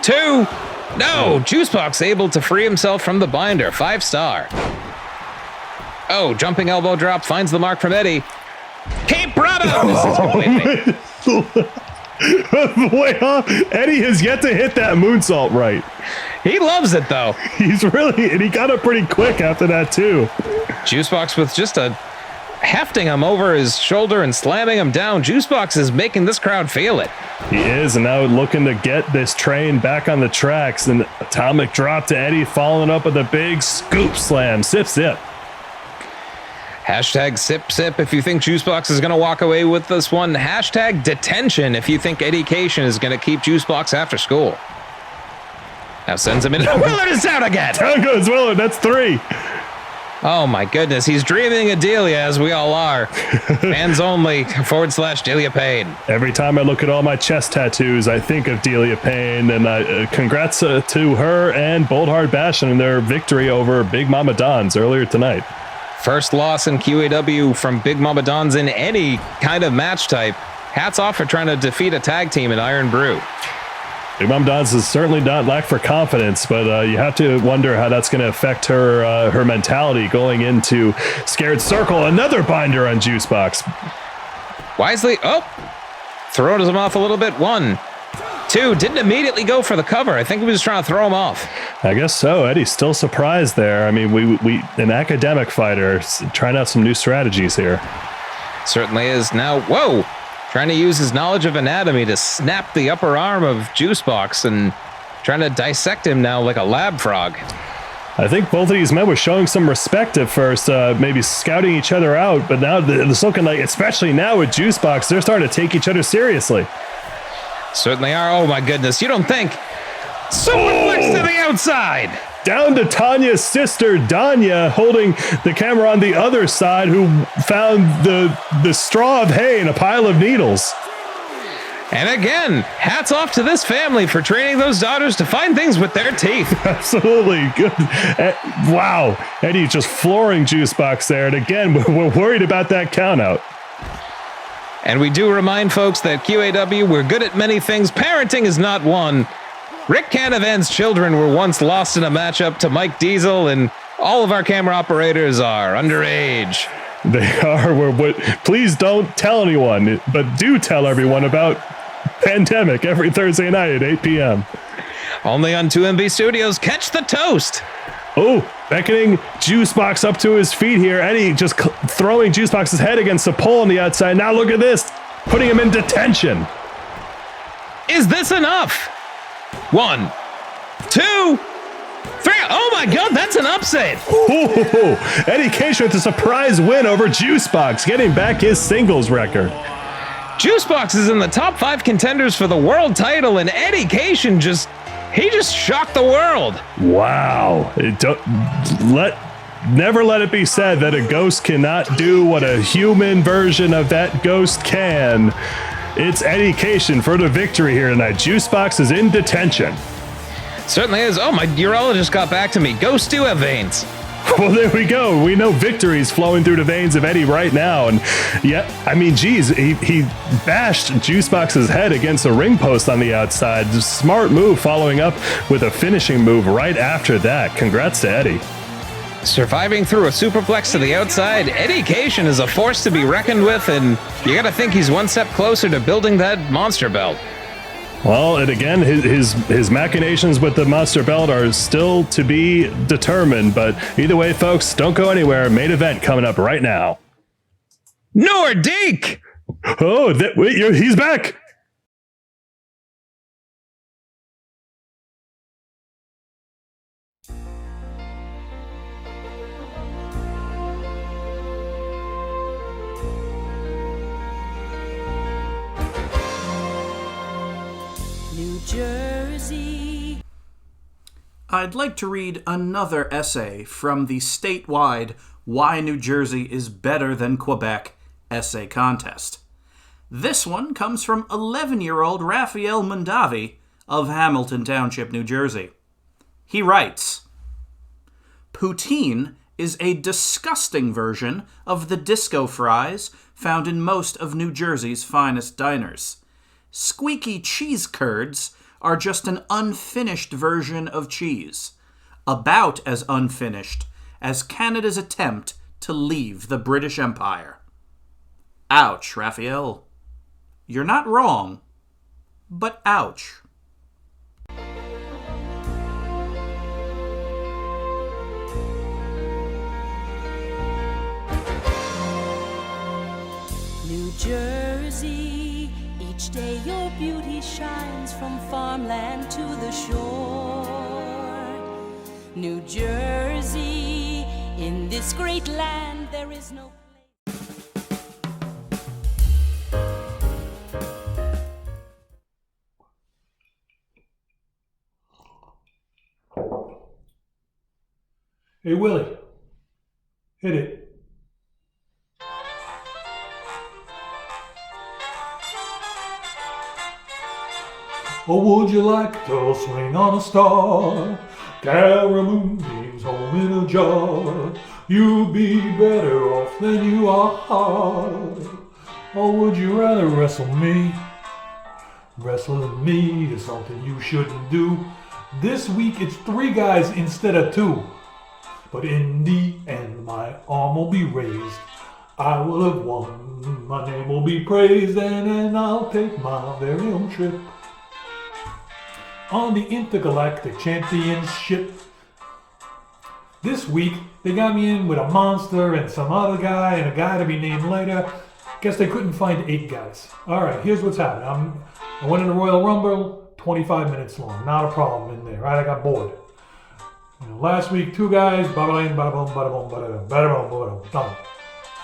2. No, Juicebox able to free himself from the binder. 5-star. Oh, jumping elbow drop finds the mark from Eddie. Cape Bravo!
Way off. Eddie has yet to hit that moonsault right.
He loves it, though.
He's really, and he got up pretty quick after that, too.
Juicebox with just a hefting him over his shoulder and slamming him down. Juicebox is making this crowd feel it.
He is, and now looking to get this train back on the tracks. And atomic drop to Eddie, following up with a big scoop slam. Sip, sip.
Hashtag sip, sip if you think Juicebox is going to walk away with this one. Hashtag detention if you think Eddie Cation is going to keep Juicebox after school. Now sends him in. Oh, Willard is down again.
Down goes Willard. That's 3.
Oh my goodness, he's dreaming of Delia, as we all are. Fans only, / Delia Payne.
Every time I look at all my chest tattoos, I think of Delia Payne, and congrats to her and Boldheart Bastion in their victory over Big Mama Don's earlier tonight.
First loss in QAW from Big Mama Don's in any kind of match type. Hats off for trying to defeat a tag team in Iron Brew.
Big Mom Dons is certainly not lack for confidence, but you have to wonder how that's going to affect her mentality going into Scared Circle. Another binder on Juicebox.
Wisely, throws him off a little bit. 1, 2, didn't immediately go for the cover. I think he was just trying to throw him off.
I guess so. Eddie's still surprised there. I mean, we an academic fighter trying out some new strategies here.
Certainly is. Now, whoa! Trying to use his knowledge of anatomy to snap the upper arm of Juicebox and trying to dissect him now like a lab frog.
I think both of these men were showing some respect at first, maybe scouting each other out, but now it's looking like, especially now with Juicebox, they're starting to take each other seriously.
Certainly are. Oh my goodness, you don't think? Superflex to the outside!
Down to Tanya's sister, Danya, holding the camera on the other side, who found the straw of hay in a pile of needles.
And again, hats off to this family for training those daughters to find things with their teeth.
Absolutely. Good. Wow. Eddie just flooring Juicebox there. And again, we're worried about that count out.
And we do remind folks that QAW, we're good at many things. Parenting is not one. Rick Canavan's children were once lost in a matchup to Mike Diesel, and all of our camera operators are underage.
They are. Please don't tell anyone, but do tell everyone about Pandemic every Thursday night at 8 p.m.
Only on 2MB Studios. Catch the toast.
Oh, beckoning Juicebox up to his feet here. Eddie just throwing Juicebox's head against the pole on the outside. Now look at this, putting him in detention.
Is this enough? 1, 2, 3. Oh my God, that's an upset.
Ooh, Eddie Cation with a surprise win over Juicebox, getting back his singles record.
Juicebox is in the top 5 contenders for the world title, and Eddie Cation just shocked the world.
Wow. Never let it be said that a ghost cannot do what a human version of that ghost can. It's Eddie Cation for the victory here tonight. Juicebox is in detention.
Certainly is. Oh, my urologist got back to me. Ghosts do have veins.
Well, there we go. We know victory's flowing through the veins of Eddie right now. And yeah, I mean, geez, he bashed Juicebox's head against a ring post on the outside. Smart move, following up with a finishing move right after that. Congrats to Eddie.
Surviving through a superplex to the outside, Eddie Cation is a force to be reckoned with, and you gotta think he's one step closer to building that monster belt.
Well, and again, his machinations with the monster belt are still to be determined, but either way, folks, don't go anywhere. Main event coming up right now.
Nordique!
Oh, wait, he's back!
New Jersey.
I'd like to read another essay from the statewide Why New Jersey is Better Than Quebec essay contest. This one comes from 11-year-old Raphael Mundavi of Hamilton Township, New Jersey. He writes, "Poutine is a disgusting version of the disco fries found in most of New Jersey's finest diners. Squeaky cheese curds are just an unfinished version of cheese, about as unfinished as Canada's attempt to leave the British Empire." Ouch, Raphael. You're not wrong, but ouch.
New Jersey, each day your beauty shines from farmland to the shore. New Jersey, in this great land there is no
Hey, Willie, hit it. Or would you like to swing on a star? Carry moonbeams home in a jar. You'll be better off than you are. Or would you rather wrestle me? Wrestling me is something you shouldn't do. This week it's 3 guys instead of 2. But in the end my arm will be raised. I will have won, my name will be praised, and then I'll take my very own trip on the Intergalactic Championship. This week, they got me in with a monster and some other guy and a guy to be named later. Guess they couldn't find 8 guys. Alright, here's what's happening. I went in the Royal Rumble, 25 minutes long. Not a problem in there, right? I got bored. Last week, 2 guys, bada-bing, bada-boom, bada-boom, bada-boom, bada-boom, bada-boom, done.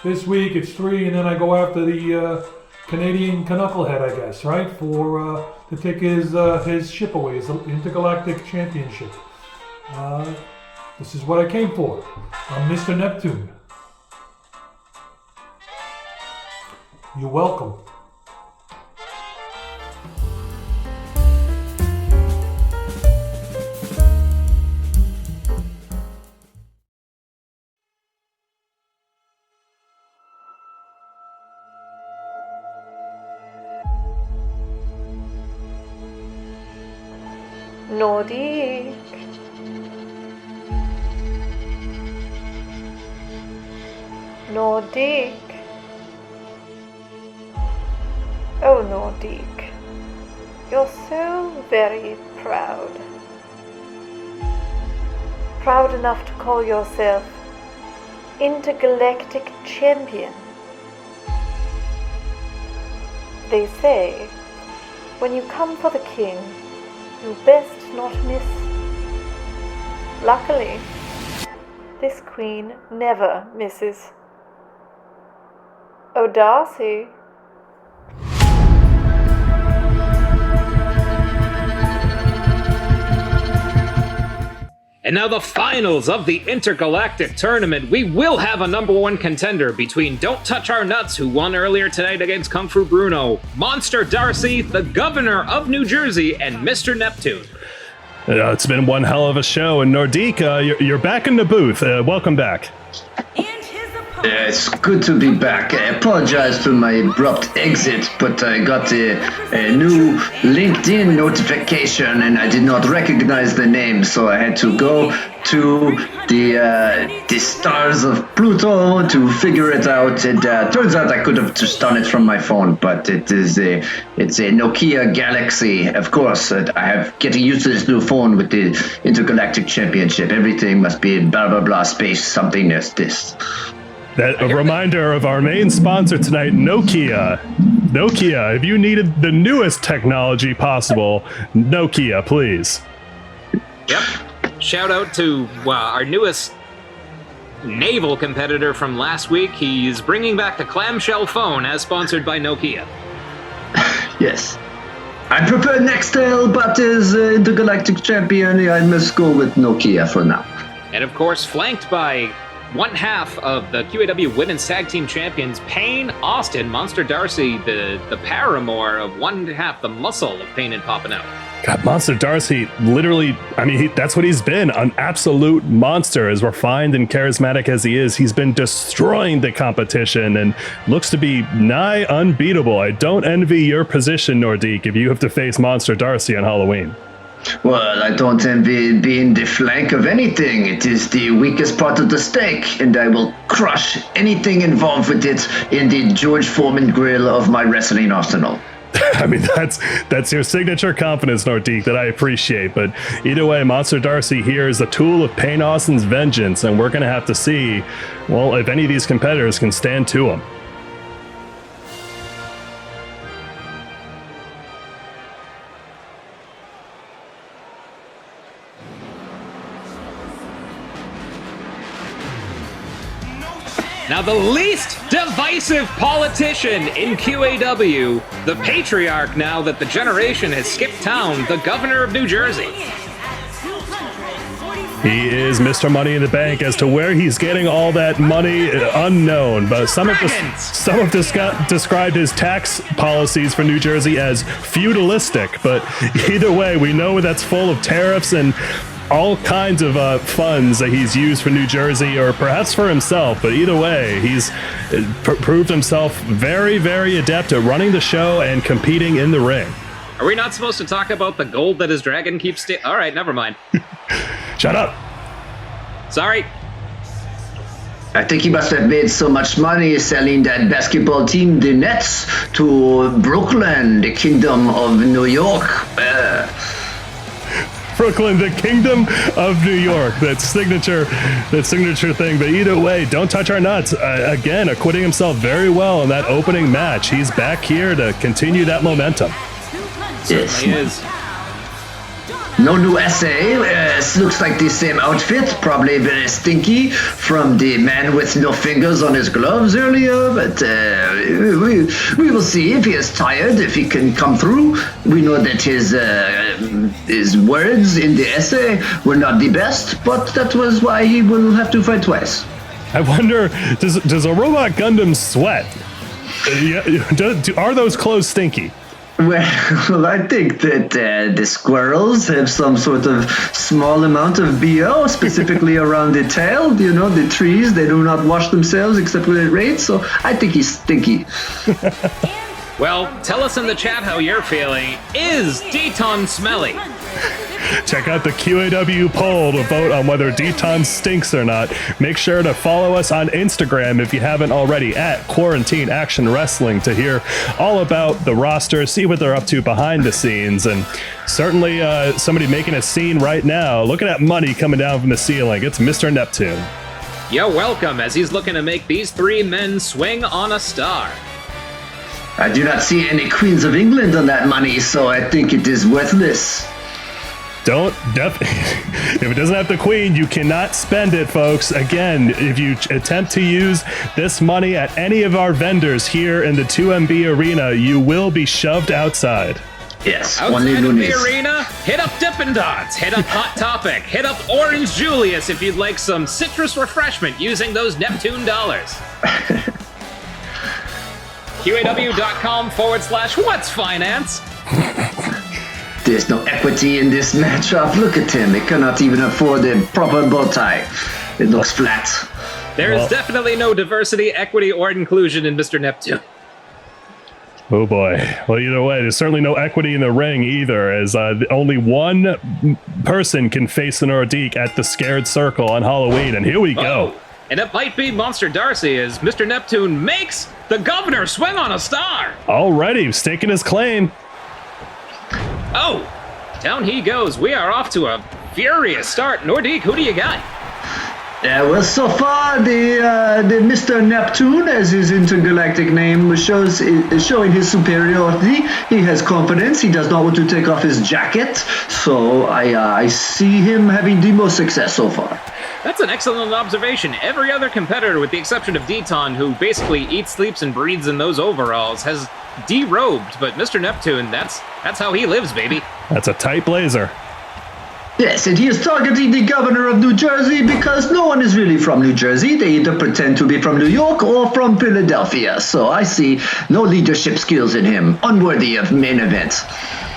This week, it's 3, and then I go after the Canadian Knucklehead, I guess, right? To take his ship away, his Intergalactic Championship. This is what I came for. I'm Mr. Neptune. You're welcome.
Nordique. Nordique. Oh, Nordique. You're so very proud. Proud enough to call yourself Intergalactic Champion. They say, when you come for the king, you best not miss. Luckily, this queen never misses. Oh, Darcy.
And now the finals of the Intergalactic Tournament. We will have a number 1 contender between Don't Touch Our Nuts, who won earlier tonight against Kung Fu Bruno, Monster Darcy, the Governor of New Jersey, and Mr. Neptune.
It's been one hell of a show, and Nordique, you're back in the booth. Welcome back.
It's good to be back. I apologize for my abrupt exit, but I got a new LinkedIn notification and I did not recognize the name, so I had to go to the stars of Pluto to figure it out. And turns out I could have just done it from my phone, but it's a Nokia Galaxy. Of course, I have getting used to this new phone with the Intergalactic Championship. Everything must be blah blah blah space something as this.
That a reminder of our main sponsor tonight, Nokia. Nokia, if you needed the newest technology possible, Nokia, please.
Yep. Shout out to our newest naval competitor from last week. He's bringing back the clamshell phone as sponsored by Nokia.
Yes. I prefer Nextel, but as Intergalactic Champion, I must go with Nokia for now.
And of course, flanked by one half of the QAW Women's Tag Team Champions, Payne Austin, Monster Darcy, the paramour of one half, the muscle of Payne and Poppin' Out.
God, Monster Darcy, literally, I mean, that's what he's been, an absolute monster. As refined and charismatic as he is, he's been destroying the competition and looks to be nigh unbeatable. I don't envy your position, Nordique, if you have to face Monster Darcy on Halloween.
Well, I don't envy being the flank of anything. It is the weakest part of the steak, and I will crush anything involved with it in the George Foreman grill of my wrestling arsenal.
I mean, that's your signature confidence, Nordique, that I appreciate. But either way, Monster Darcy here is a tool of Payne Austin's vengeance, and we're going to have to see, well, if any of these competitors can stand to him.
Now, the least divisive politician in QAW, the patriarch now that the generation has skipped town, the governor of New Jersey.
He is Mr. Money in the Bank. As to where he's getting all that money, unknown. But some have described his tax policies for New Jersey as feudalistic. But either way, we know that's full of tariffs and all kinds of funds that he's used for New Jersey, or perhaps for himself. But either way, he's proved himself very, very adept at running the show and competing in the ring.
Are we not supposed to talk about the gold that his dragon keeps all right, never mind.
Shut up.
Sorry.
I think he must have made so much money selling that basketball team, the Nets, to Brooklyn, the kingdom of New York.
Brooklyn, the kingdom of New York. That signature thing. But either way, don't touch our nuts. Again, acquitting himself very well in that opening match. He's back here to continue that momentum.
Yes.
He is.
No new essay. Looks like the same outfit. Probably very stinky from the man with no fingers on his gloves earlier. But we will see if he is tired, if he can come through. We know that his words in the essay were not the best, but that was why he will have to fight twice.
I wonder, does a robot Gundam sweat? Are those clothes stinky?
Well, I think that the squirrels have some sort of small amount of BO, specifically around the tail. You know, the trees, they do not wash themselves except when it rains, so I think he's stinky.
Well, tell us in the chat how you're feeling. Is Deton smelly?
Check out the QAW poll to vote on whether Deton stinks or not. Make sure to follow us on Instagram if you haven't already, at Quarantine Action Wrestling, to hear all about the roster, see what they're up to behind the scenes, and certainly somebody making a scene right now. Look at that money coming down from the ceiling. It's Mr. Neptune.
You're welcome, as he's looking to make these three men swing on a star.
I do not see any Queens of England on that money, so I think it is worthless.
If it doesn't have the queen, you cannot spend it, folks. Again, if you attempt to use this money at any of our vendors here in the 2MB arena, you will be shoved outside.
Yes,
outside of the arena, hit up Dippin' Dots, hit up Hot Topic, hit up Orange Julius if you'd like some citrus refreshment using those Neptune dollars. QAW.com/what's finance.
There's no equity in this matchup. Look at him. He cannot even afford a proper bow tie. It looks flat.
There is definitely no diversity, equity, or inclusion in Mr. Neptune.
Oh boy. Well, either way, there's certainly no equity in the ring either, as only one person can face the Nordique at the Scared Circle on Halloween, and here we go.
And it might be Monster Darcy as Mr. Neptune makes the governor swing on a star.
Already staking his claim.
Oh, down he goes. We are off to a furious start. Nordique, who do you got?
Well, so far, the Mr. Neptune, as his intergalactic name is showing his superiority. He has confidence. He does not want to take off his jacket. So I see him having the most success so far.
That's an excellent observation. Every other competitor, with the exception of Deton, who basically eats, sleeps, and breathes in those overalls, has derobed. But Mr. Neptune, that's how he lives, baby.
That's a tight blazer.
Yes, and he is targeting the governor of New Jersey because no one is really from New Jersey. They either pretend to be from New York or from Philadelphia. So I see no leadership skills in him, unworthy of main event.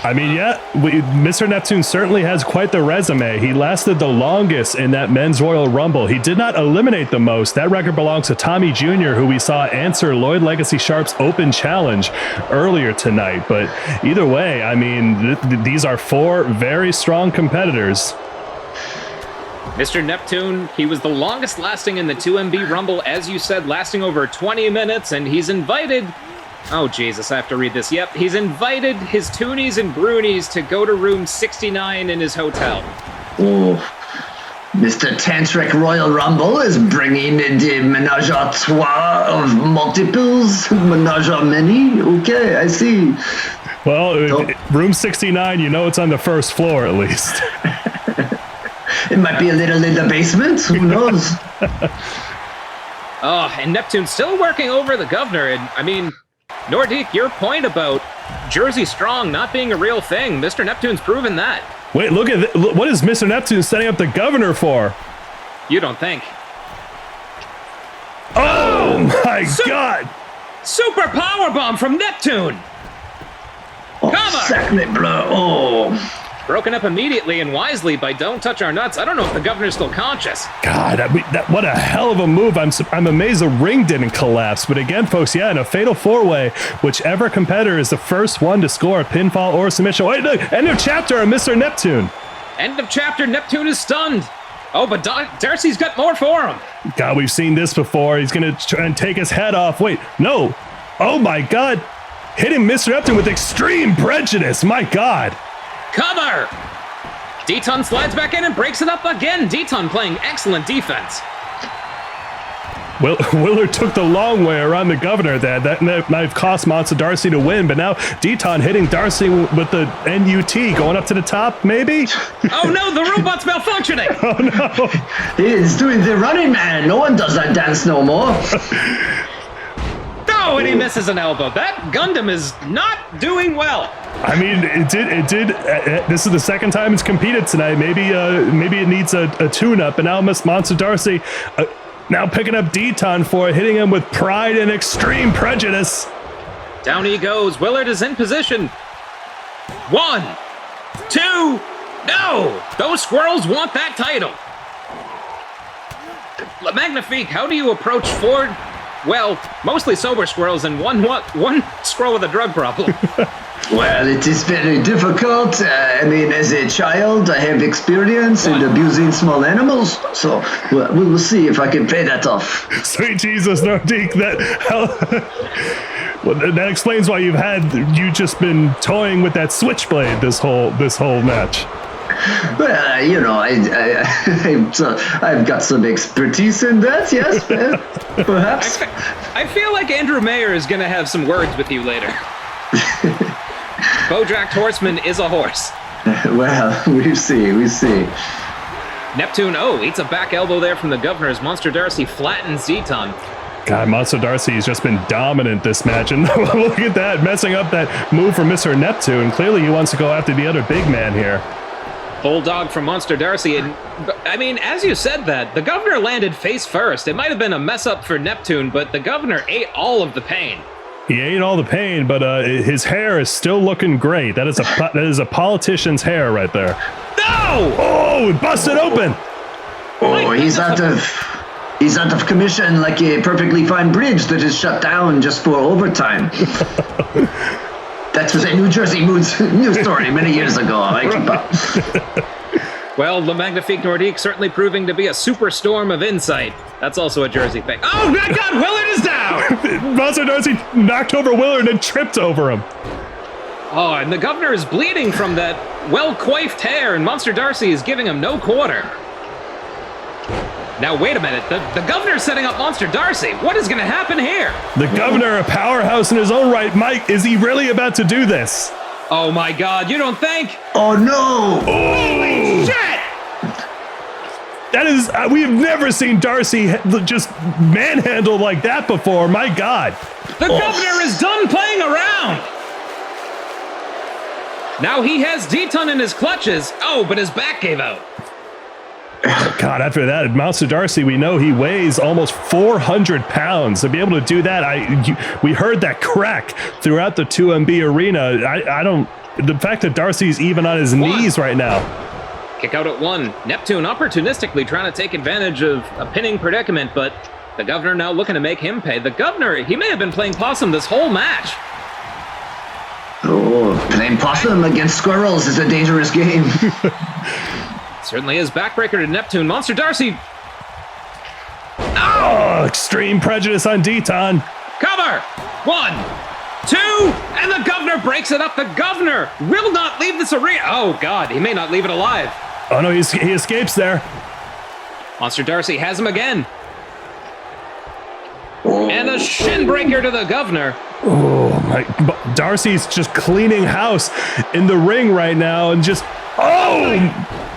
I mean, yeah, Mr. Neptune certainly has quite the resume. He lasted the longest in that men's Royal Rumble. He did not eliminate the most. That record belongs to Tommy Jr., who we saw answer Lloyd Legacy Sharp's open challenge earlier tonight. But either way, I mean, these are four very strong competitors.
Mr. Neptune, he was the longest lasting in the 2MB Rumble, as you said, lasting over 20 minutes, and he's invited... Oh, Jesus, I have to read this. Yep, he's invited his Toonies and Brunies to go to room 69 in his hotel.
Oh, Mr. Tantric Royal Rumble is bringing in the menage a trois of multiples, menage a many. Okay, I see.
Well, room 69, you know it's on the first floor at least.
It might be a little in the basement. Who knows?
Oh, and Neptune's still working over the governor, and I mean... Nordique, your point about Jersey Strong not being a real thing, Mr. Neptune's proven that.
Wait, look at what is Mr. Neptune setting up the governor for?
You don't think.
Oh my God!
Super powerbomb from Neptune!
Oh,
Cover!
Sacre bleu. Oh.
Broken up immediately and wisely by Don't Touch Our Nuts. I don't know if the governor's still conscious.
God, what a hell of a move. I'm amazed the ring didn't collapse. But again, folks, yeah, in a fatal four-way, whichever competitor is the first one to score a pinfall or a submission. Wait, look, end of chapter on Mr. Neptune.
End of chapter, Neptune is stunned. Oh, but Darcy's got more for him.
God, we've seen this before. He's going to try and take his head off. Wait, no. Oh, my God. Hitting Mr. Neptune with extreme prejudice. My God.
Cover! Deton slides back in and breaks it up again. Deton playing excellent defense.
Willard took the long way around the governor there. That might have cost Monster Darcy to win, but now Deton hitting Darcy with the NUT going up to the top, maybe?
Oh no, the robot's malfunctioning!
Oh no!
He's doing the running man. No one does that dance no more.
Oh, and he misses an elbow. That Gundam is not doing well.
I mean, it did. This is the second time it's competed tonight. Maybe it needs a tune-up. And now Monster Darcy now picking up Deton for it, hitting him with pride and extreme prejudice.
Down he goes. Willard is in position. 1, 2, no! Those squirrels want that title. Magnifique, how do you approach Ford? Well, mostly sober squirrels and one squirrel with a drug problem.
Well, it is very difficult. I mean, as a child, I have experience in abusing small animals, so we will see if I can pay that off.
Sweet Jesus, Nordique, that explains why you've just been toying with that switchblade this whole match.
Well, you know, I've got some expertise in that, yes, perhaps.
I feel like Andrew Mayer is going to have some words with you later. Bojack Horseman is a horse.
Well, we see.
Neptune, eats a back elbow there from the governor as Monster Darcy flattens Zeton.
God, Monster Darcy has just been dominant this match, and look at that, messing up that move from Mr. Neptune. Clearly he wants to go after the other big man here.
Bulldog from Monster Darcy, and I mean, as you said that, the governor landed face first. It might have been a mess up for Neptune, but the governor ate all of the pain.
He ate all the pain, but his hair is still looking great. That is a politician's hair right there.
No!
Oh, it busted open.
Oh, he's out of commission like a perfectly fine bridge that is shut down just for overtime. That was a New Jersey news story many years ago. I keep up.
Well, Le Magnifique Nordique certainly proving to be a superstorm of insight. That's also a Jersey thing. Oh my God, Willard is down!
Monster Darcy knocked over Willard and tripped over him.
Oh, and the governor is bleeding from that well-coiffed hair, and Monster Darcy is giving him no quarter. Now, wait a minute. The governor's setting up Monster Darcy. What is going to happen here?
The governor, a powerhouse in his own right. Mike, is he really about to do this?
Oh, my God. You don't think?
Oh, no.
Holy shit!
That is, we have never seen Darcy just manhandled like that before. My God.
The governor is done playing around. Now he has Deton in his clutches. Oh, but his back gave out.
God, after that, Monster Darcy, we know he weighs almost 400 pounds. To be able to do that, we heard that crack throughout the 2MB arena. I don't, the fact that Darcy's even on his knees right now.
Kick out at 1. Neptune opportunistically trying to take advantage of a pinning predicament, but the governor now looking to make him pay. The governor, he may have been playing possum this whole match.
Oh, playing possum against squirrels is a dangerous game.
Certainly is. Backbreaker to Neptune. Monster Darcy.
Oh, extreme prejudice on Deton.
Cover. 1, 2, and the governor breaks it up. The governor will not leave this arena. Oh, God, he may not leave it alive.
Oh, no, he escapes there.
Monster Darcy has him again. And a shin breaker to the governor.
Oh, my. Darcy's just cleaning house in the ring right now and just. Oh,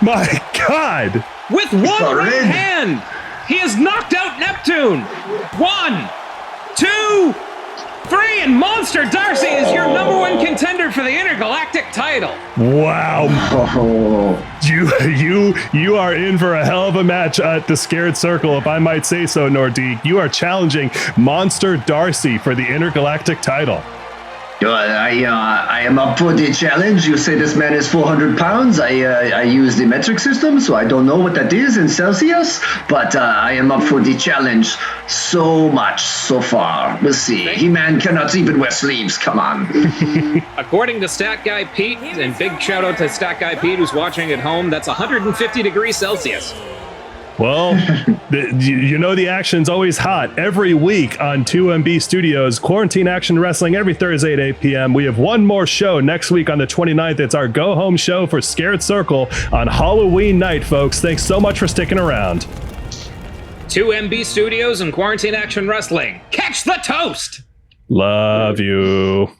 my God.
With one right hand, he has knocked out Neptune. 1, 2, 3, and Monster Darcy is your #1 contender for the intergalactic title.
Wow. You are in for a hell of a match at the Scared Circle, if I might say so, Nordique. You are challenging Monster Darcy for the intergalactic title.
I am up for the challenge. You say this man is 400 pounds. I use the metric system, so I don't know what that is in Celsius, but I am up for the challenge so much so far. We'll see. He-Man cannot even wear sleeves. Come on.
According to Stat Guy Pete, and big shout out to Stat Guy Pete who's watching at home, that's 150 degrees Celsius.
Well, you know the action's always hot every week on 2MB Studios. Quarantine Action Wrestling every Thursday at 8 p.m. We have one more show next week on the 29th. It's our go-home show for Scared Circle on Halloween night, folks. Thanks so much for sticking around.
2MB Studios and Quarantine Action Wrestling. Catch the toast!
Love you.